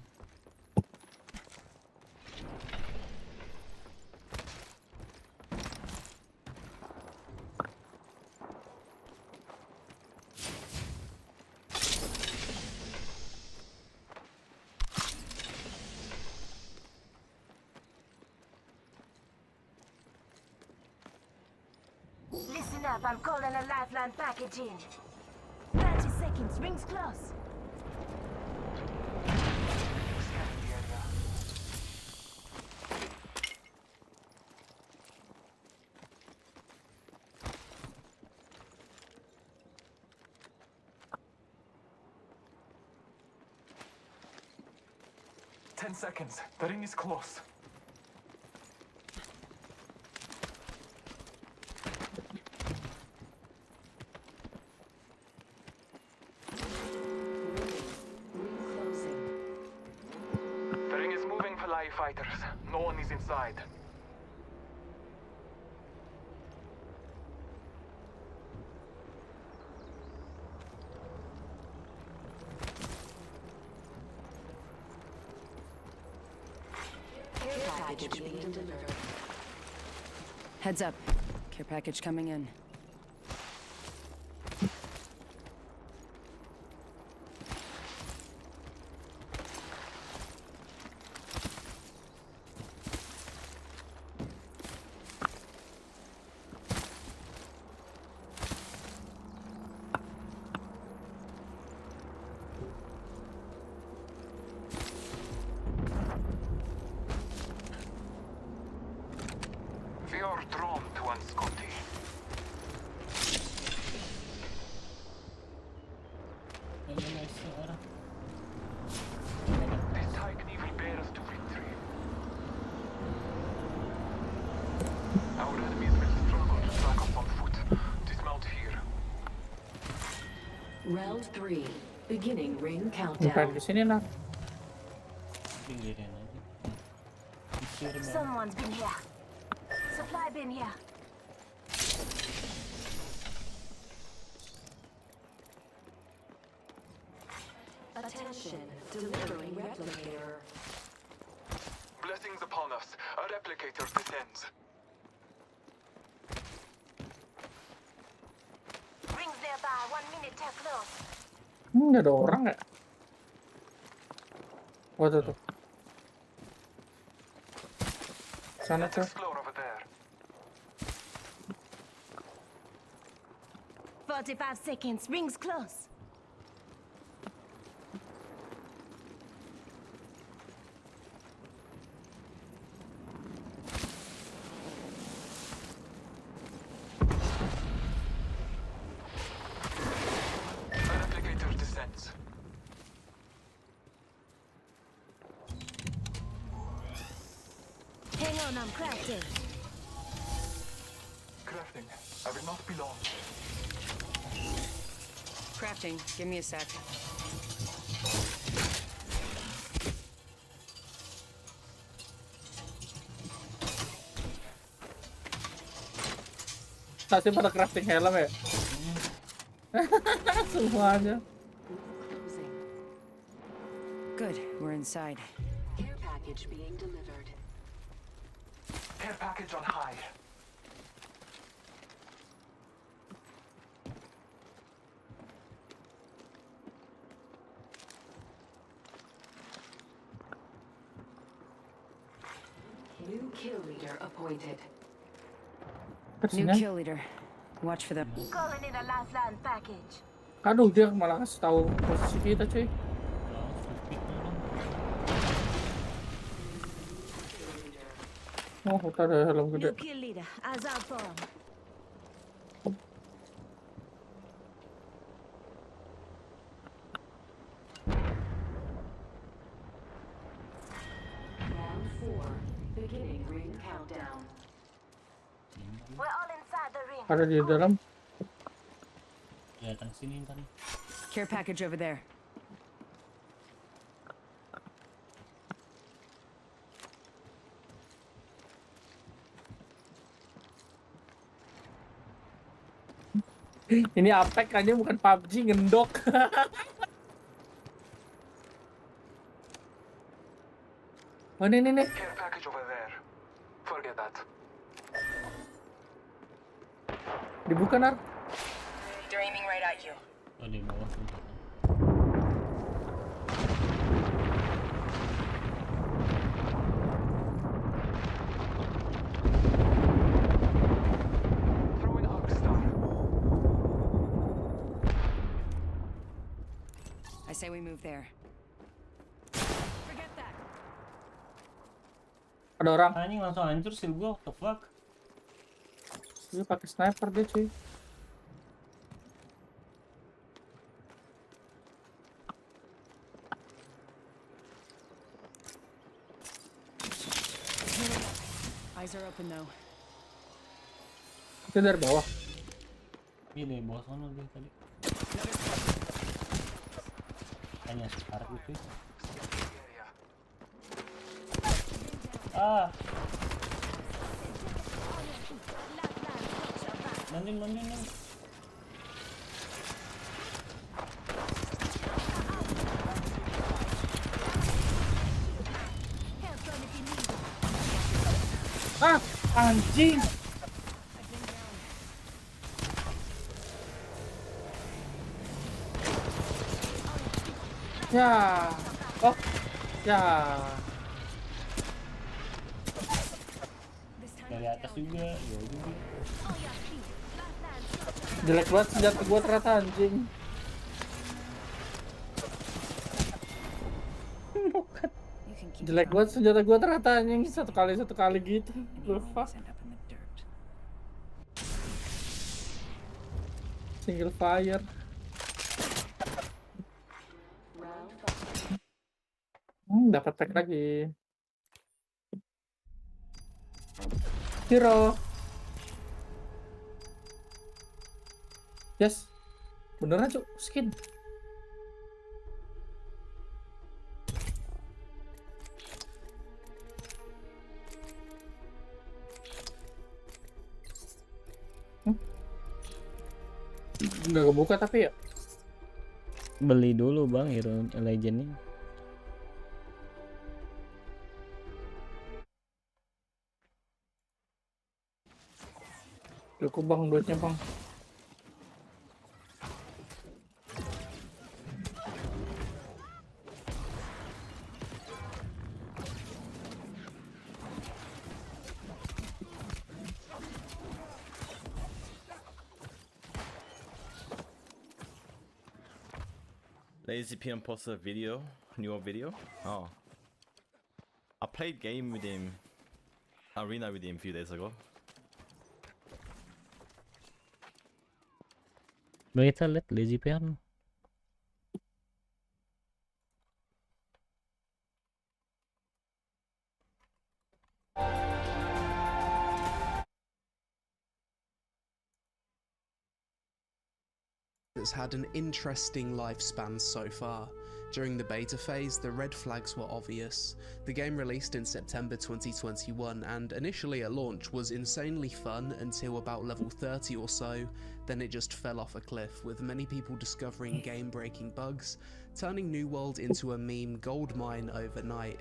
Listen up, I'm calling a lifeline package in. 30 seconds, rings close. Scanning the area. Ten seconds. The ring is close. The ring is moving for live fighters. No one is inside. Care package being delivered. Heads up. Care package coming in. We are drawn to Unscotty. This Tycoon will bear us to victory. Our enemies will struggle to track us on foot. Dismount here. Round 3. Beginning ring Bukan countdown. di sini lah. Pinggirin aja. Isir banget. Someone's been here. Supply bin here. Attention, delivering replicator. Blessings upon us. A replicator descends. Rings nearby, 1 minute till close. Nggak ada orang nggak? Oh tuh tuh. Sana tuh. Explore over there. 45 seconds, rings close. A replicator descends. Hang on, I'm crafting. Crafting. I will not be long. Crafting. Give me a sec. Pasti pada crafting helm ya? Semuanya. Good, we're inside. Care package being delivered. Care package on high. New kill leader appointed. New kill leader. Watch for them. Calling in a lifeline package. Aduh, dia malah kasih tahu posisi kita, cuy. Oh, kita ada helm gede. New kill leader, eyes out for him. Round 4. Beginning ring countdown. We're all inside the ring. Ada di dalam. Ya, datang sini ntar nih. Care package over there. Ini Apex aja bukan PUBG, ngendok. Oh, nih. Care package over there. Forget that. Dibuka, Nar. They're aiming right at you. Oh, di bawah tuh. Throwing arc star. say we move there. Forget that. Ada orang. Anjing langsung hancur sil gua, what the fuck? Dia pakai sniper dia cuy. Eyes are open though. Itu dari bawah. Iya dari bawah sana dia tadi. Hanya sekarang gitu. Ah. Landing. Ah, anjing. Ya. Oh. Ya. Dari atas juga, ya juga. Jelek banget senjata gua ternyata anjing. Jelek banget senjata gua ternyata anjing, satu kali gitu. Lupa. Single fire. Dapat pack lagi. Hero. Yes. Beneran cuk, skin. Nggak kebuka tapi ya. Beli dulu bang Hero Legend ini. Cukup bang duitnya bang. Lazy PM posted a video, newer video. Oh, I played game with him, arena with him a few days ago. Kita lihat Lazy PM. It's had an interesting lifespan so far. During the beta phase, the red flags were obvious. The game released in September 2021 and initially at launch was insanely fun until about level 30 or so, then it just fell off a cliff, with many people discovering game-breaking bugs, turning New World into a meme goldmine overnight.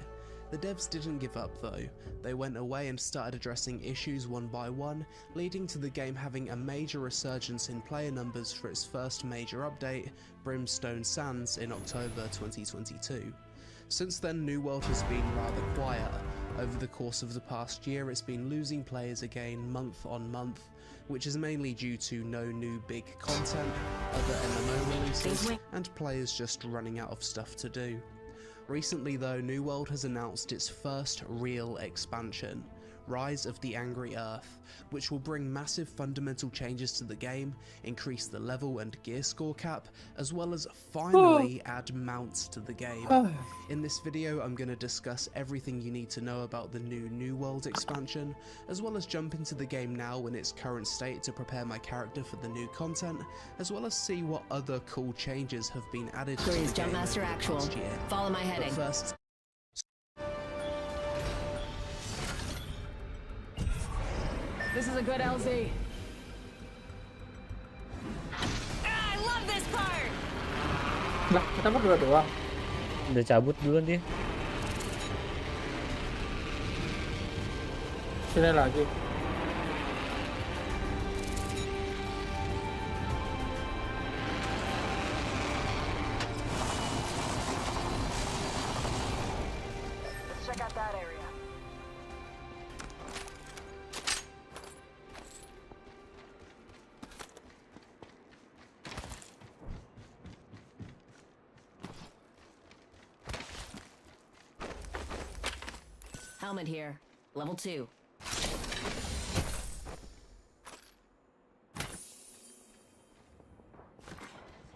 The devs didn't give up though. They went away and started addressing issues one by one, leading to the game having a major resurgence in player numbers for its first major update, Brimstone Sands, in October 2022. Since then, New World has been rather quiet. Over the course of the past year, it's been losing players again month on month, which is mainly due to no new big content, other MMO releases, and players just running out of stuff to do. Recently though, New World has announced its first real expansion, Rise of the Angry Earth, which will bring massive fundamental changes to the game, increase the level and gear score cap, as well as finally add mounts to the game. In this video I'm going to discuss everything you need to know about the New World expansion, as well as jump into the game now in its current state to prepare my character for the new content, as well as see what other cool changes have been added to the game over the past year. Follow my heading. But first, This is a good LZ. I love this part. Lah, kita berdua doang. Udah cabut duluan dia. Sini lagi. Let's check out that area. helmet here. Level 2.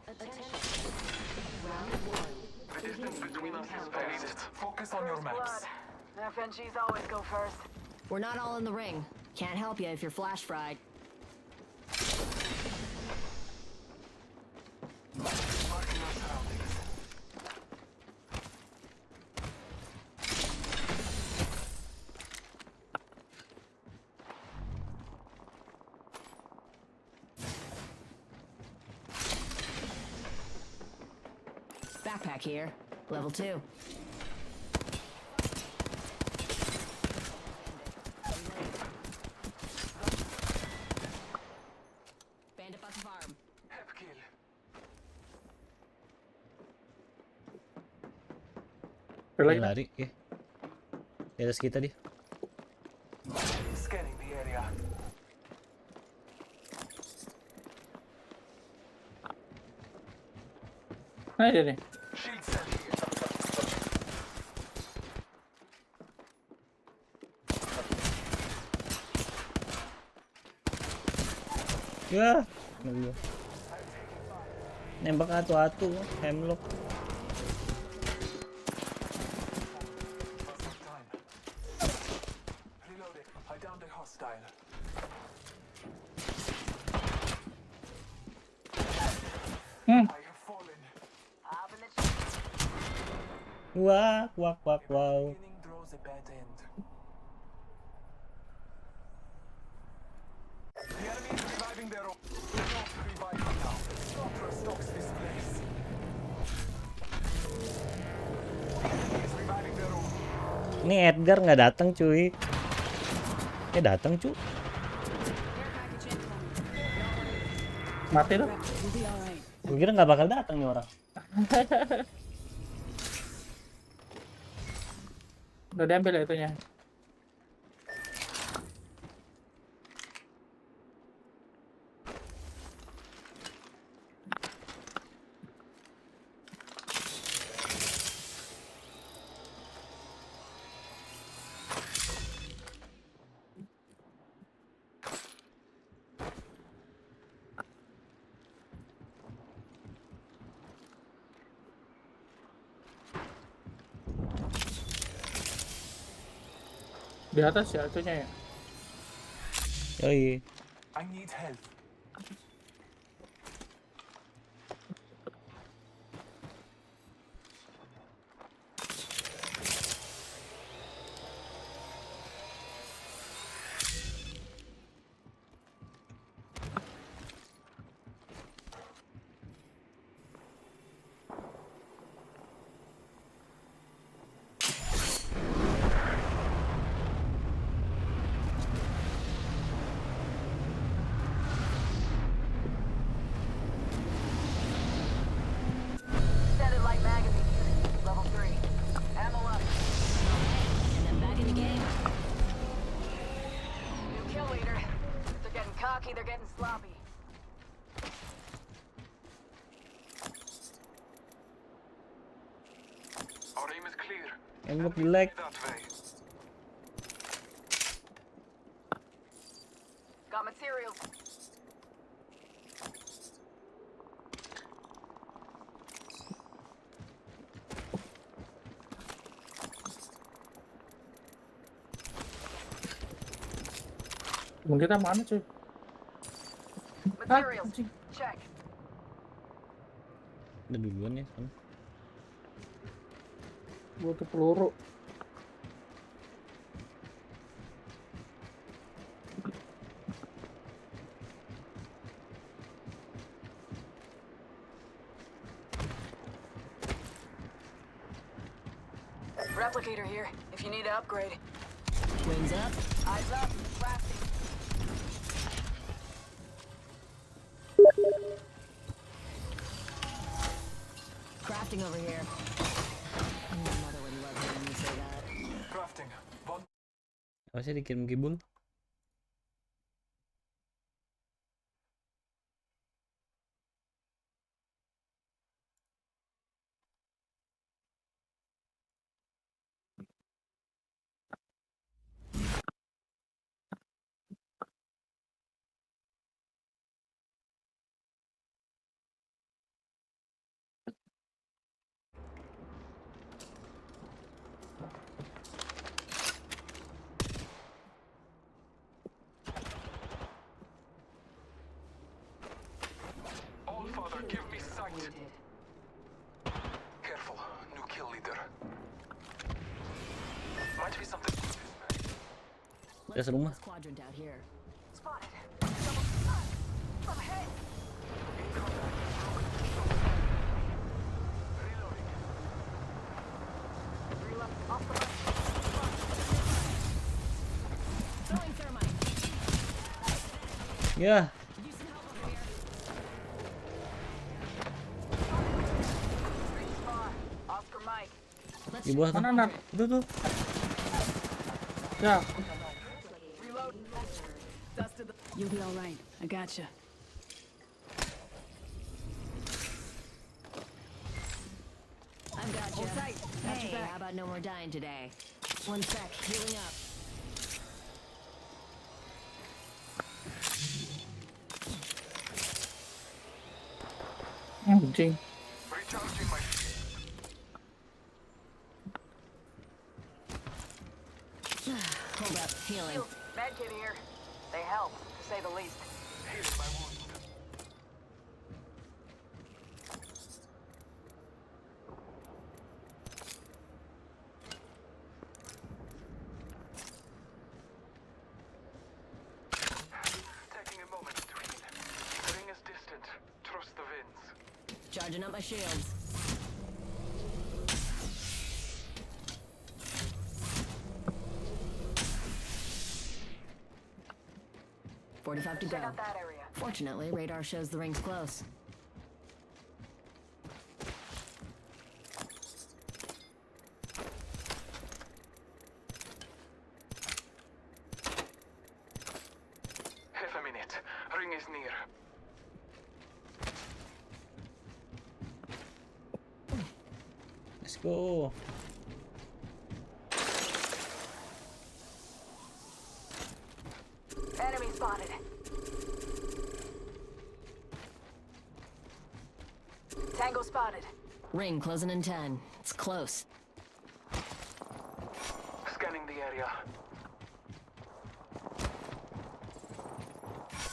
The distance between us is vast. Focus on your maps. FNGs always go first. We're not all in the ring. Can't help you if you're flash fried. Marking our surroundings. Backpack here. Level 2. Bandit at the farm. Hep kill. Dia lari, ya. Di atas kita dia. Scanning the area. Nah, dia nih. Shield cell here. Ya, nembak atu-atu, hemlock. Reloading. I downed a hostile. I have fallen. Wah, wak, wak, wow. Beginning draws a bad end. The enemy is reviving their own. Do not revive them now. Slaughter stalks this place. The enemy is reviving their own. Ini Edgar nggak datang cuy. Datang cu. Mati tuh. Gue kira nggak bakal datang nih orang. Udah diambil ya itunya. Di atas ya itunya ya. Yoi. I need help. Standard light magazine here. Level 3. Ammo up. And then back in the game. New kill leader. If they're getting cocky, they're getting sloppy. Our aim is clear. Hemlock jelek. That way. Got materials. Temen kita mana cuy? Materials. Check. Udah duluan ya sana. Butuh peluru. Replicator here. If you need to upgrade. Wings up. Eyes up. Blasting. Crafting over here. My mother would love hearing you say that. Crafting. One. Apa sih dikirim Gibun? Atas rumah. Quadrant out here. Spotted. From ahead. Reload. Off the left. Throwing thermite. Ya. Oscar Mike. Di bawah tuh. Mana, Nar? Itu tuh. Ya. Reload. You'll be all right. I gotcha. I've got you. Hold tight. Got your Hey, back. how about no more dying today? One sec, healing up. Anjing. Recharging my Hold up, healing. Medkit here. They help, to say the least. healing my wounds. Taking a moment to heal. The ring is distant. Trust the winds. Charging up my shields. $45 to go. Check out that area. Fortunately, radar shows the ring's close. Half a minute. Ring is near. Let's go. Enemy spotted. Tango spotted. Ring closing in 10. It's close. Scanning the area.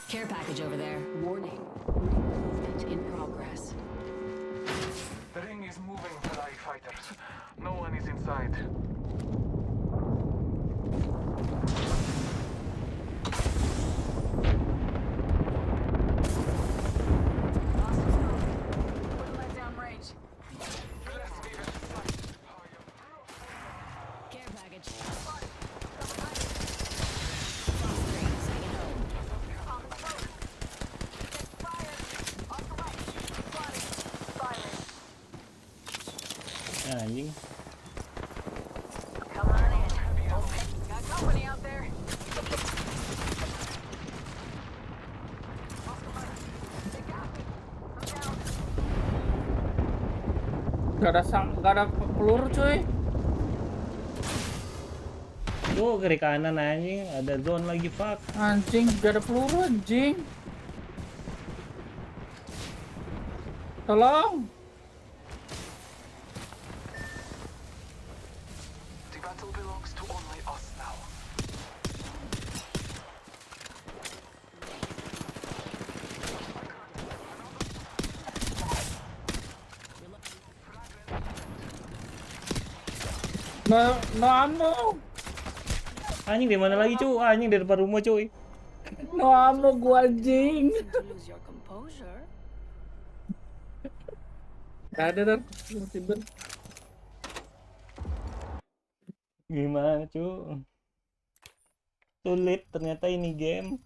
Care package over there. Warning. Movement in progress. The ring is moving, fly fighters. No one is inside. Wouldn't let down range. Care package. Frost rings, hanging home. Anjing. Come on in. Got company out there. Gak ada peluru cuy. Tuh kiri kanan anjing, ada zone lagi fuck. Anjing, gak ada peluru anjing. Tolong. The battle belongs to only us now. No ammo. Anjing di mana lagi cuy? Anjing di depan rumah cuy. No ammo gua anjing. Lose your composure. Gak ada, Dar. Tiba. Gimana cuy? Sulit ternyata ini game.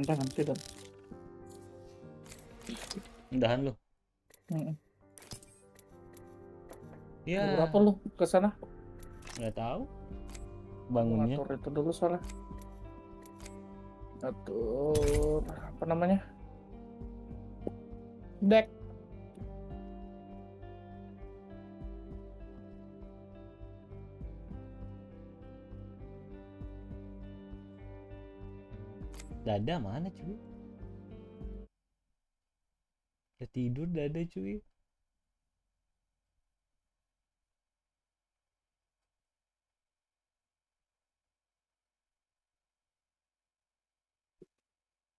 Tahan, tidak. Udahan lu. Ya. Berapa lu ke sana? Nggak tahu. Bangunnya. Atur itu dulu soalnya. Atur apa namanya? Deck. Dada mana cuy? Udah tidur dada cuy.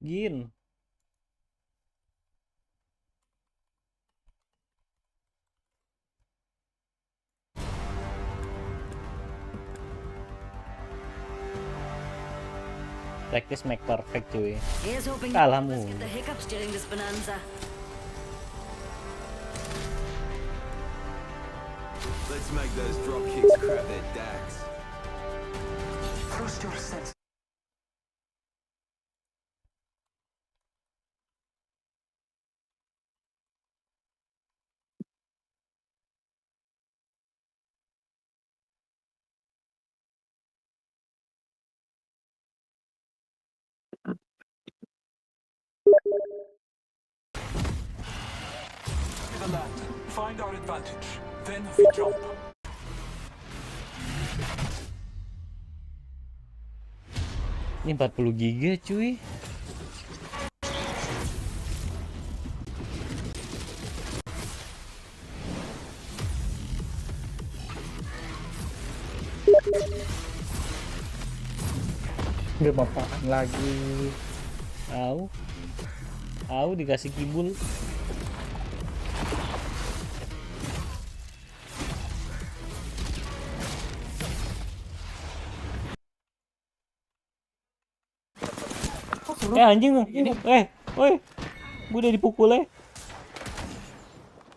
Jin. Practice make perfect cuy. Kalah mulu. The hiccups during this bonanza. Let's make those drop kicks crap their dacks. Trust your sense. The land. Find our advantage. Then we jump. Ini 40 giga cuy. Udah apaan lagi? Au dikasih kibul. Anjing ini, woi, gue udah dipukul ya.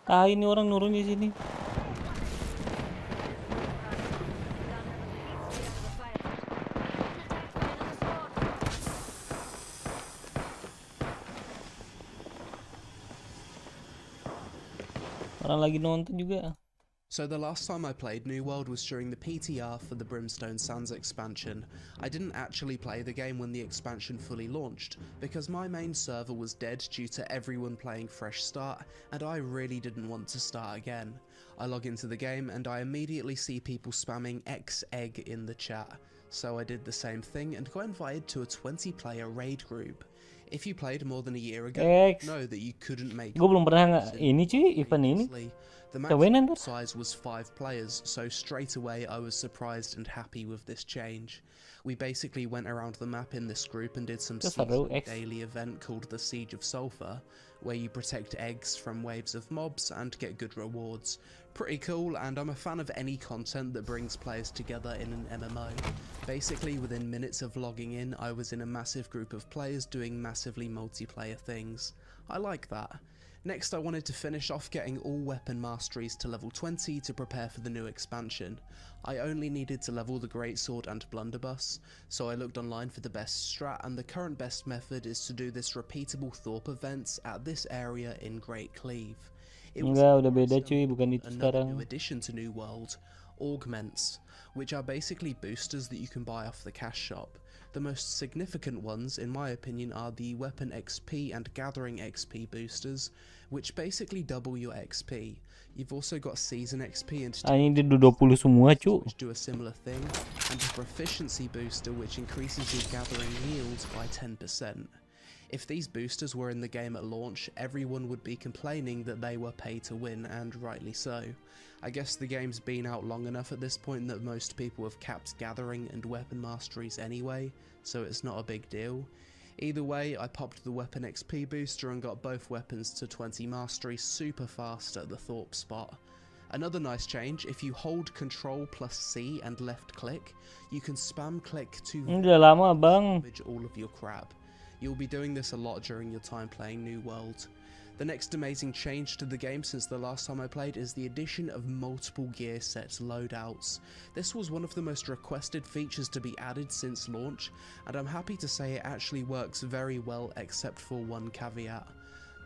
Ah ini orang nurun di sini. Orang lagi nonton juga. So the last time I played New World was during the PTR for the Brimstone Sands expansion. I didn't actually play the game when the expansion fully launched, because my main server was dead due to everyone playing Fresh Start, and I really didn't want to start again. I log into the game and I immediately see people spamming X-Egg in the chat, so I did the same thing and got invited to a 20-player raid group. If you played more than a year ago, know that you couldn't make. Gue belum pernah ini cuy, event ini. The maximum size was 5 players, so straight away I was surprised and happy with this change. We basically went around the map in this group and did some daily event called the Siege of Sulphur, where you protect eggs from waves of mobs and get good rewards. Pretty cool, and I'm a fan of any content that brings players together in an MMO. Basically, within minutes of logging in, I was in a massive group of players doing massively multiplayer things. I like that. Next, I wanted to finish off getting all weapon masteries to level 20 to prepare for the new expansion. I only needed to level the Greatsword and Blunderbuss, so I looked online for the best strat, and the current best method is to do this repeatable Thorpe events at this area in Great Cleave. It was udah beda cuy, bukan itu another sekarang. new addition to New World, Augments, which are basically boosters that you can buy off the cash shop. The most significant ones, in my opinion, are the Weapon XP and Gathering XP boosters, which basically double your XP. You've also got Season XP and Ini dia 20 semua cu. which do a similar thing, and a Proficiency booster which increases your gathering yield by 10%. If these boosters were in the game at launch, everyone would be complaining that they were pay to win, and rightly so. I guess the game's been out long enough at this point that most people have capped gathering and weapon masteries anyway, so it's not a big deal. Either way, I popped the weapon XP booster and got both weapons to 20 mastery super fast at the Thorpe spot. Another nice change, if you hold Control plus C and left click, you can spam click to damage all of your crap. You'll be doing this a lot during your time playing New World. The next amazing change to the game since the last time I played is the addition of multiple gear sets loadouts. This was one of the most requested features to be added since launch, and I'm happy to say it actually works very well except for one caveat.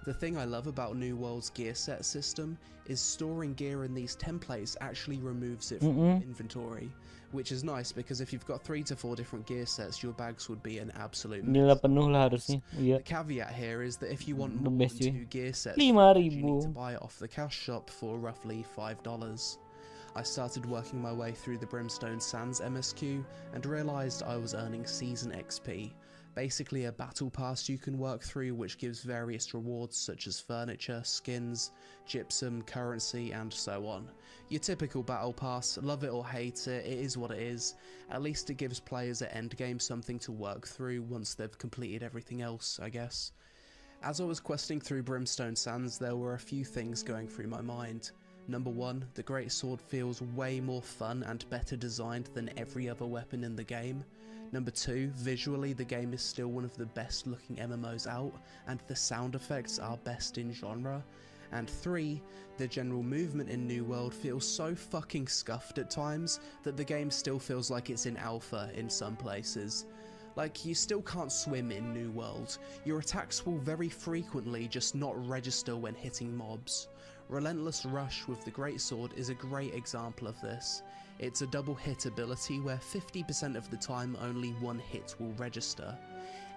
The thing I love about New World's gear set system is storing gear in these templates actually removes it from your inventory, which is nice because if you've got 3 to 4 different gear sets, your bags would be an absolute mess. The caveat here is that if you want more than 2 gear sets, you need to buy it off the cash shop for roughly $5. I started working my way through the Brimstone Sands MSQ and realised I was earning Season XP. basically a battle pass you can work through which gives various rewards such as furniture, skins, gypsum, currency and so on. Your typical battle pass, love it or hate it, it is what it is. At least it gives players at endgame something to work through once they've completed everything else, I guess. As I was questing through Brimstone Sands, there were a few things going through my mind. Number 1, the greatsword feels way more fun and better designed than every other weapon in the game. Number 2, visually the game is still one of the best looking MMOs out, and the sound effects are best in genre. And 3, the general movement in New World feels so fucking scuffed at times that the game still feels like it's in alpha in some places. Like, you still can't swim in New World, your attacks will very frequently just not register when hitting mobs. Relentless Rush with the Greatsword is a great example of this. It's a double hit ability where 50% of the time only one hit will register.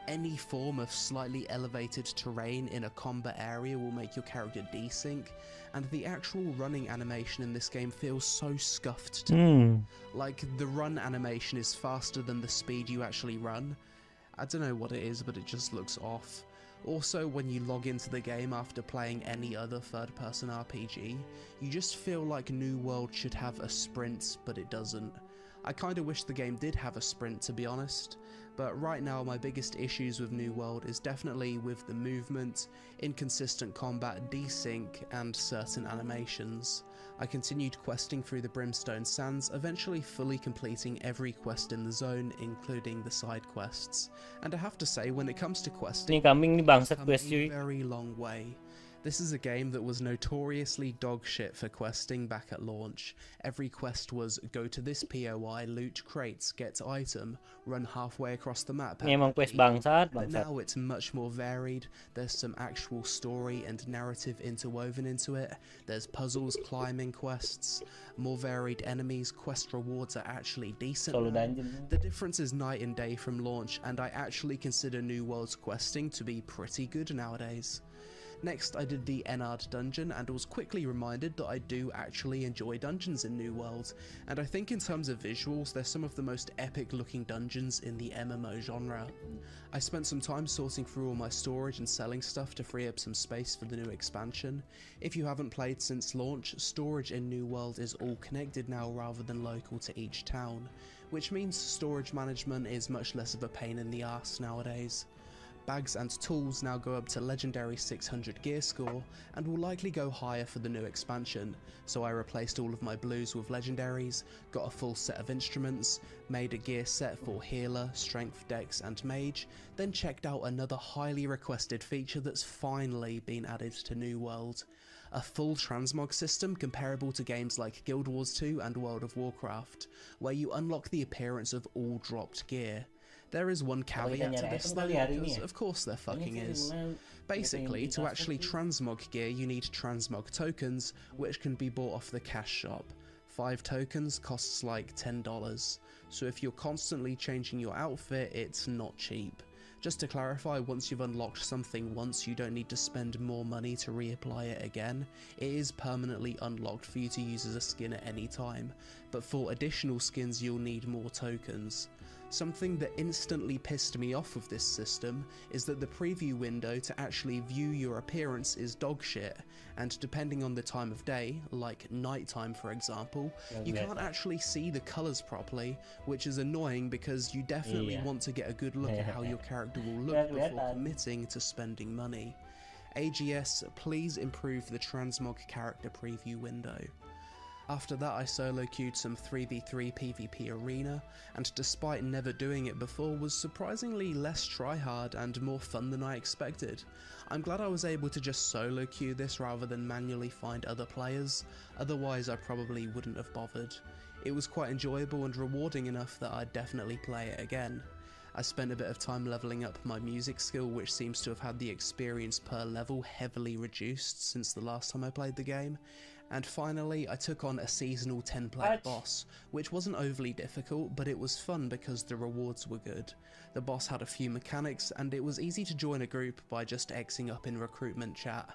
Any form of slightly elevated terrain in a combat area will make your character desync, and the actual running animation in this game feels so scuffed to me. Like, the run animation is faster than the speed you actually run. I don't know what it is, but it just looks off. Also, when you log into the game after playing any other third-person RPG, you just feel like New World should have a sprint, but it doesn't. I kinda wish the game did have a sprint, to be honest, but right now my biggest issues with New World is definitely with the movement, inconsistent combat, desync, and certain animations. I continued questing through the Brimstone Sands, eventually fully completing every quest in the zone, including the side quests. And I have to say, when it comes to questing, Ini kambing ni bangsat come quest a cuy. very long way. This is a game that was notoriously dog shit for questing back at launch. Every quest was go to this POI, loot crates, get item, run halfway across the map. Ini emang quest bangsat, But bangsat. now it's much more varied. There's some actual story and narrative interwoven into it. There's puzzles, climbing quests, more varied enemies, quest rewards are actually decent. Solo now. dungeon. The difference is night and day from launch, and I actually consider New World's questing to be pretty good nowadays. Next, I did the Ennard dungeon and was quickly reminded that I do actually enjoy dungeons in New World, and I think in terms of visuals, they're some of the most epic looking dungeons in the MMO genre. I spent some time sorting through all my storage and selling stuff to free up some space for the new expansion. If you haven't played since launch, storage in New World is all connected now rather than local to each town, which means storage management is much less of a pain in the arse nowadays. Bags and tools now go up to legendary 600 gear score and will likely go higher for the new expansion, so I replaced all of my blues with legendaries, got a full set of instruments, made a gear set for healer, strength, dex and mage, then checked out another highly requested feature that's finally been added to New World. A full transmog system comparable to games like Guild Wars 2 and World of Warcraft, where you unlock the appearance of all dropped gear. There is one caveat to this though, because of course there fucking is. Basically, to actually transmog gear you need transmog tokens, which can be bought off the cash shop. 5 tokens costs like $10, so if you're constantly changing your outfit, it's not cheap. Just to clarify, once you've unlocked something once, you don't need to spend more money to reapply it again. It is permanently unlocked for you to use as a skin at any time, but for additional skins you'll need more tokens. Something that instantly pissed me off with this system is that the preview window to actually view your appearance is dog shit, and depending on the time of day, like nighttime for example, you can't actually see the colours properly, which is annoying because you definitely want to get a good look at how your character will look before committing to spending money. AGS, please improve the transmog character preview window. After that I solo queued some 3v3 PvP arena, and despite never doing it before, was surprisingly less tryhard and more fun than I expected. I'm glad I was able to just solo queue this rather than manually find other players, otherwise I probably wouldn't have bothered. It was quite enjoyable and rewarding enough that I'd definitely play it again. I spent a bit of time leveling up my music skill, which seems to have had the experience per level heavily reduced since the last time I played the game. And finally, I took on a seasonal 10-plague boss, which wasn't overly difficult, but it was fun because the rewards were good. The boss had a few mechanics, and it was easy to join a group by just Xing up in recruitment chat.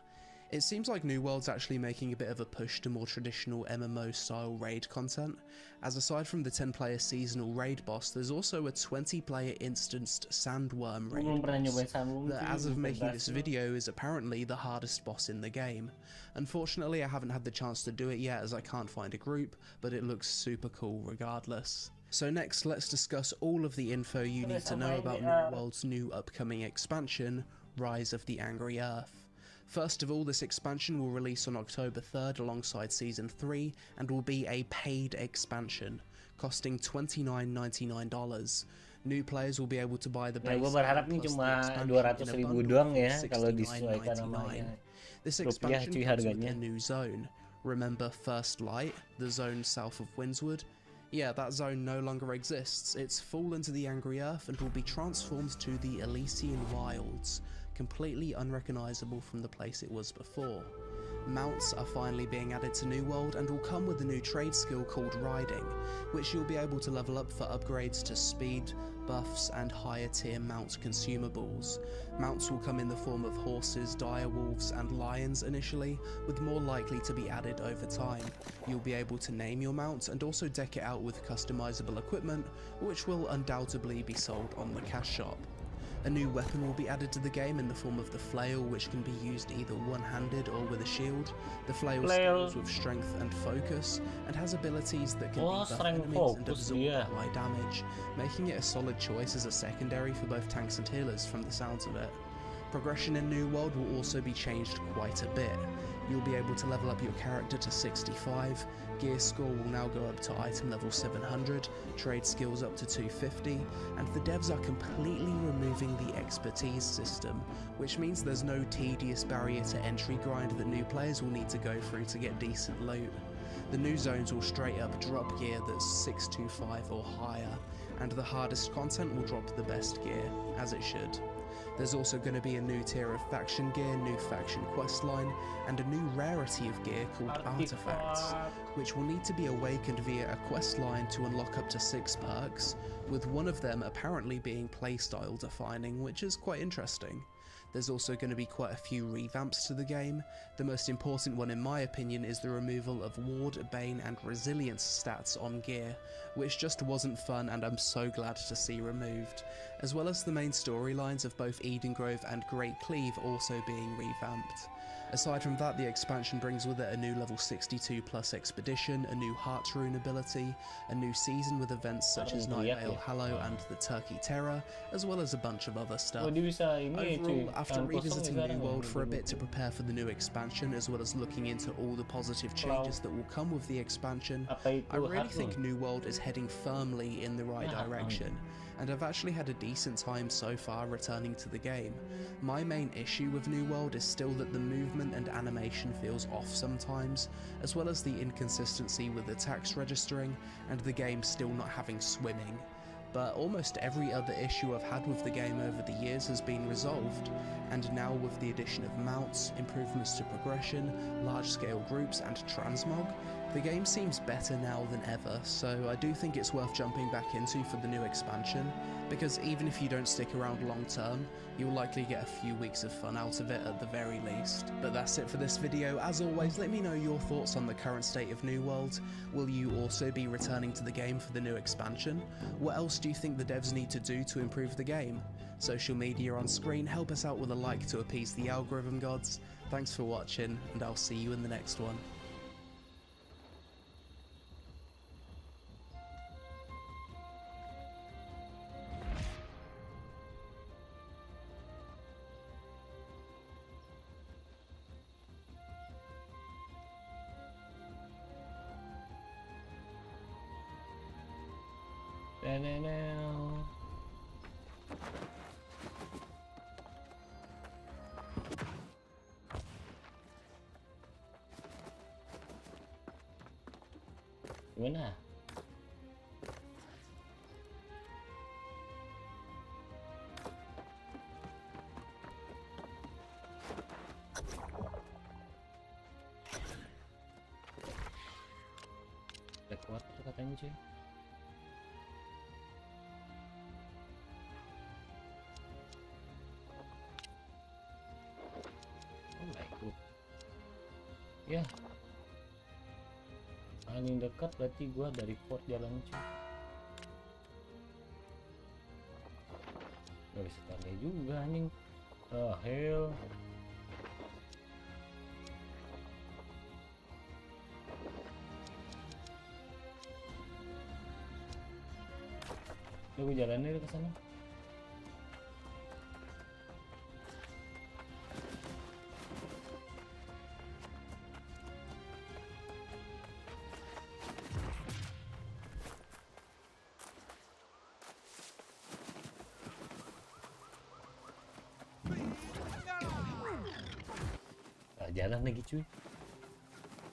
It seems like New World's actually making a bit of a push to more traditional MMO-style raid content, as aside from the 10-player seasonal raid boss, there's also a 20-player instanced sandworm raid boss, that as of making this video is apparently the hardest boss in the game. Unfortunately, I haven't had the chance to do it yet as I can't find a group, but it looks super cool regardless. So next, let's discuss all of the info you need to know about New World's new upcoming expansion, Rise of the Angry Earth. First of all, this expansion will release on October 3rd alongside Season 3 and will be a paid expansion, costing $29.99. New players will be able to buy the base gue berharap ini cuma 200.000 doang ya kalau disesuaikan sama This expansion comes with a new zone. Remember First Light, the zone south of Windswood? Yeah, that zone no longer exists. It's fallen to the Angry Earth and will be transformed to the Elysian Wilds, completely unrecognizable from the place it was before. Mounts are finally being added to New World and will come with a new trade skill called Riding, which you'll be able to level up for upgrades to speed, buffs and higher tier mount consumables. Mounts will come in the form of horses, direwolves and lions initially, with more likely to be added over time. You'll be able to name your mount and also deck it out with customizable equipment, which will undoubtedly be sold on the cash shop. A new weapon will be added to the game in the form of the flail, which can be used either one-handed or with a shield. The flail scales with strength and focus, and has abilities that can buff enemies and absorb high damage, making it a solid choice as a secondary for both tanks and healers from the sounds of it. Progression in New World will also be changed quite a bit. You'll be able to level up your character to 65, gear score will now go up to item level 700, trade skills up to 250, and the devs are completely removing the expertise system, which means there's no tedious barrier to entry grind that new players will need to go through to get decent loot. The new zones will straight up drop gear that's 625 or higher, and the hardest content will drop the best gear, as it should. There's also going to be a new tier of faction gear, new faction questline, and a new rarity of gear called Artifacts, which will need to be awakened via a questline to unlock up to 6 perks, with one of them apparently being playstyle defining, which is quite interesting. There's also going to be quite a few revamps to the game. The most important one in my opinion is the removal of Ward, Bane and Resilience stats on gear, which just wasn't fun and I'm so glad to see removed, as well as the main storylines of both Eden Grove and Great Cleave also being revamped. Aside from that, the expansion brings with it a new level 62 plus expedition, a new Heart Rune ability, a new season with events such as Night Vale Hallow and the Turkey Terror, as well as a bunch of other stuff. Overall, after revisiting New World for a bit to prepare for the new expansion, as well as looking into all the positive changes that will come with the expansion, I really think New World is heading firmly in the right direction, and I've actually had a decent time so far returning to the game. My main issue with New World is still that the movement and animation feels off sometimes, as well as the inconsistency with the text registering and the game still not having swimming. But almost every other issue I've had with the game over the years has been resolved, and now with the addition of mounts, improvements to progression, large-scale groups and transmog, the game seems better now than ever, so I do think it's worth jumping back into for the new expansion, because even if you don't stick around long term, you'll likely get a few weeks of fun out of it at the very least. But that's it for this video. As always, let me know your thoughts on the current state of New World. Will you also be returning to the game for the new expansion? What else do you think the devs need to do to improve the game? Social media on screen, help us out with a like to appease the algorithm gods. Thanks for watching, and I'll see you in the next one. Gimana? Backwater katanya cuy. Oh my god. Ya. Paling dekat berarti gua dari port jalan cuy. Gak bisa tanda juga anjing. Hell. Udah gue jalannya ke sana. Jalan lagi cuy.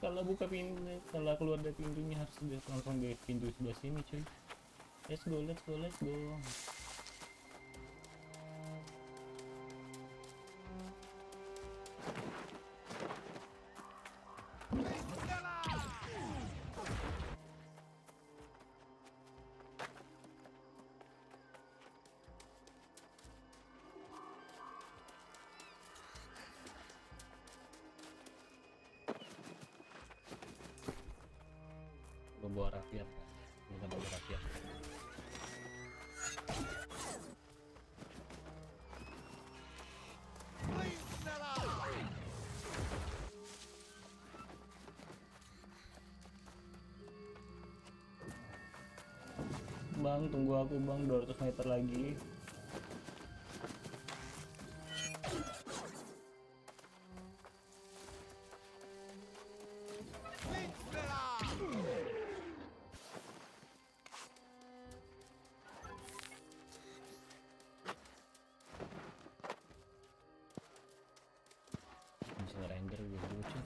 Kalau buka pintu, kalau keluar dari pintunya harus langsung dari pintu sebelah sini cuy. Let's go, let's go, let's go. Bawa rakyat, bukan bawa rakyat. Bang, tunggu aku bang, 200 meter lagi. Bisa render gitu cuy.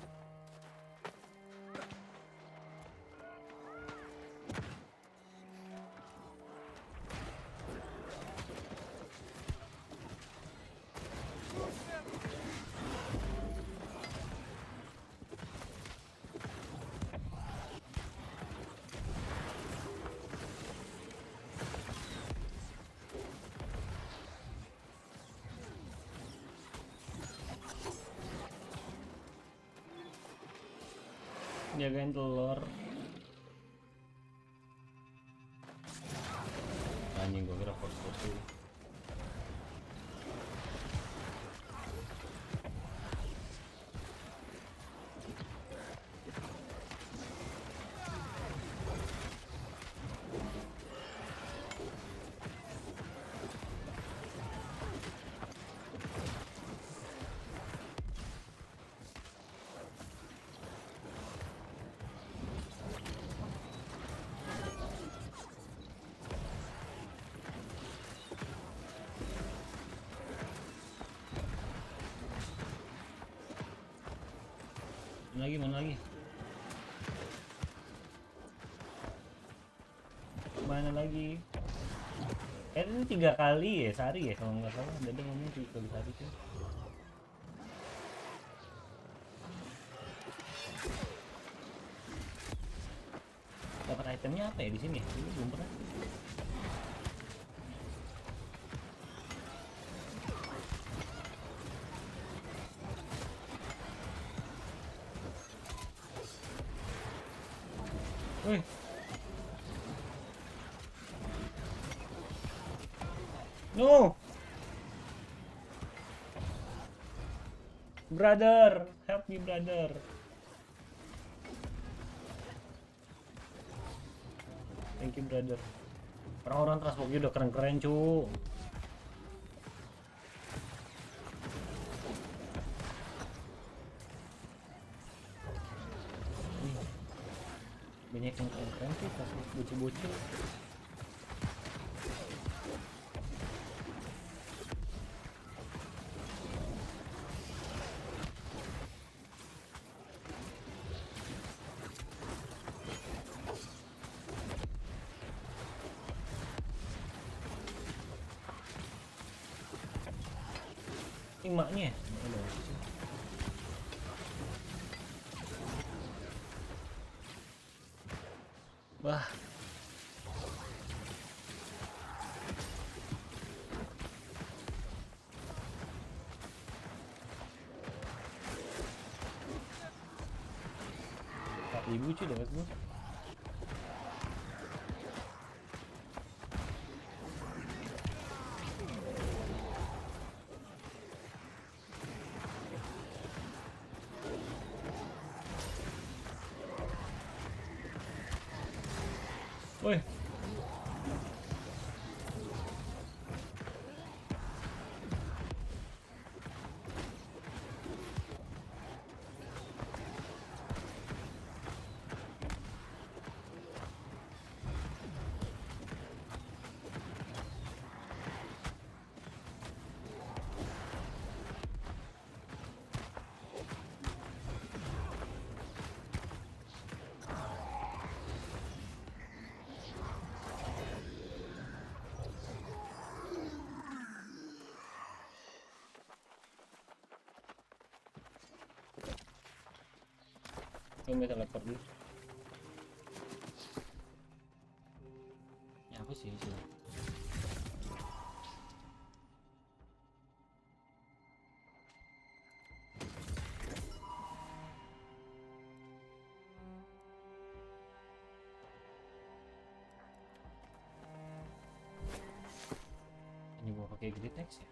Jagain telur. Anjing gua kira force dulu. Mana lagi? Mana lagi? Ini 3 kali ya sehari ya kalau nggak salah. Dada ngomong 3 kali sehari tuh. Dapat itemnya apa ya di sini? Ini belum pernah. Wih. No. Brother, help me brother. Thank you brother. Orang-orang transportnya udah keren-keren cu. Banyak yang keren-keren sih, kasih bocil-bocil. Ini maknya. Wah. 4.000 cuy dapat gua. Woi. Gue minta lapar dulu. Ya apa sih sih? Ini mau pakai grid text ya?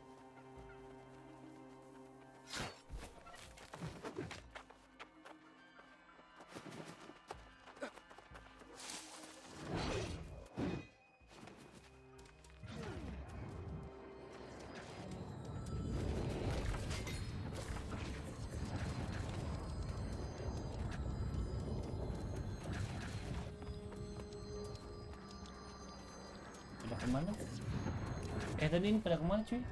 Pada kemana? Tadi ini pada kemana cuy?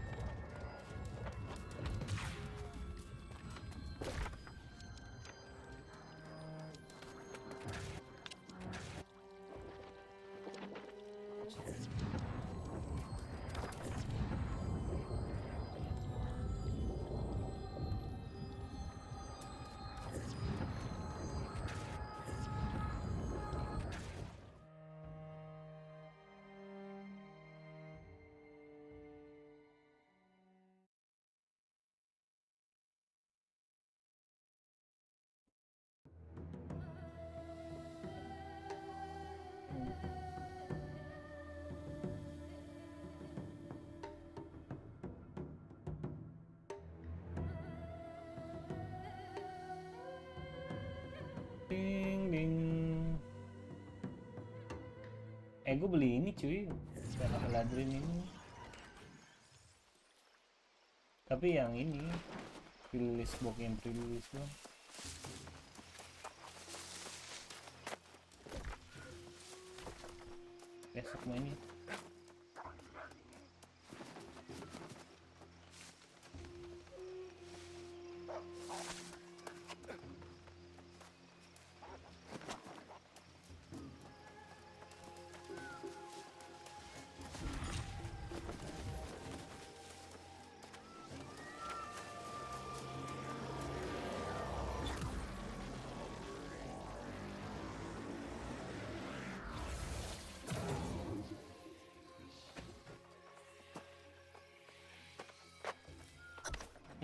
Ding ding. Gue beli ini cuy, Ladrin ini. Tapi yang ini rilis box yang rilis doang. Besok mainnya.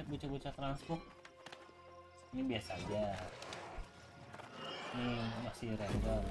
Bocah-bocah transport ini biasa aja, nih masih random.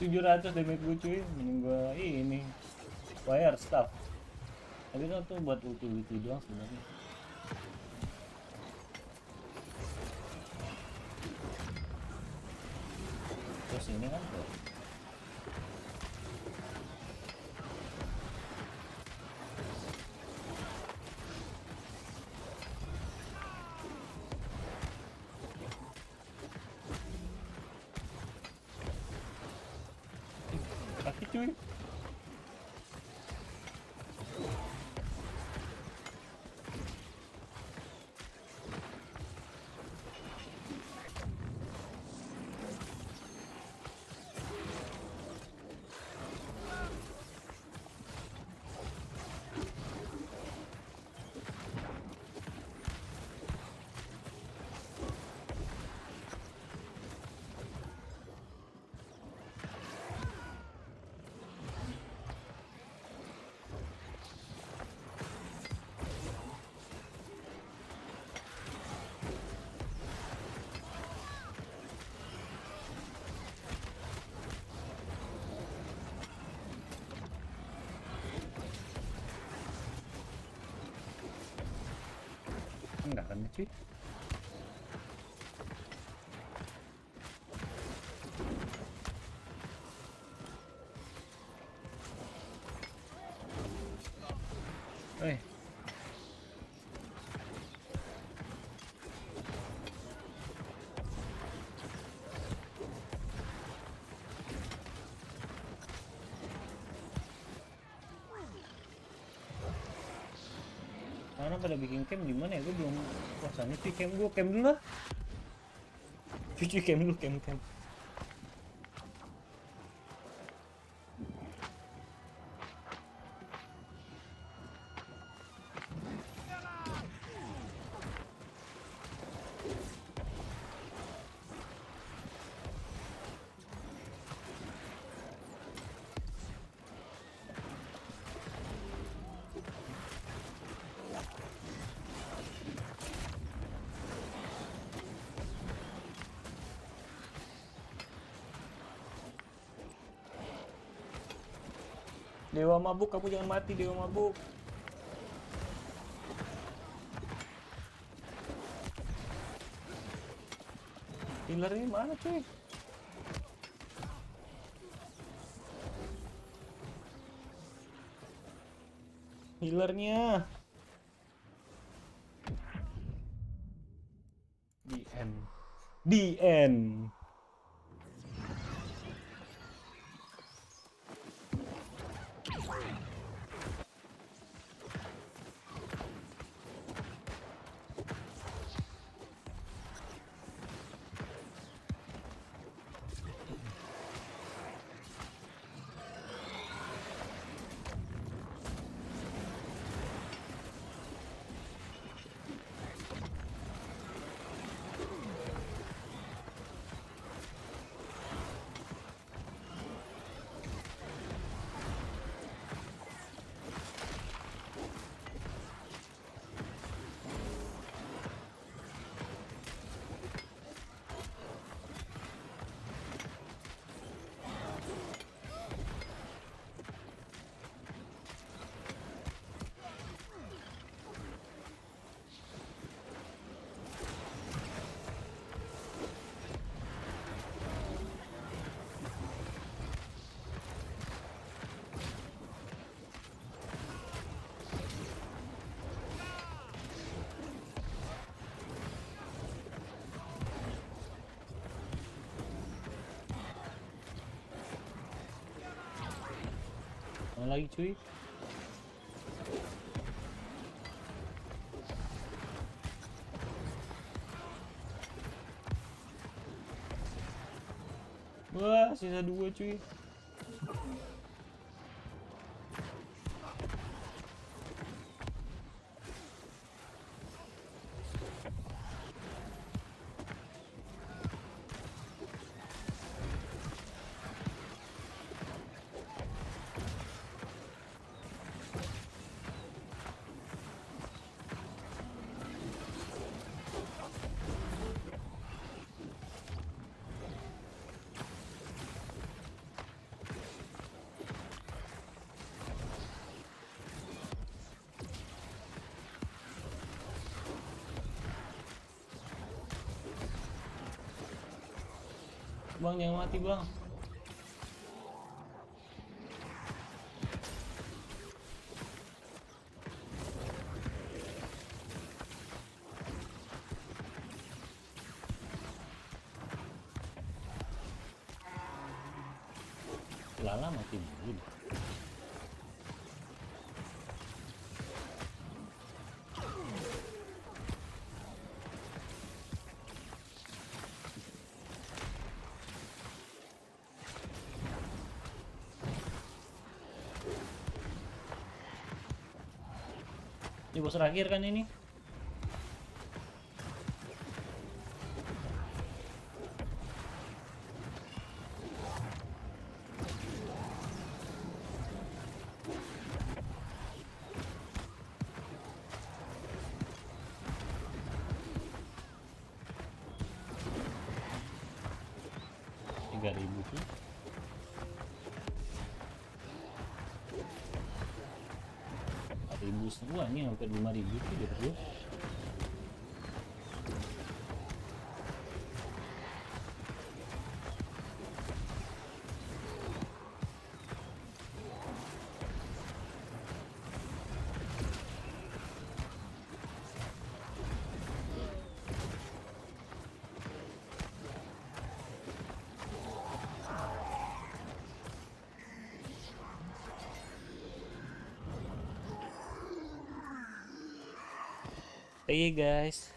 $700 damage gue cuy, mending gue ini wire staff. Tapi kan tuh buat ulti doang sebenarnya. Terus ini kan tuh cuy. Enggak kan cuy. Mana pada bikin camp di mana ya? Gue belum puasanya cuy. Camp dulu lah. Cuy camp dulu. Dewa mabuk, kamu jangan mati dewa mabuk. Healernya mana cuy? Healernya. The end. Mana lagi cuy? Wah, sisa 2 cuy. Bang, jangan mati bang. Lala mati dulu. Ini bos terakhir kan ini? Tuh. Ribu semua ini hampir 5.000 tuh dia berdua. Iya guys.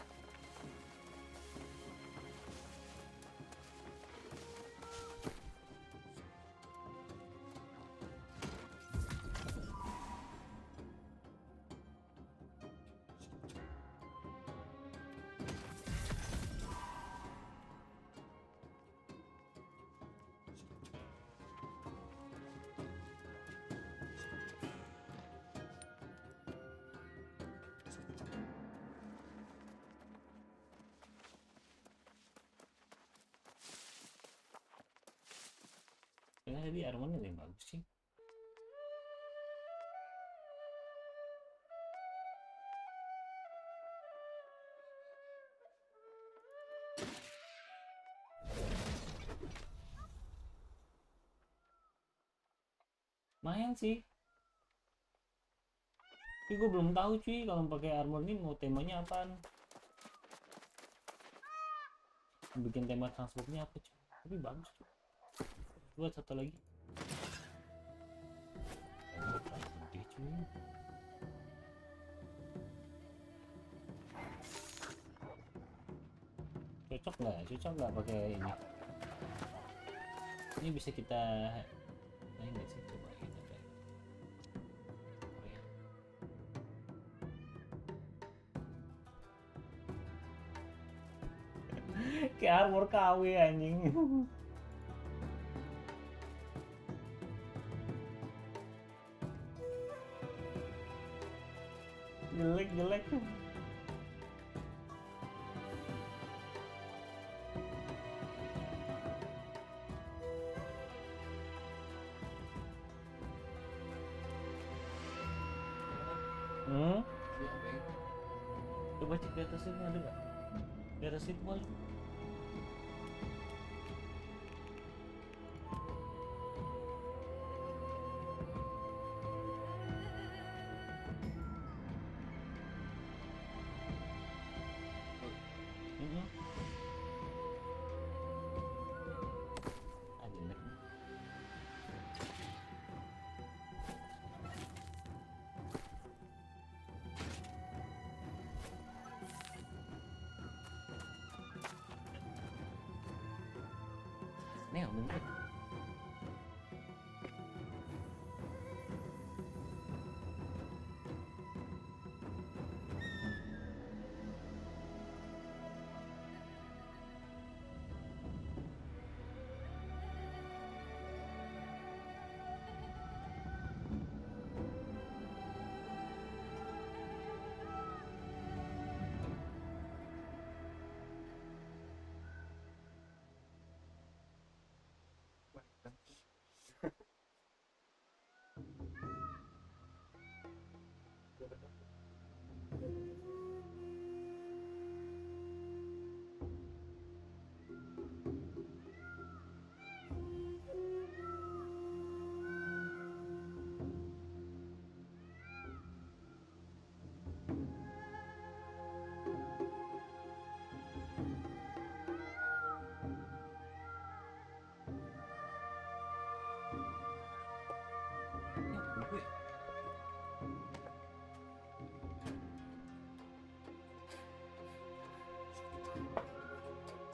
Tadi armornya yang bagus sih. Lumayan sih. Tapi gue belum tahu cuy kalau pakai armor ini mau temanya apaan. Bikin tema transportnya apa cuy. Tapi bagus cuy. Buat satu lagi. Gede cuy. Cocok nggak pakai ini? Ini bisa kita ini nggak sih, coba kita cek. Kayak armor KW anjing. Jelek. Coba cek di atas ini ada nggak? Di atas itu boleh. Nih, bener.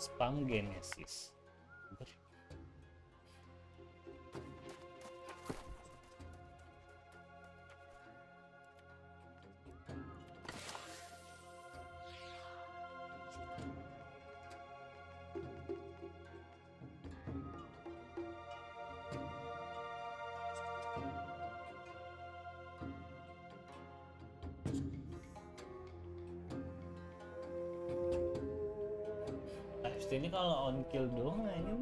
Spam Genesis. Ini kalau on kill doang ini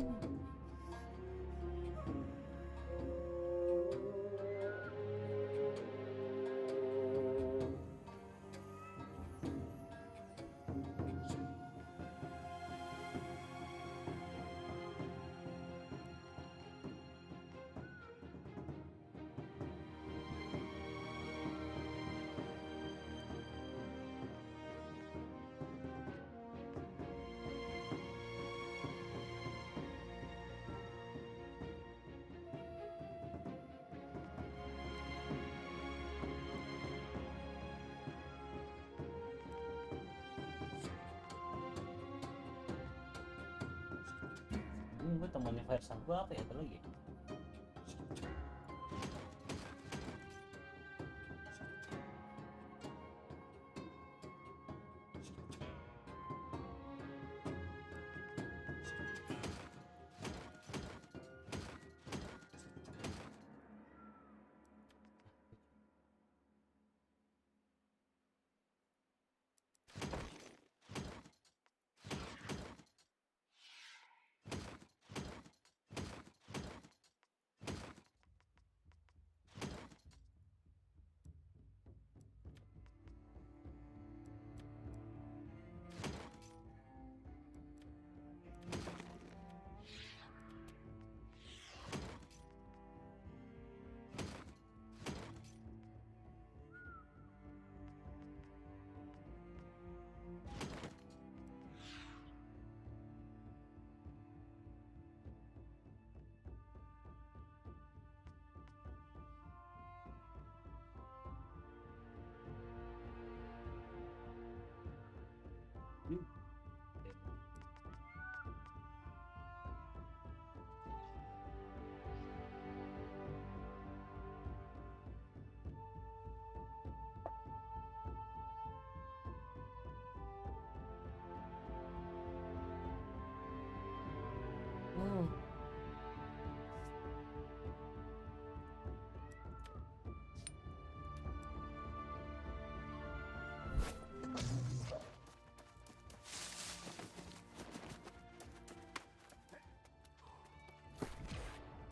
gue temannya Versa gue apa ya lagi?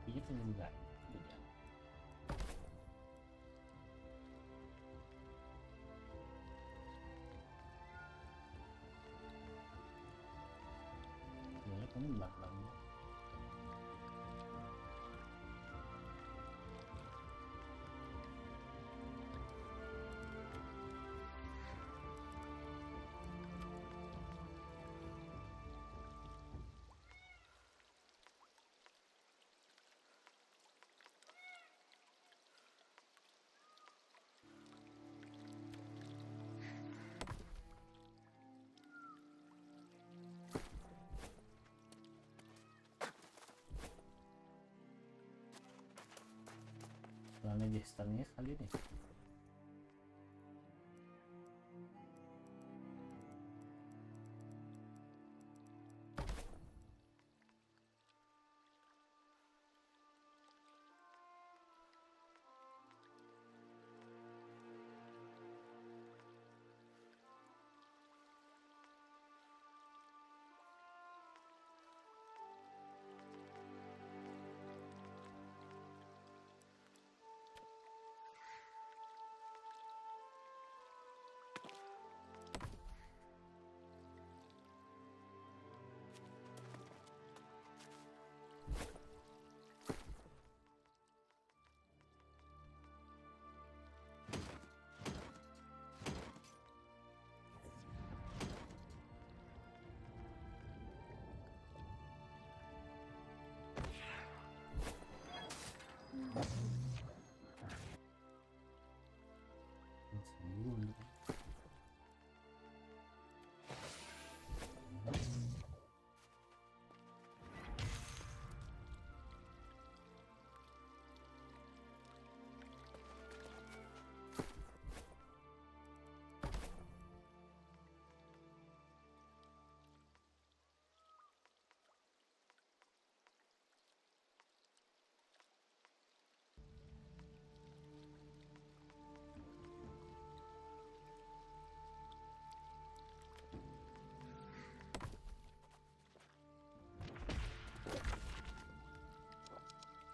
Itu juga. Ya, kamu belakangnya. Soalnya gesternya sekali nih.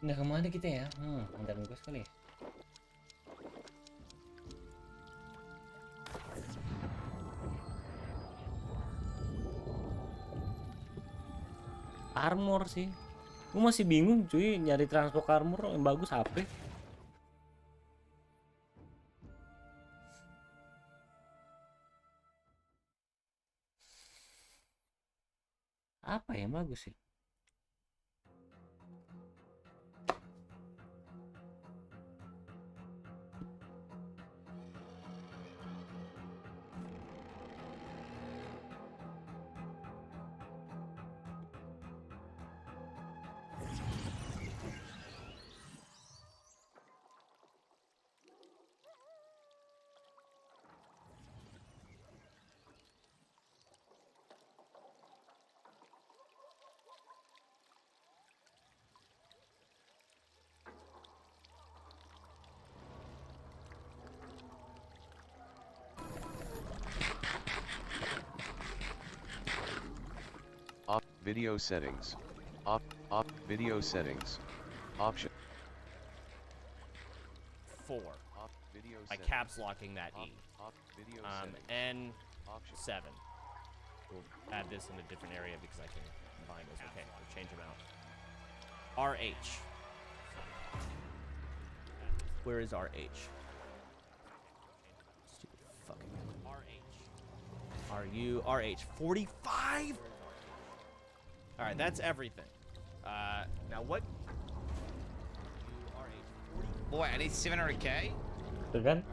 Pindah kemana kita ya? Antar gue sekali ya. Armor sih. Gue masih bingung cuy, nyari transport armor yang bagus apa? Apa yang bagus sih? Video settings. Video settings. Option. 4. By caps locking that E. N7. We'll add this in a different area because I can combine those. Okay, we'll change them out. RH. Where is RH? Stupid fucking RH. RH 45? Alright, that's everything. Now what? Boy, I need 700k? Tuh kan?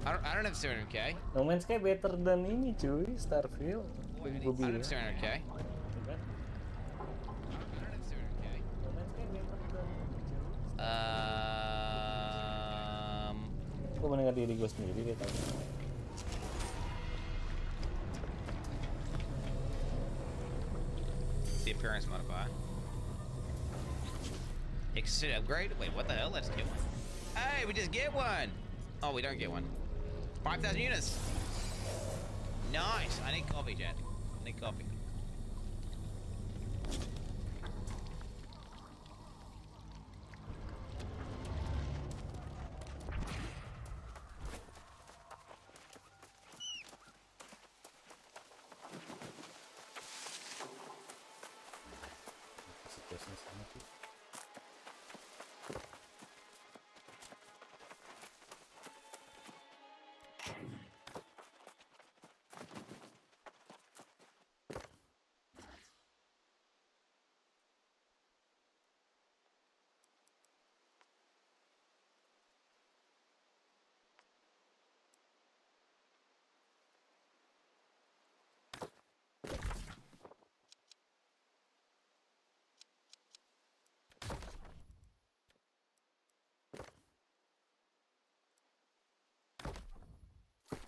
I don't have 700k. No Man's Sky better than ini cuy, Starfield. Boy, I don't have 700k. Tuh kan? Gue mendengar diri gue sendiri deh tadi. The appearance modifier. Exit upgrade? Wait, what the hell? Let's get one. Hey, we just get one! Oh, we don't get one. 5,000 units! Nice! I need coffee, Chad. I need coffee.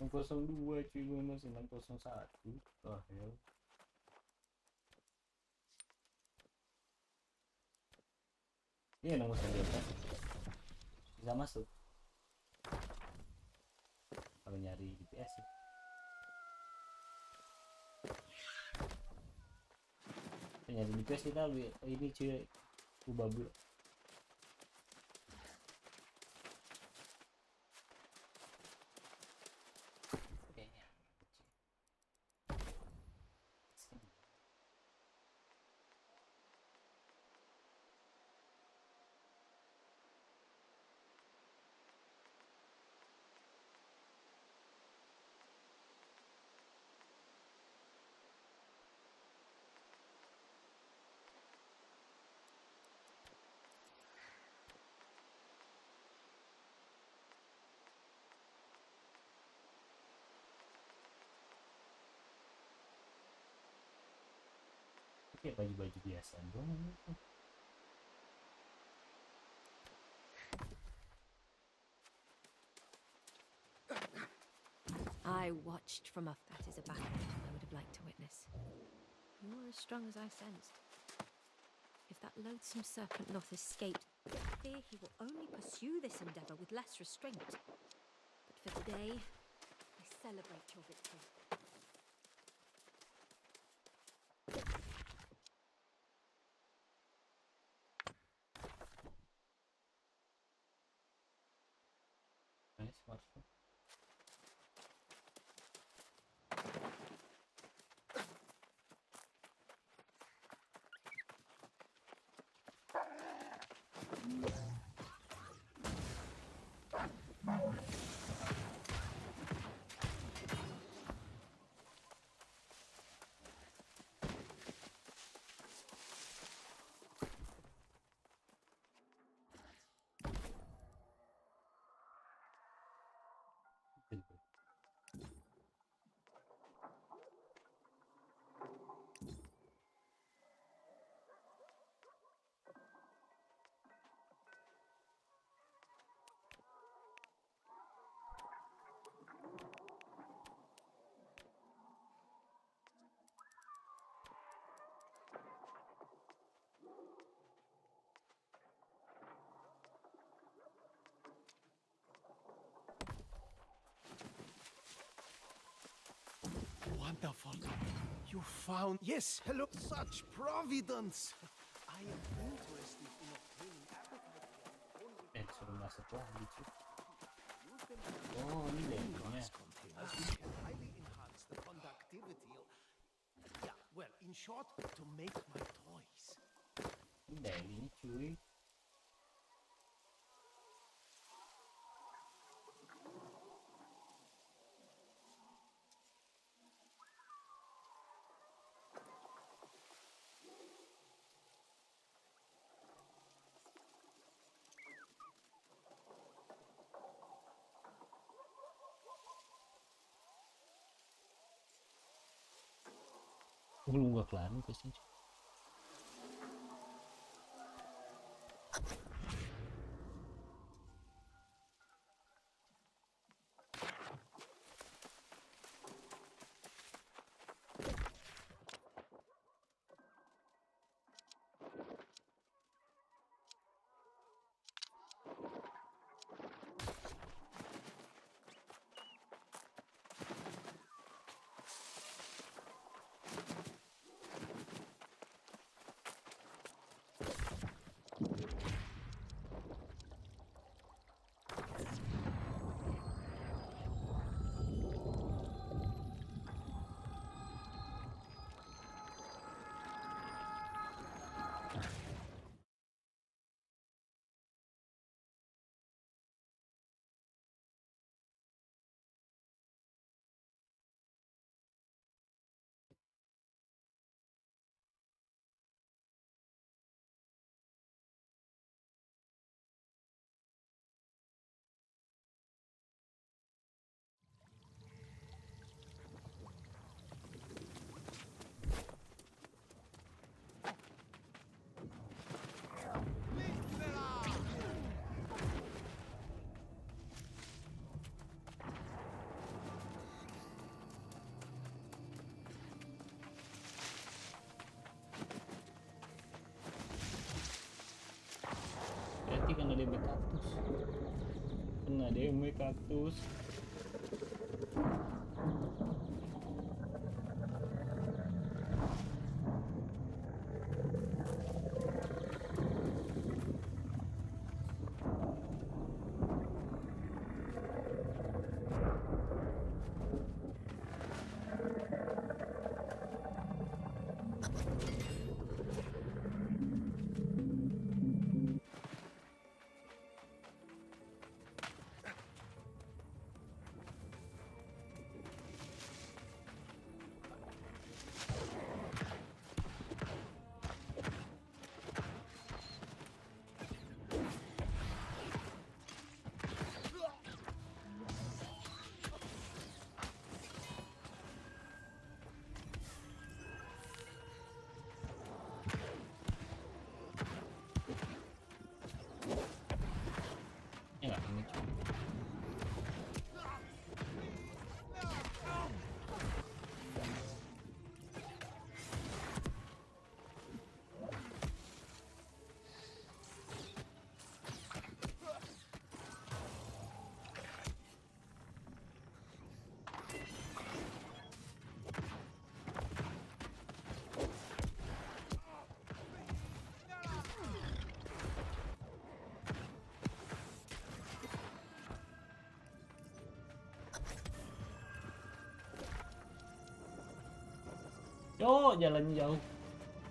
Yang 02 cuy, gue masih 601. Oh hell. Iya nomor 19 bisa masuk kalau nyari GPS sih. Nyari GPS kita ini cuy, babu. Kayak baju-baju biasa dong. I watched from off. That is a battle I would have liked to witness. You're as strong as I sensed. If that loathsome serpent Loth escaped, I fear he will only pursue this endeavor with less restraint. But for today, I celebrate your victory. Wonderful. You found... Yes, hello. Such providence. I am interested in obtaining appetite. Suruh masuk lagi cuy. Oh, ini dayanya. Containers which can highly enhance the conductivity. Yeah, well, in short, to make my toys. Ini dayanya cuy. Belum gua kelar nih guys. Berarti kan ada kaktus. Kena damage kaktus. Yo, jalan jauh.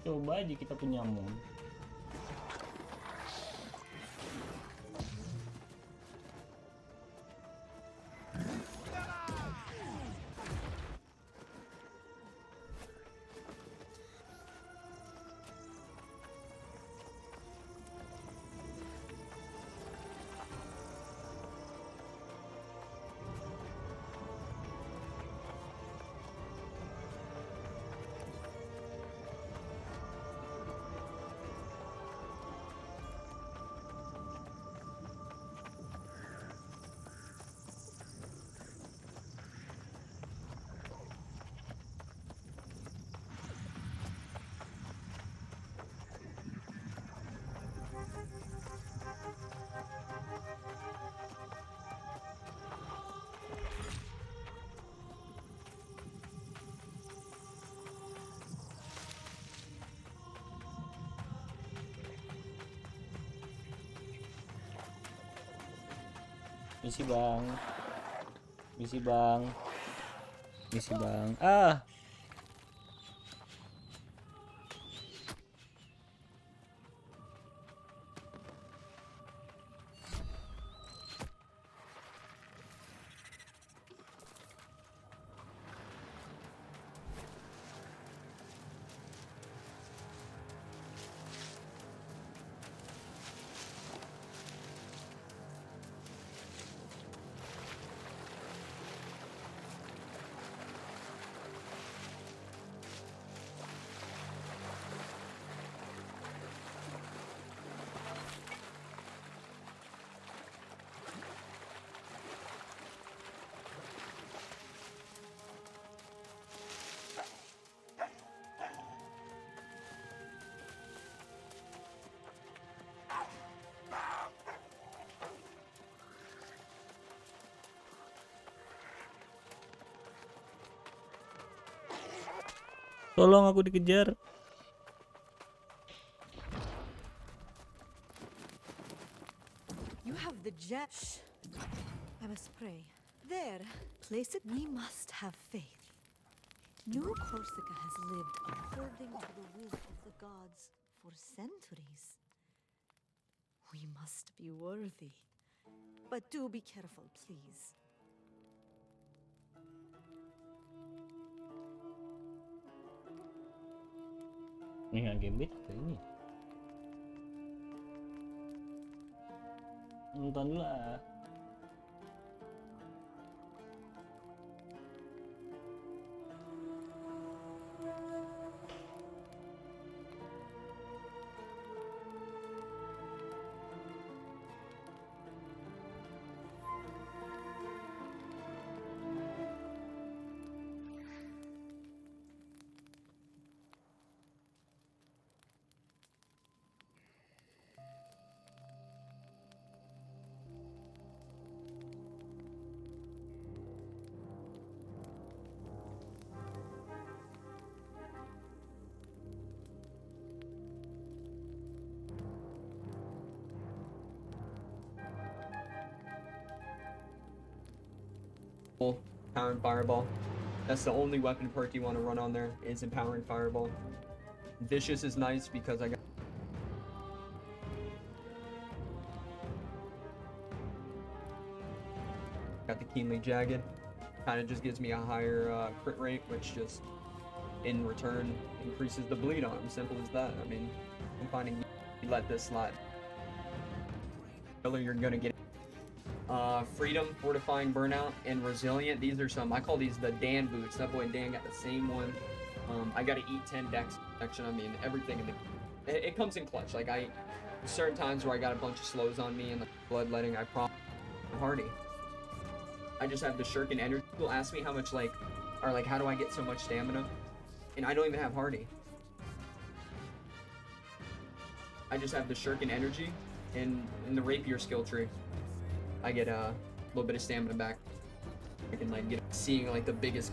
Coba aja kita punya mod. Misi bang, misi bang, misi bang. Ah, tolong aku dikejar. You have the jet. I must pray. There, place it. We must have faith. New Corsica has lived according to the will of the gods for centuries. We must be worthy. But do be careful, please. Ini nggak gambit atau ini? Nonton dulu lah. Empowering Fireball. That's the only weapon perk you want to run on there, is Empowering Fireball. Vicious is nice because I got the Keenly Jagged. Kind of just gives me a higher crit rate, which just in return increases the bleed on him. Simple as that. I mean, I'm finding you let this slide. You're gonna get Freedom, Fortifying Burnout, and Resilient. These are some, I call these the Dan boots. That boy Dan got the same one. I got to eat 10 dex protection. I mean, everything in the, it comes in clutch. Like certain times where I got a bunch of slows on me and the bloodletting, I prompt hardy. I just have the Shuriken energy. People ask me how much how do I get so much stamina? And I don't even have hardy. I just have the Shuriken energy and the Rapier skill tree. I get a little bit of stamina back. I can get seeing the biggest.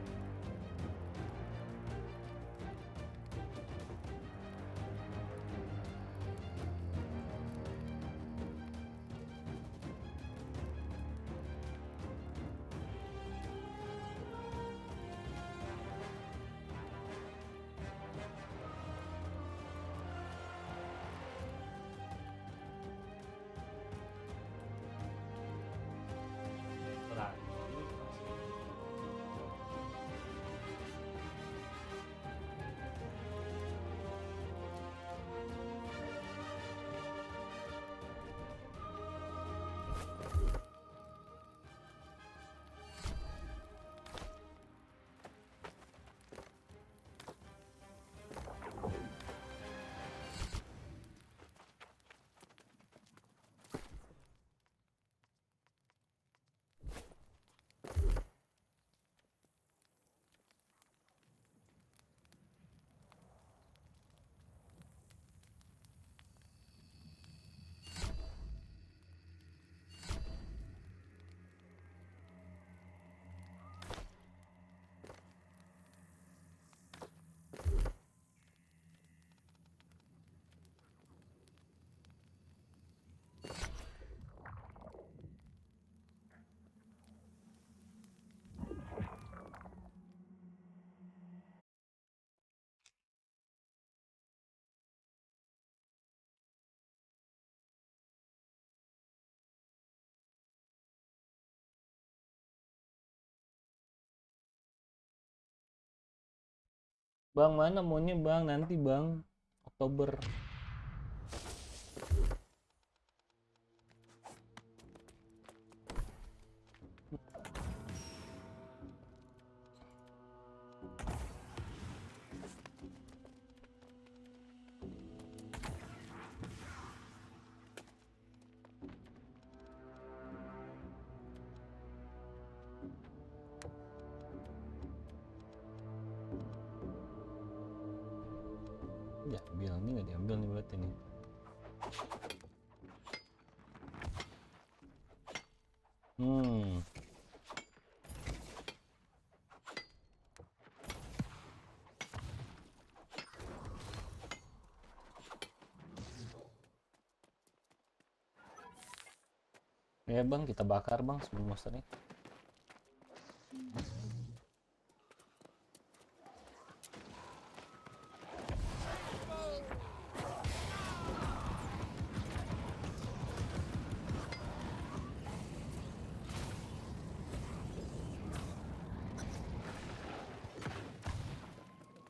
Bang, mana maunya bang? Nanti bang, Oktober. Ya, bilang ini nggak diambil nih berarti nih. Ya bang, kita bakar bang sebelum monsternya.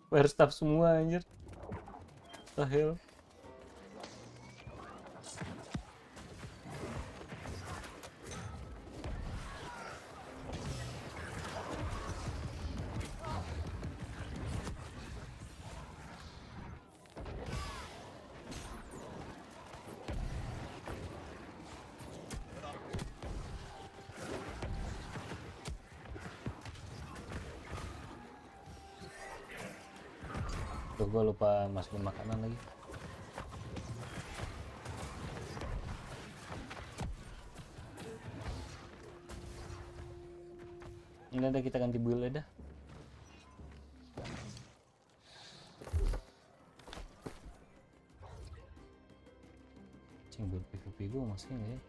Fire staff semua anjir. The hell. Tuh gue lupa masukin makanan lagi. Ini ada, kita ganti build dah. Cing, build PvP gue masih nggak ya?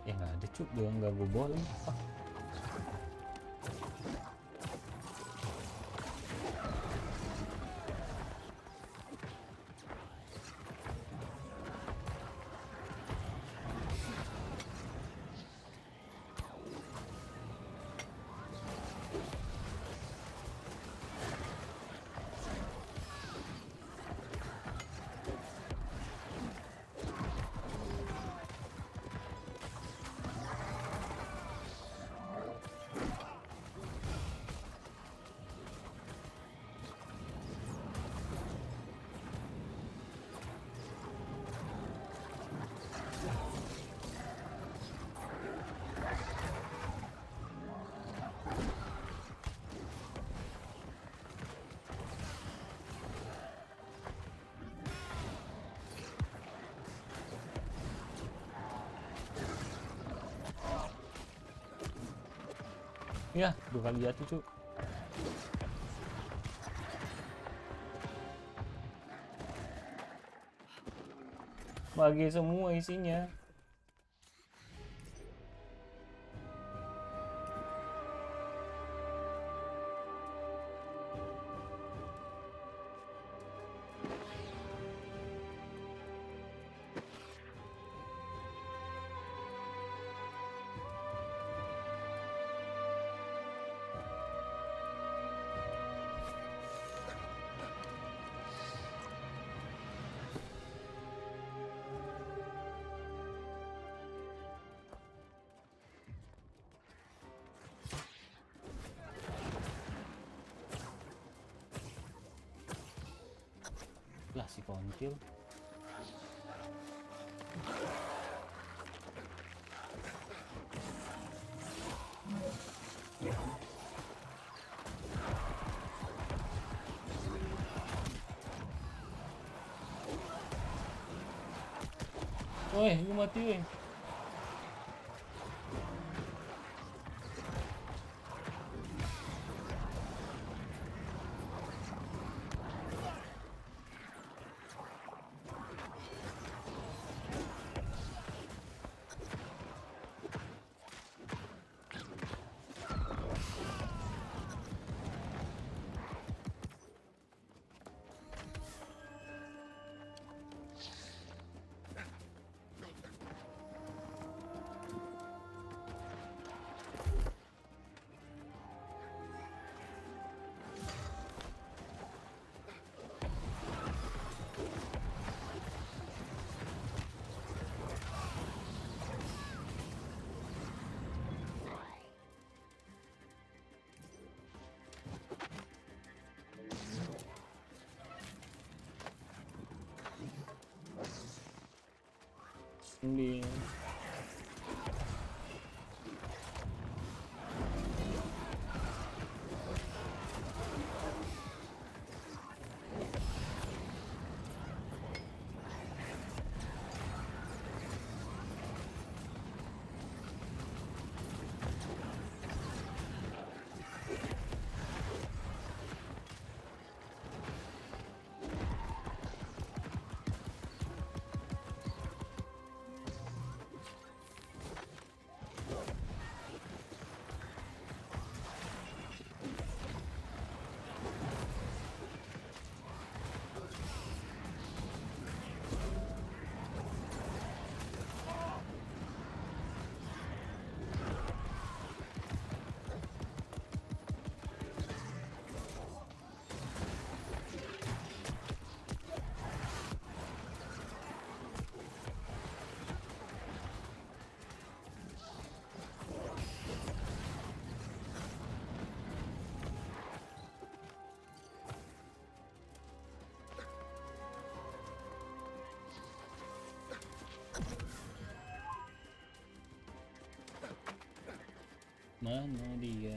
Ya nggak ada cuk, dia nggak gue bawa lagi. Ya, 2 kali jatuh cuk. Bagi semua isinya. Lah si kontil. Woi, gue mati woi. Ambil. Mana dia?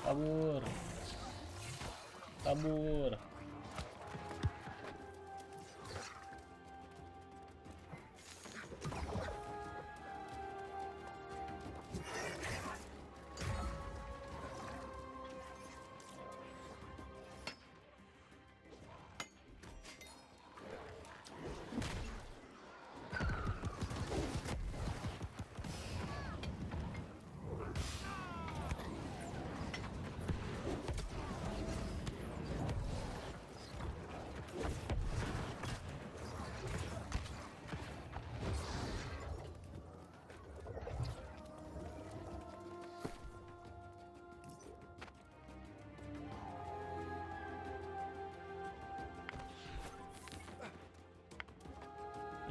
Kabur. Kabur.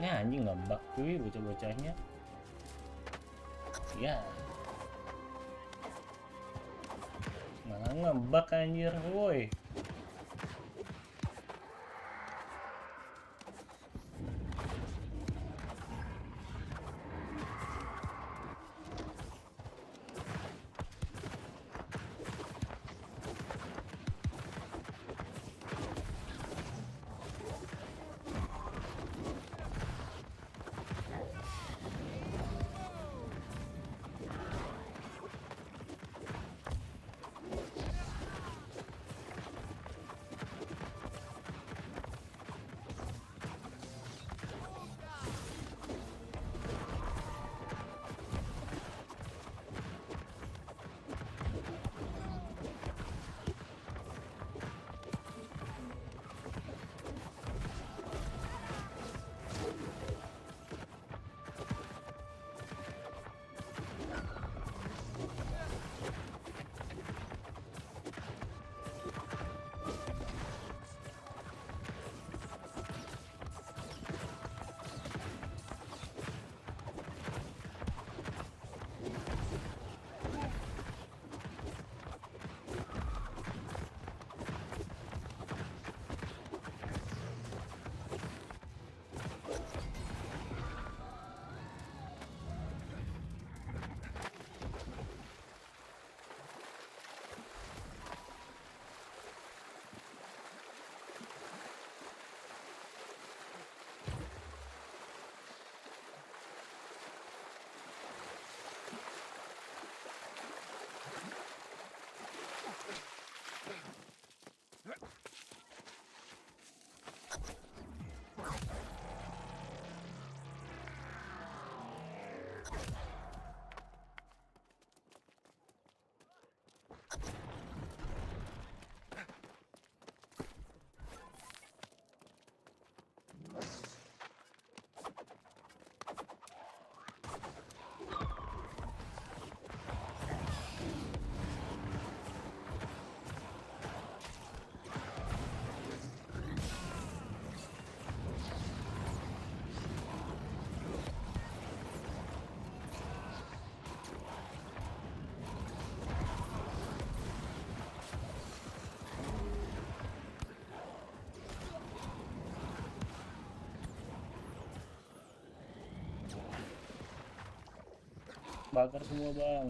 Ini anjing ngebug cuy bocah-bocahnya. Ya. Malah ngebug anjir, woi. Bakar semua bang.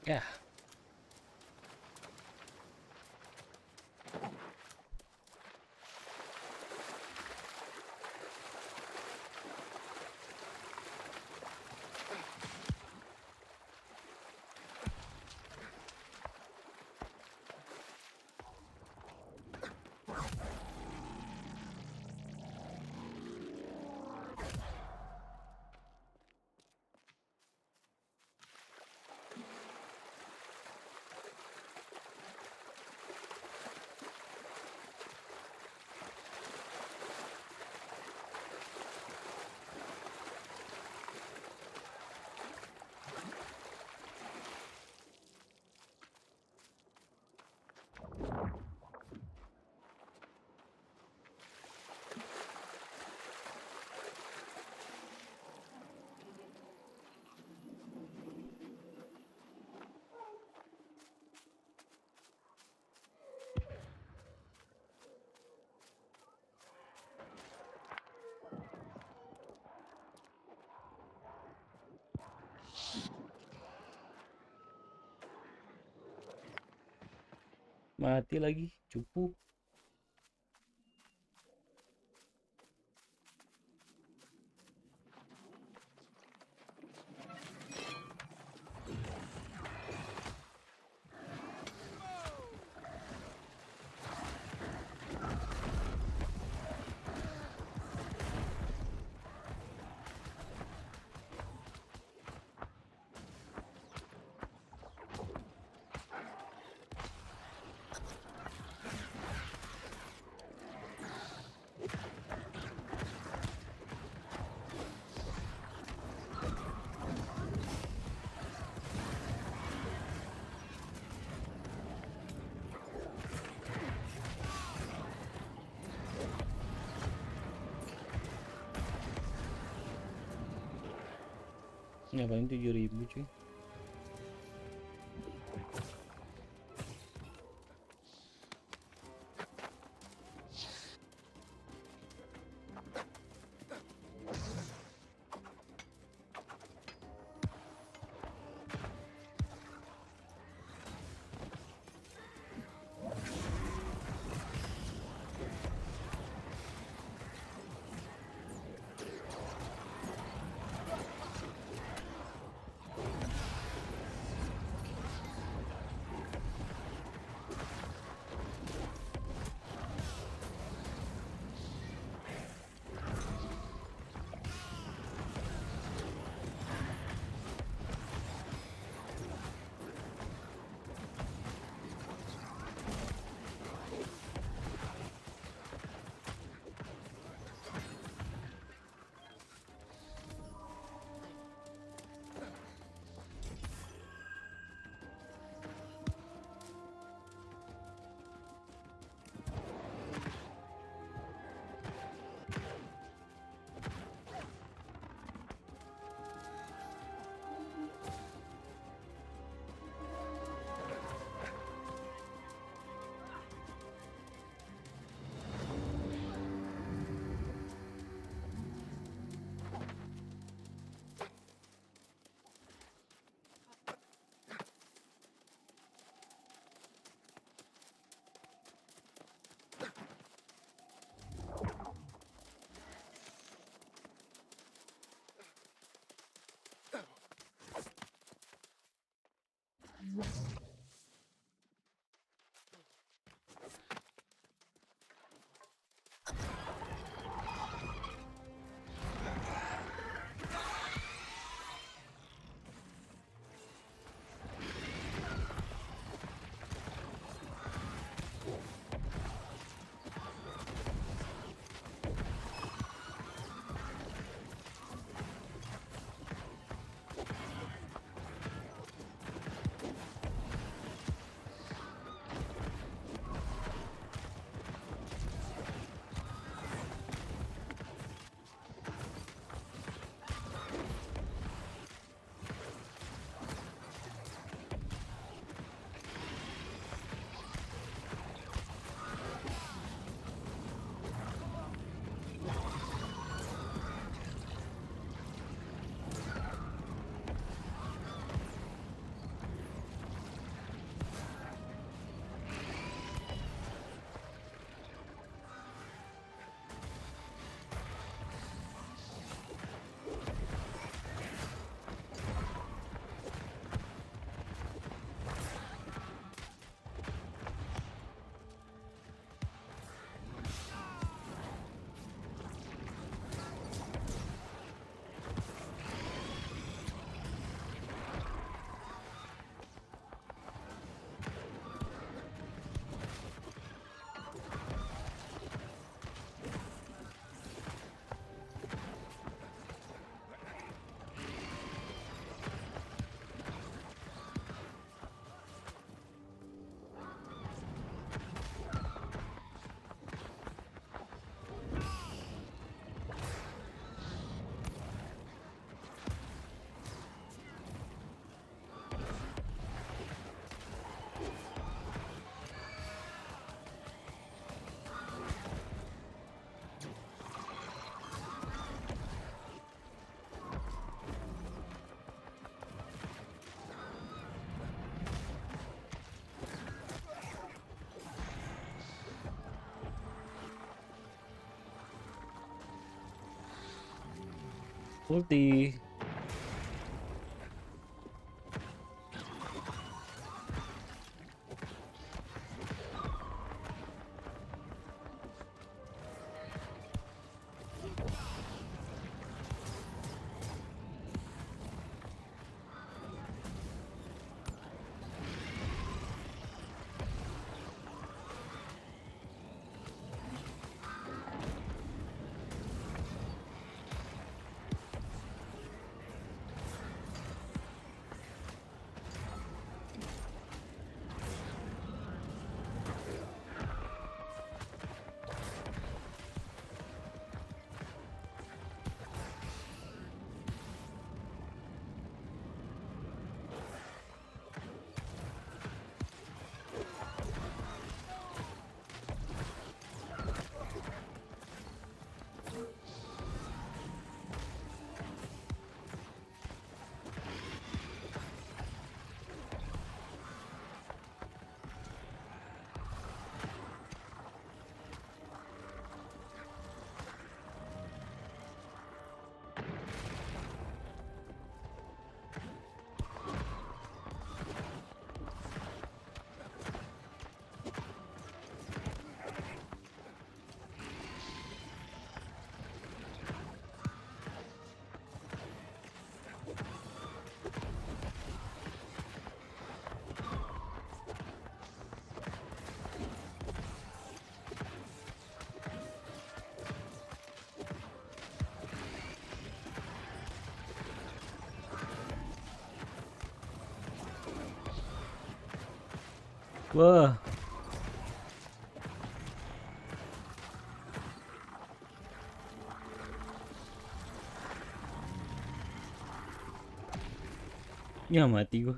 Ya. Mati lagi, cupu. Ya paling 7.000 cuy. Ulti. Wah. Ya mati gua.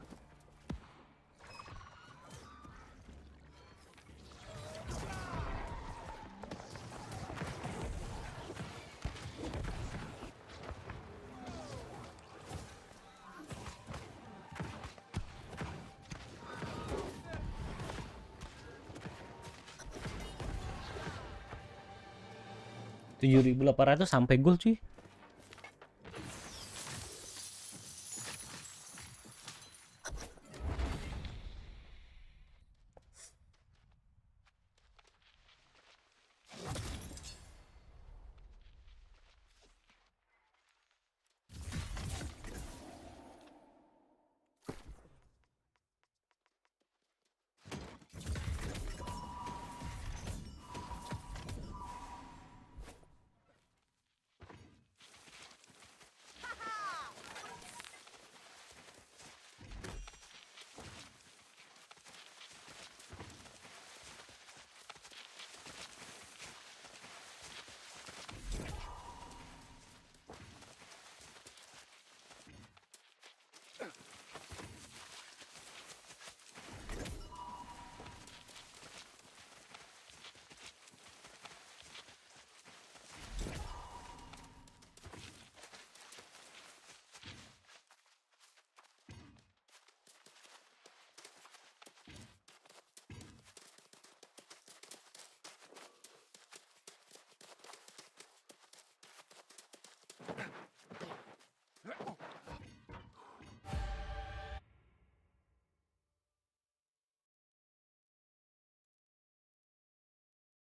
$7.800 sampai gold cuy.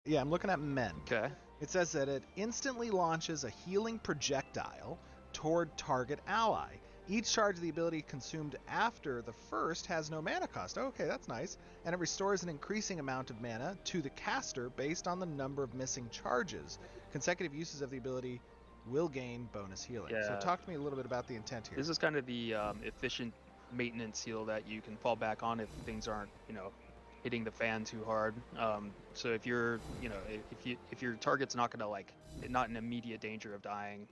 Yeah, I'm looking at men. Okay. It says that it instantly launches a healing projectile toward target ally. Each charge of the ability consumed after the first has no mana cost. Okay, that's nice. And it restores an increasing amount of mana to the caster based on the number of missing charges. Consecutive uses of the ability will gain bonus healing. So Yeah. talk to me a little bit about the intent here. This is kind of the efficient maintenance heal that you can fall back on if things aren't, hitting the fan too hard. So if you're, if your target's not not in immediate danger of dying,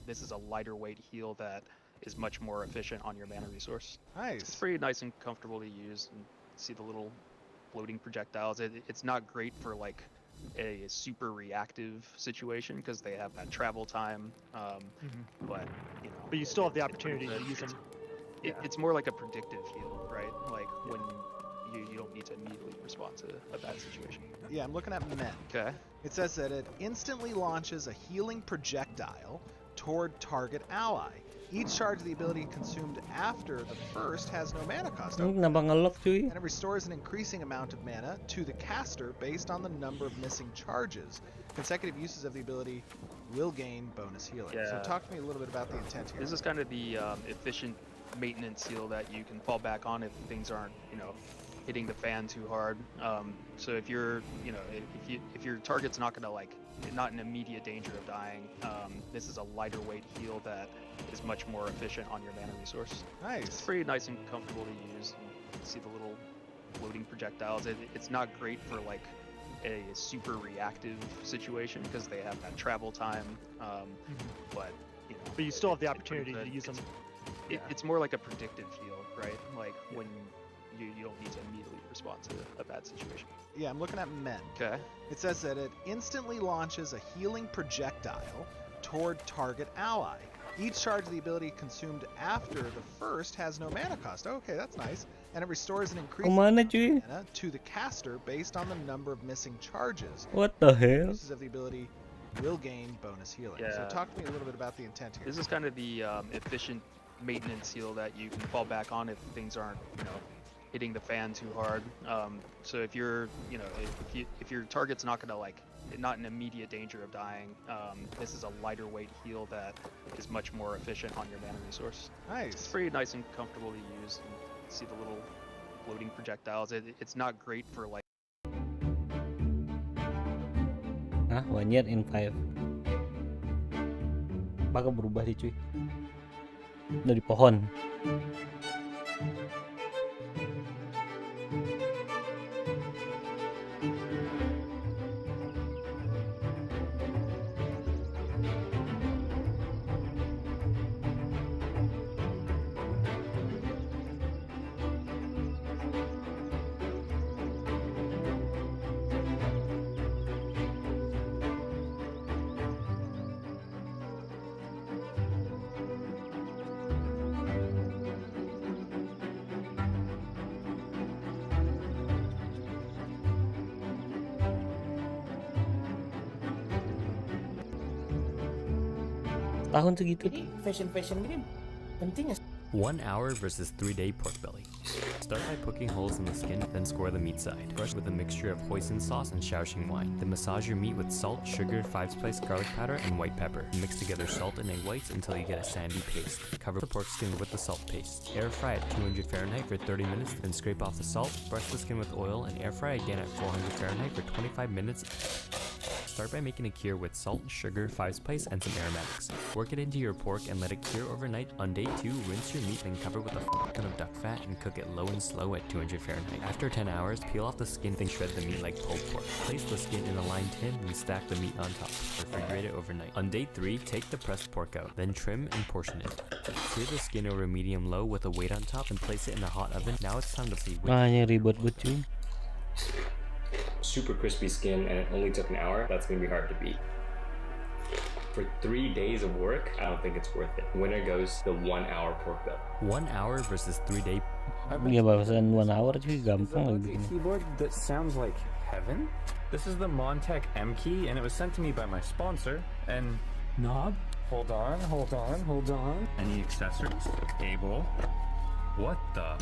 this is a lighter weight heal that is much more efficient on your mana resource. Nice. It's pretty nice and comfortable to use. And see the little floating projectiles. It's not great for like a super reactive situation because they have that travel time. But But you still have the opportunity to use them. It's more like a predictive heal, right? Like when you don't need to immediately respond to a bad situation. Yeah, I'm looking at men. Okay. It says that it instantly launches a healing projectile toward target ally. Each charge of the ability consumed after the first has no mana cost. Kenapa nge-lock cuy? And it restores an increasing amount of mana to the caster based on the number of missing charges. Consecutive uses of the ability will gain bonus healing. So talk to me a little bit about the intent here. This is kind of the efficient maintenance seal that you can fall back on if things aren't, hitting the fan too hard. So if you're, if your target's not in immediate danger of dying, this is a lighter weight heal that is much more efficient on your mana resource. Nice. It's pretty nice and comfortable to use. You see the little floating projectiles. It's not great for like a super reactive situation because they have that travel time, but But you still have the opportunity to use them. It's more like a predictive heal, right? Like when you don't need to immediately respond to a bad situation. Yeah, I'm looking at men. Okay. It says that it instantly launches a healing projectile toward target ally. Each charge of the ability consumed after the first has no mana cost. Okay, that's nice. And it restores an increasing Kemana amount cuy? of mana to the caster based on the number of missing charges. What the hell? Uses of the ability will gain bonus healing. So talk to me a little bit about the intent here. This is kind of the efficient maintenance seal that you can fall back on if things aren't, hitting the fan too hard. So if you're, if your target's not in immediate danger of dying, this is a lighter weight heal that is much more efficient on your mana resource. Nice. It's pretty nice and comfortable to use. You see the little floating projectiles. It's not great for like. Hah, 1 year in 5. Bakal berubah sih cuy. Dari pohon. Tahun segitu tuh. Fashion gini penting ya. 1 hour versus 3-day pork belly. Start by poking holes in the skin, then score the meat side. Brush with a mixture of hoisin sauce and Shaoxing wine. Then massage your meat with salt, sugar, 5-spice garlic powder, and white pepper. Mix together salt and egg whites until you get a sandy paste. Cover the pork skin with the salt paste. Air fry at 200 Fahrenheit for 30 minutes, then scrape off the salt, brush the skin with oil, and air fry again at 400 Fahrenheit for 25 minutes. Start by making a cure with salt, sugar, 5-spice, and some aromatics. Work it into your pork and let it cure overnight. On day 2, rinse your meat, then cover with a ton of duck fat and cook it low and slow at 200 Fahrenheit. After 10 hours, peel off the skin, then shred the meat like pulled pork. Place the skin in a lined tin and stack the meat on top. Refrigerate it overnight. On day 3, take the pressed pork out, then trim and portion it. Sear the skin over medium-low with a weight on top and place it in a hot oven. Now it's time to see which... ribet banget cuy. Super crispy skin, and it only took an hour. That's gonna be hard to beat. For 3 days of work, I don't think it's worth it. Winner goes the 1 hour pork belly. 1 hour versus 3-day. Ya bahasan 1 hour cuy, gampang lagi bikin. Keyboard that sounds like heaven. This is the Montec M key, and it was sent to me by my sponsor. And knob. Hold on. Any accessories? Cable. What the?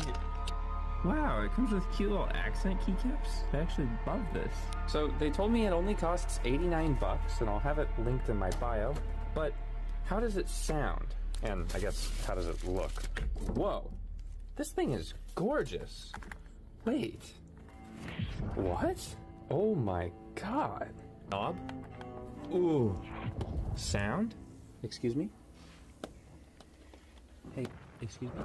Wow, it comes with cute little accent keycaps. I actually love this. So they told me it only costs $89, and I'll have it linked in my bio. But how does it sound? And I guess, how does it look? Whoa, this thing is gorgeous. Wait, what? Oh my god. Knob? Ooh. Sound? Excuse me? Hey, excuse me?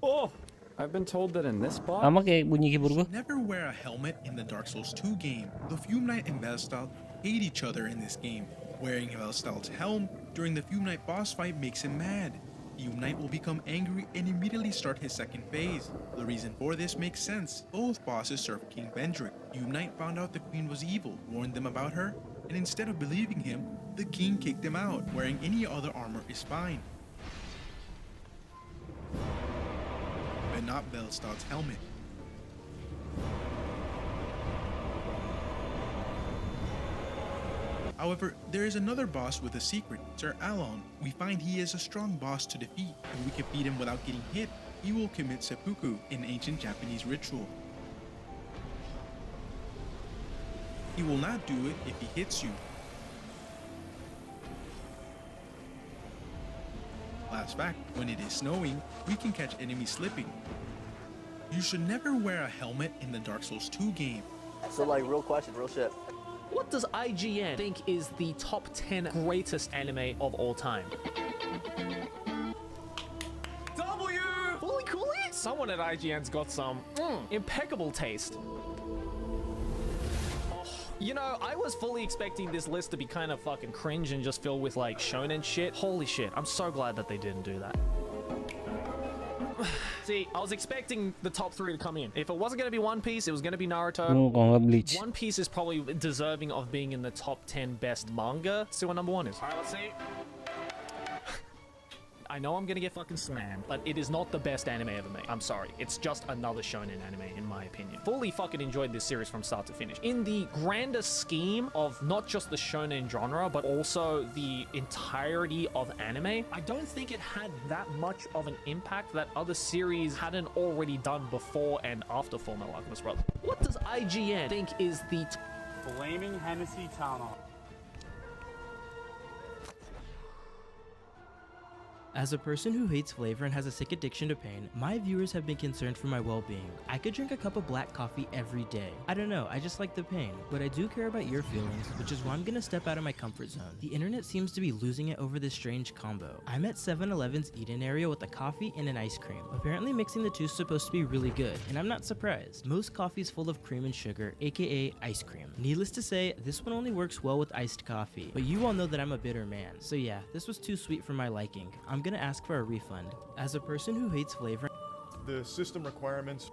Oh! I've been told that in this box... Sama kayak bunyi keyboard gua. Never wear a helmet in the Dark Souls 2 game. The Fume Knight and Velstad hate each other in this game. Wearing Velstad's helm during the Fume Knight boss fight makes him mad. Fume Knight will become angry and immediately start his second phase. The reason for this makes sense. Both bosses served King Vendrick. Fume Knight found out the queen was evil, warned them about her, and instead of believing him, the king kicked him out. Wearing any other armor is fine, but not Velstad's helmet. However, there is another boss with a secret, Sir Alon. We find he is a strong boss to defeat. If we can beat him without getting hit, he will commit seppuku, an ancient Japanese ritual. He will not do it if he hits you. Last fact, when it is snowing, we can catch enemies slipping. You should never wear a helmet in the Dark Souls 2 game. So like, real question, real shit. What does IGN think is the top 10 greatest anime of all time? W! Fully cool it? Someone at IGN's got some impeccable taste. You know, I was fully expecting this list to be kind of fucking cringe and just filled with like shonen shit. Holy shit, I'm so glad that they didn't do that. See, I was expecting the top 3 to come in. If it wasn't going to be One Piece, it was going to be Naruto. Bleach. One Piece is probably deserving of being in the top 10 best manga. See what number 1 is. Alright, let's see. I know I'm gonna get fucking slammed, but it is not the best anime ever made. I'm sorry. It's just another shonen anime, in my opinion. Fully fucking enjoyed this series from start to finish. In the grander scheme of not just the shonen genre, but also the entirety of anime, I don't think it had that much of an impact that other series hadn't already done before and after Fullmetal Alchemist Brotherhood. What does IGN think is the Flaming Hennessy Town Hall. As a person who hates flavor and has a sick addiction to pain, my viewers have been concerned for my well-being. I could drink a cup of black coffee every day. I don't know, I just like the pain. But I do care about your feelings, which is why I'm gonna step out of my comfort zone. The internet seems to be losing it over this strange combo. I'm at 7-Eleven's eat-in area with a coffee and an ice cream. Apparently mixing the two is supposed to be really good, and I'm not surprised. Most coffee is full of cream and sugar, aka ice cream. Needless to say, this one only works well with iced coffee. But you all know that I'm a bitter man, so yeah, this was too sweet for my liking. I'm gonna ask for a refund. As a person who hates flavor, the system requirements.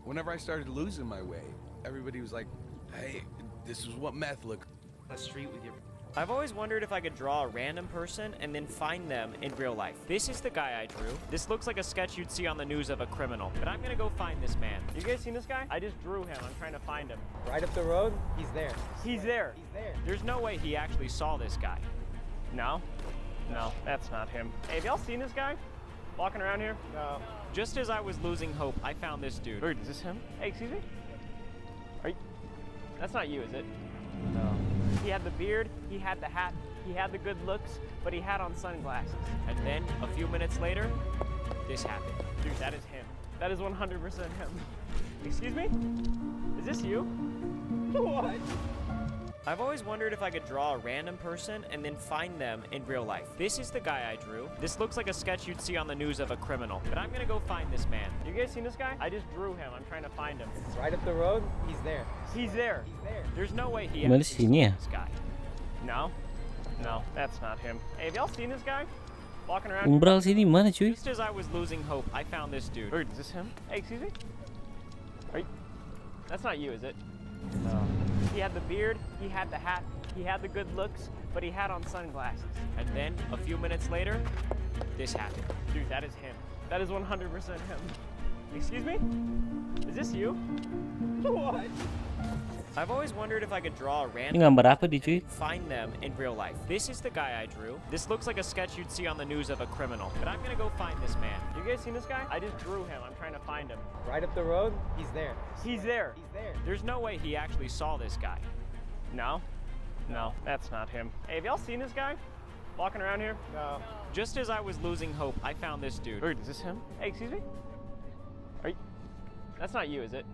Whenever I started losing my way, everybody was like, hey, this is what meth look. A street with your... I've always wondered if I could draw a random person and then find them in real life. This is the guy I drew. This looks like a sketch you'd see on the news of a criminal. But I'm gonna go find this man. You guys seen this guy? I just drew him. I'm trying to find him. Right up the road, he's there. He's there. He's there. There's no way he actually saw this guy. No? No, that's not him. Hey, have y'all seen this guy walking around here? No. Just as I was losing hope, I found this dude. Wait, is this him? Hey, excuse me? Are you... That's not you, is it? No. He had the beard, he had the hat, he had the good looks, but he had on sunglasses. And then, a few minutes later, this happened. Dude, that is him. That is 100% him. Excuse me? Is this you? What? I've always wondered if I could draw a random person and then find them in real life. This is the guy I drew. This looks like a sketch you'd see on the news of a criminal. But I'm gonna go find this man. You guys seen this guy? I just drew him. I'm trying to find him. Right up the road, he's there. He's there. He's there. There's no way he Mana actually sini saw ya? this guy. No? No, that's not him. Hey, have y'all seen this guy walking around? Umbral sini mana cuy? Just as I was losing hope, I found this dude. Wait, is this him? Hey, excuse me? Are you... That's not you, is it? No. He had the beard, he had the hat, he had the good looks, but he had on sunglasses. And then, a few minutes later, this happened. Dude, that is him. That is 100% him. Excuse me? Is this you? What? I've always wondered if I could draw a Ini random gambar apa di cuy? find them in real life. This is the guy I drew. This looks like a sketch you'd see on the news of a criminal. But I'm gonna go find this man. You guys seen this guy? I just drew him. I'm trying to find him. Right up the road, he's there. He's there. He's there. There's no way he actually saw this guy. No? No, that's not him. Hey, have y'all seen this guy walking around here? No. Just as I was losing hope, I found this dude. Wait, is this him? Hey, excuse me? Are you... That's not you, is it?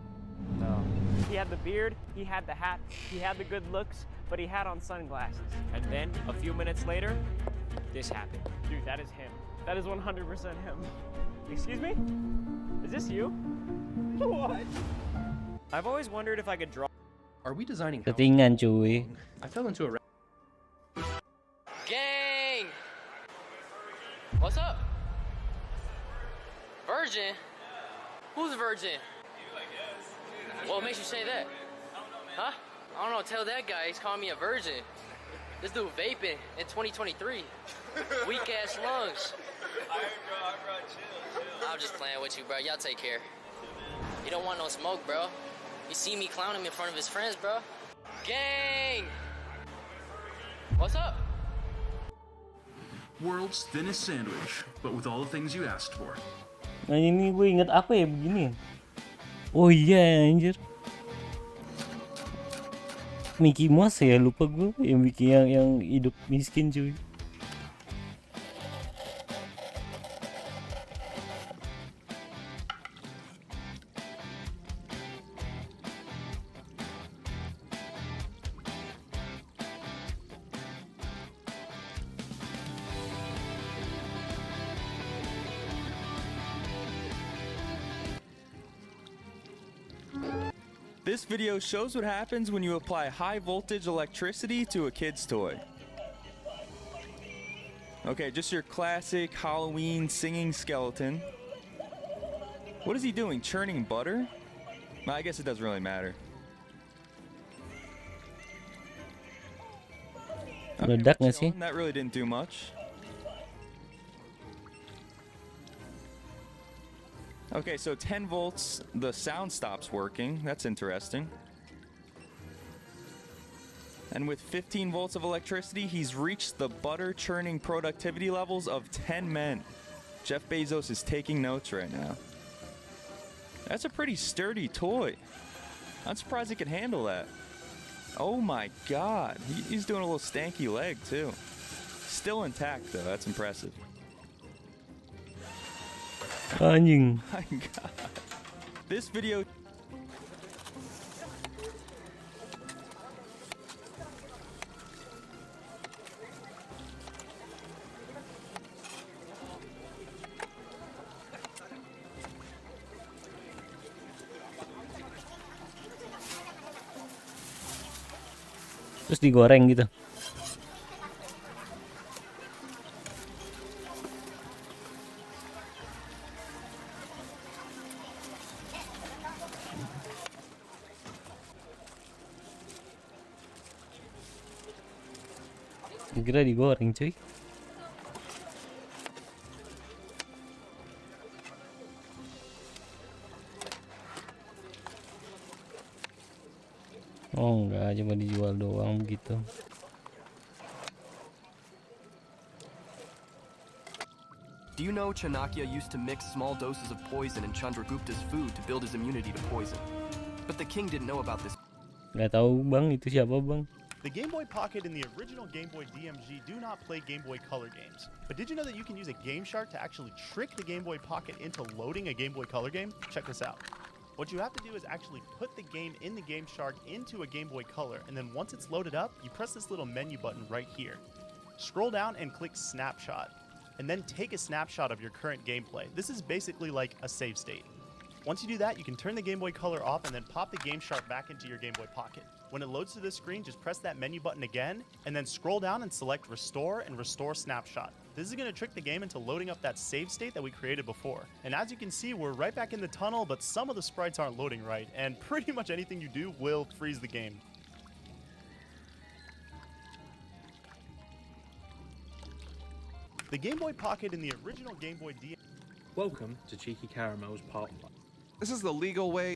No. He had the beard, he had the hat, he had the good looks, but he had on sunglasses. And then, a few minutes later, this happened. Dude, that is him. That is 100% him. Excuse me? Is this you? What? I've always wondered if I could draw... Are we designing Settingan cuy. I fell into a... Gang! What's up? Virgin? Who's virgin? You, I guess. What makes you say that? I don't know, man. Huh? I don't know, tell that guy he's calling me a virgin. This dude vaping in 2023. Weak ass lungs. Alright, bro, chill. I'm just playing with you, bro. Y'all take care. You don't want no smoke, bro. You see me clown him in front of his friends, bro. Gang! What's up? World's thinnest sandwich, but with all the things you asked for. Nah ini gue inget apa ya begini. Oh iya anjir. Mickey Mouse ya, lupa gue yang bikin yang hidup miskin cuy. This video shows what happens when you apply high voltage electricity to a kid's toy. Okay, just your classic Halloween singing skeleton. What is he doing? Churning butter? Well, I guess it doesn't really matter. Meledak nggak sih? That really didn't do much. Okay, so 10 volts, the sound stops working. That's interesting. And with 15 volts of electricity, he's reached the butter churning productivity levels of 10 men. Jeff Bezos is taking notes right now. That's a pretty sturdy toy. I'm surprised it could handle that. Oh my god, he's doing a little stanky leg too. Still intact though, that's impressive. Anjing. My god. This video Terus digoreng gitu. Kira digoreng cuy. Oh enggak, cuma dijual doang begitu. Do you know Chanakya used to mix small doses of poison in Chandragupta's food to build his immunity to poison? But the king didn't know about this. Nggak tahu bang, itu siapa bang? The Game Boy Pocket and the original Game Boy DMG do not play Game Boy Color games. But did you know that you can use a Game Shark to actually trick the Game Boy Pocket into loading a Game Boy Color game? Check this out. What you have to do is actually put the game in the Game Shark into a Game Boy Color, and then once it's loaded up, you press this little menu button right here. Scroll down and click Snapshot, and then take a snapshot of your current gameplay. This is basically like a save state. Once you do that, you can turn the Game Boy Color off and then pop the Game Shark back into your Game Boy Pocket. When it loads to this screen, just press that menu button again, and then scroll down and select Restore and Restore Snapshot. This is going to trick the game into loading up that save state that we created before. And as you can see, we're right back in the tunnel, but some of the sprites aren't loading right, and pretty much anything you do will freeze the game. The Game Boy Pocket and the original Game Boy DS. Welcome to Cheeky Caramel's Part 1. This is the legal way.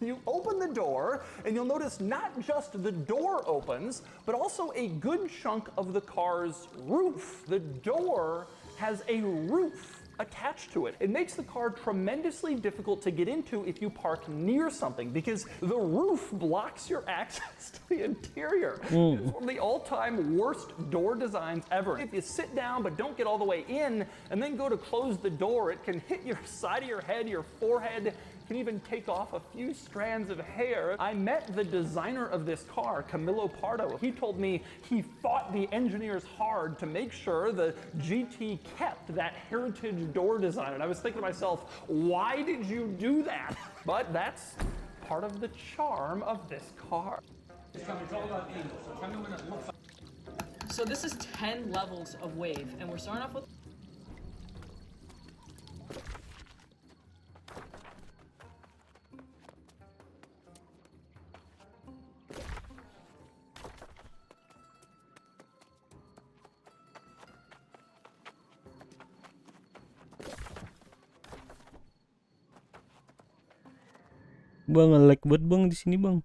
You open the door, and you'll notice not just the door opens, but also a good chunk of the car's roof. The door has a roof attached to it. It makes the car tremendously difficult to get into if you park near something, because the roof blocks your access to the interior. It's one of the all-time worst door designs ever. If you sit down but don't get all the way in and then go to close the door, it can hit your side of your head, your forehead, can even take off a few strands of hair. I met the designer of this car, Camillo Pardo. He told me he fought the engineers hard to make sure the GT kept that heritage door design. And I was thinking to myself, why did you do that? But that's part of the charm of this car. So this is 10 levels of wave, and we're starting off with Bang, lag banget bang di sini bang.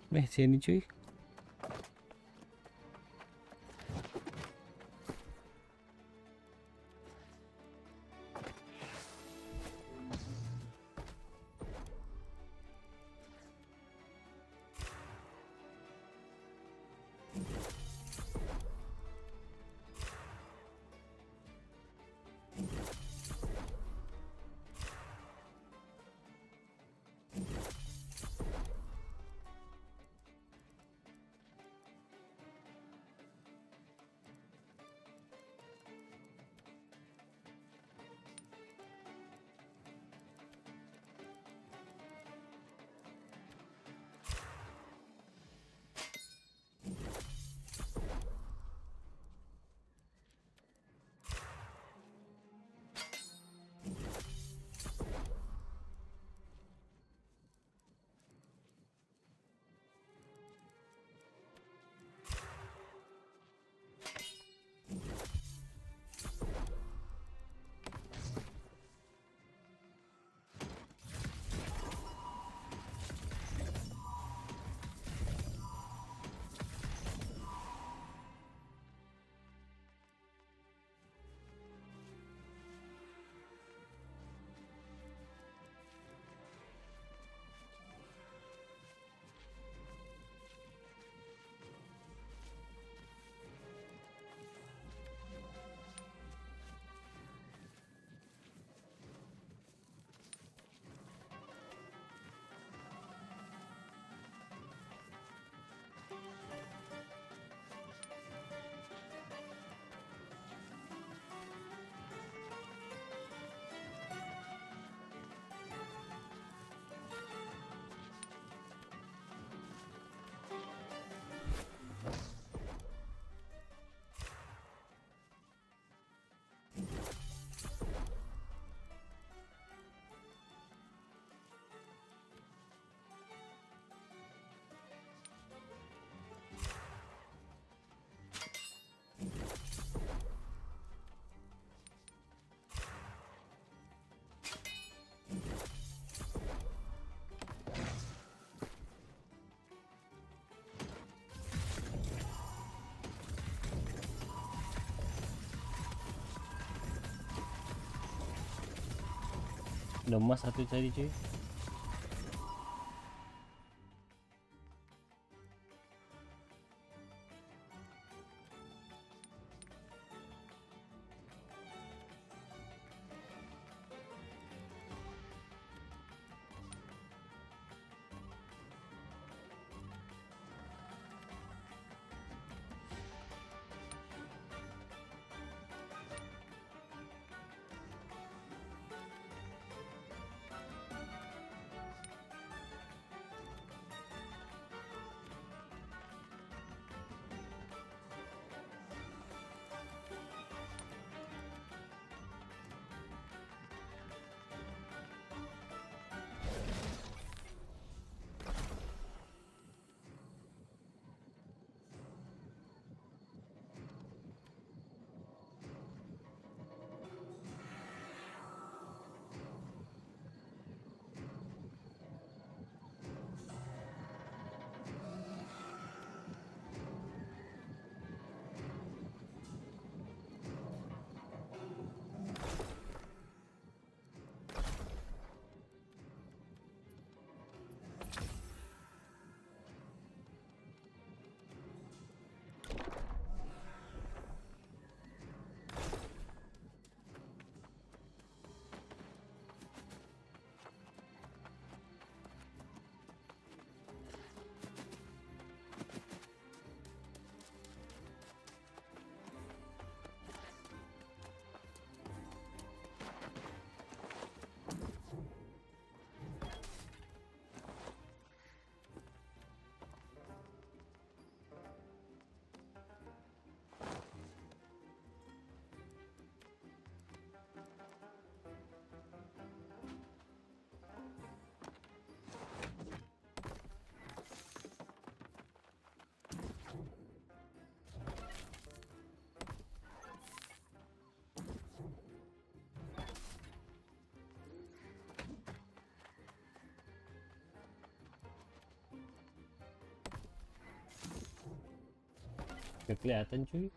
Sini cuy. Ada emas satu tadi cuy. Gak kelihatan cuy.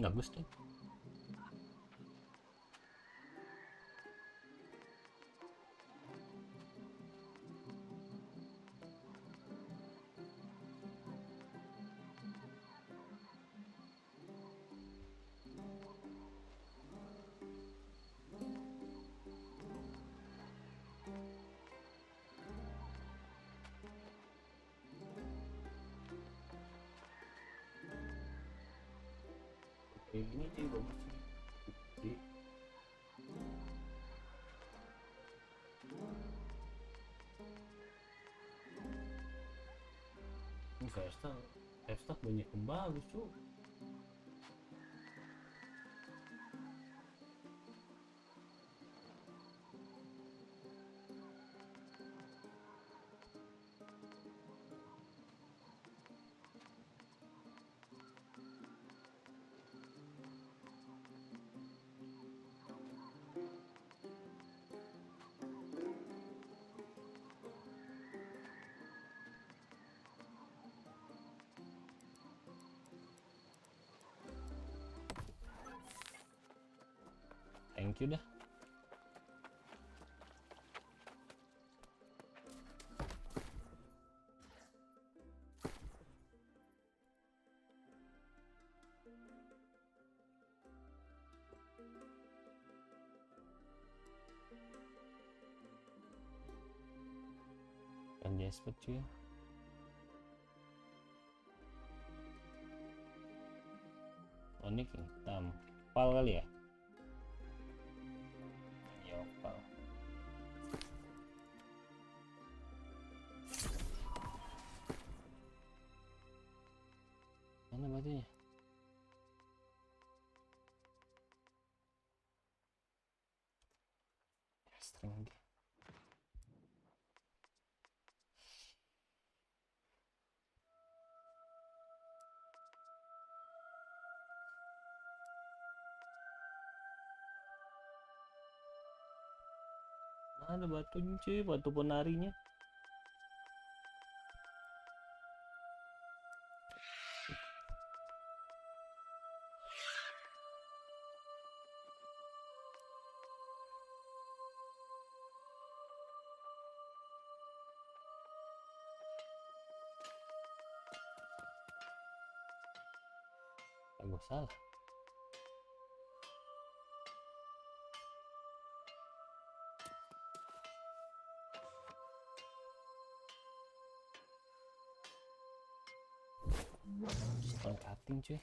Bagus tuh. Ini sih bagus sih. Ini Vestak banyak yang bagus cuy. Thank you dah. Kan Jasper cuy. Onyx hitam. Pal kali ya? Ya pal. Mana batunya? String lagi. Ada batunya cuy, batu penarinya. Gue salah. Stone cutting cuy.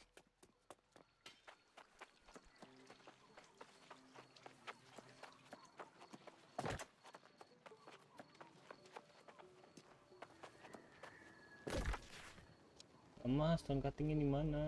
Emas stone cuttingnya di mana?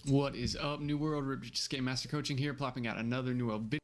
What is up, New World? Rip Game Master Coaching here, plopping out another New World video.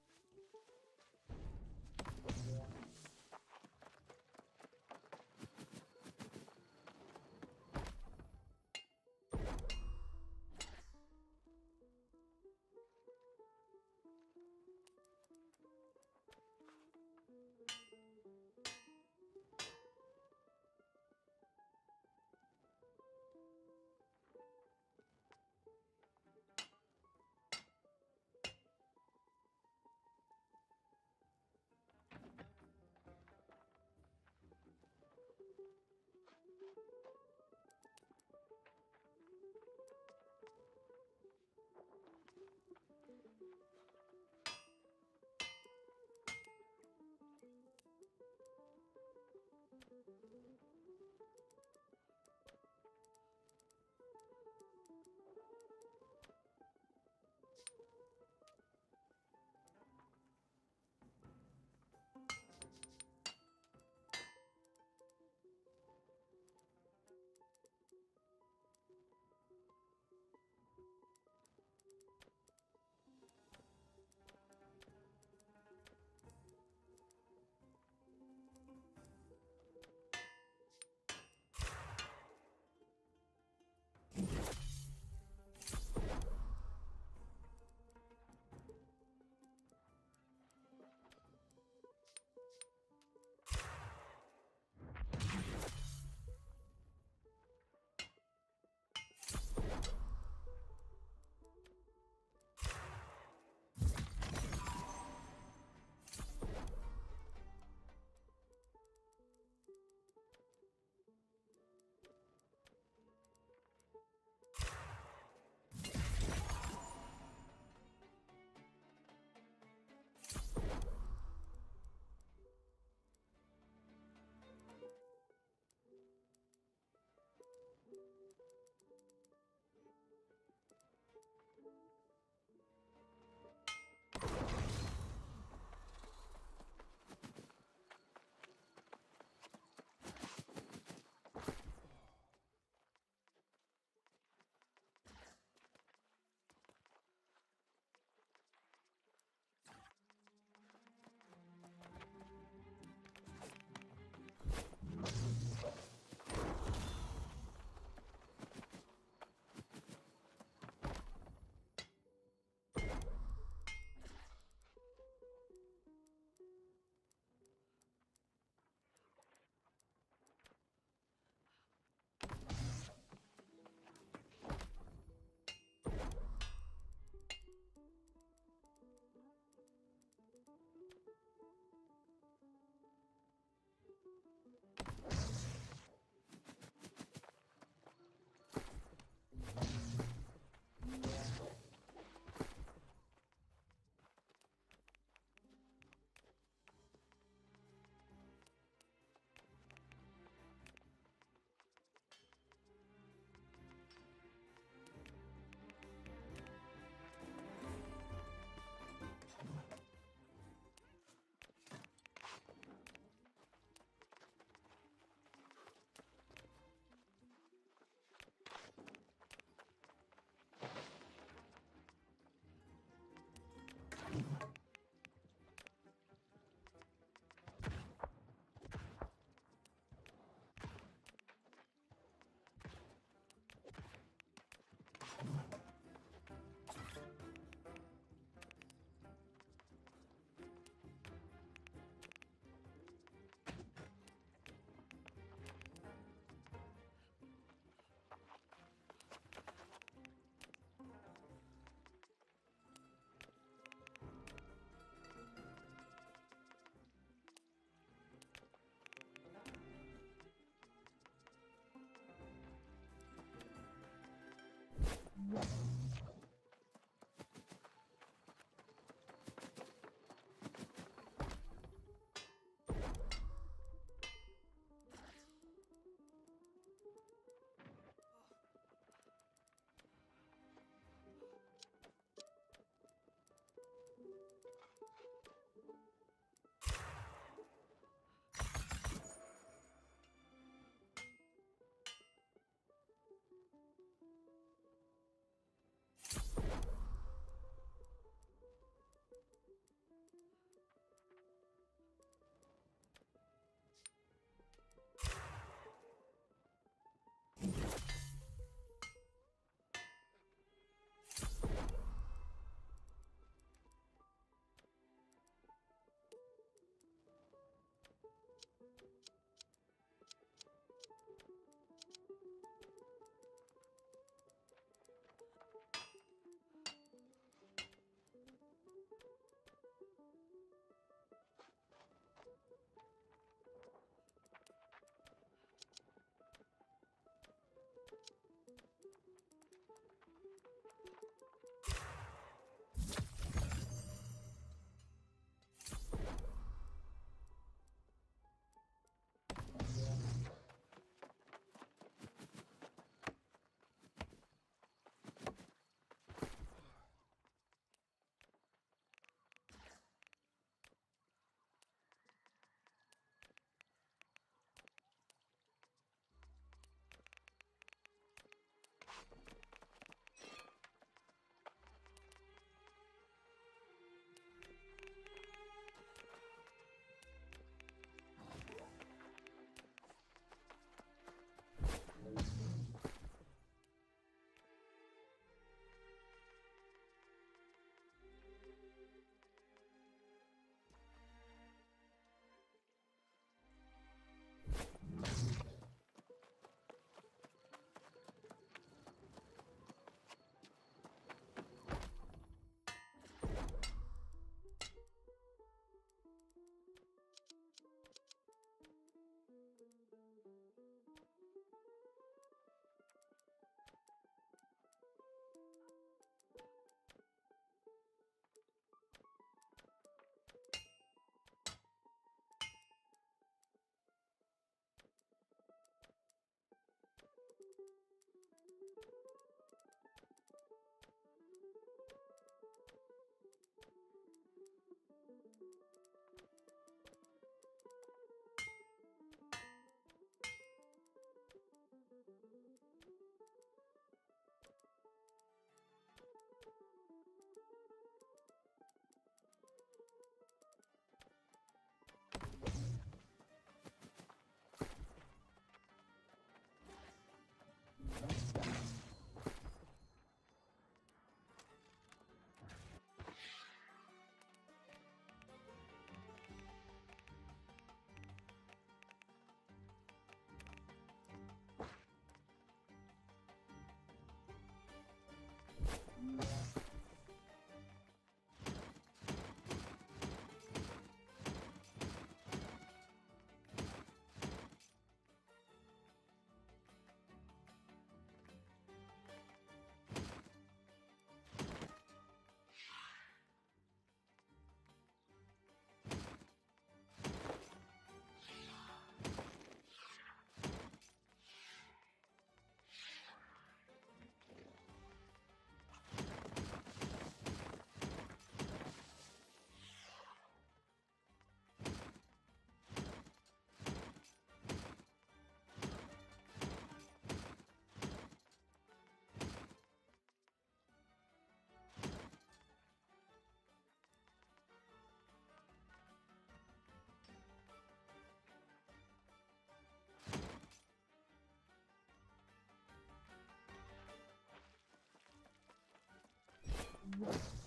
What?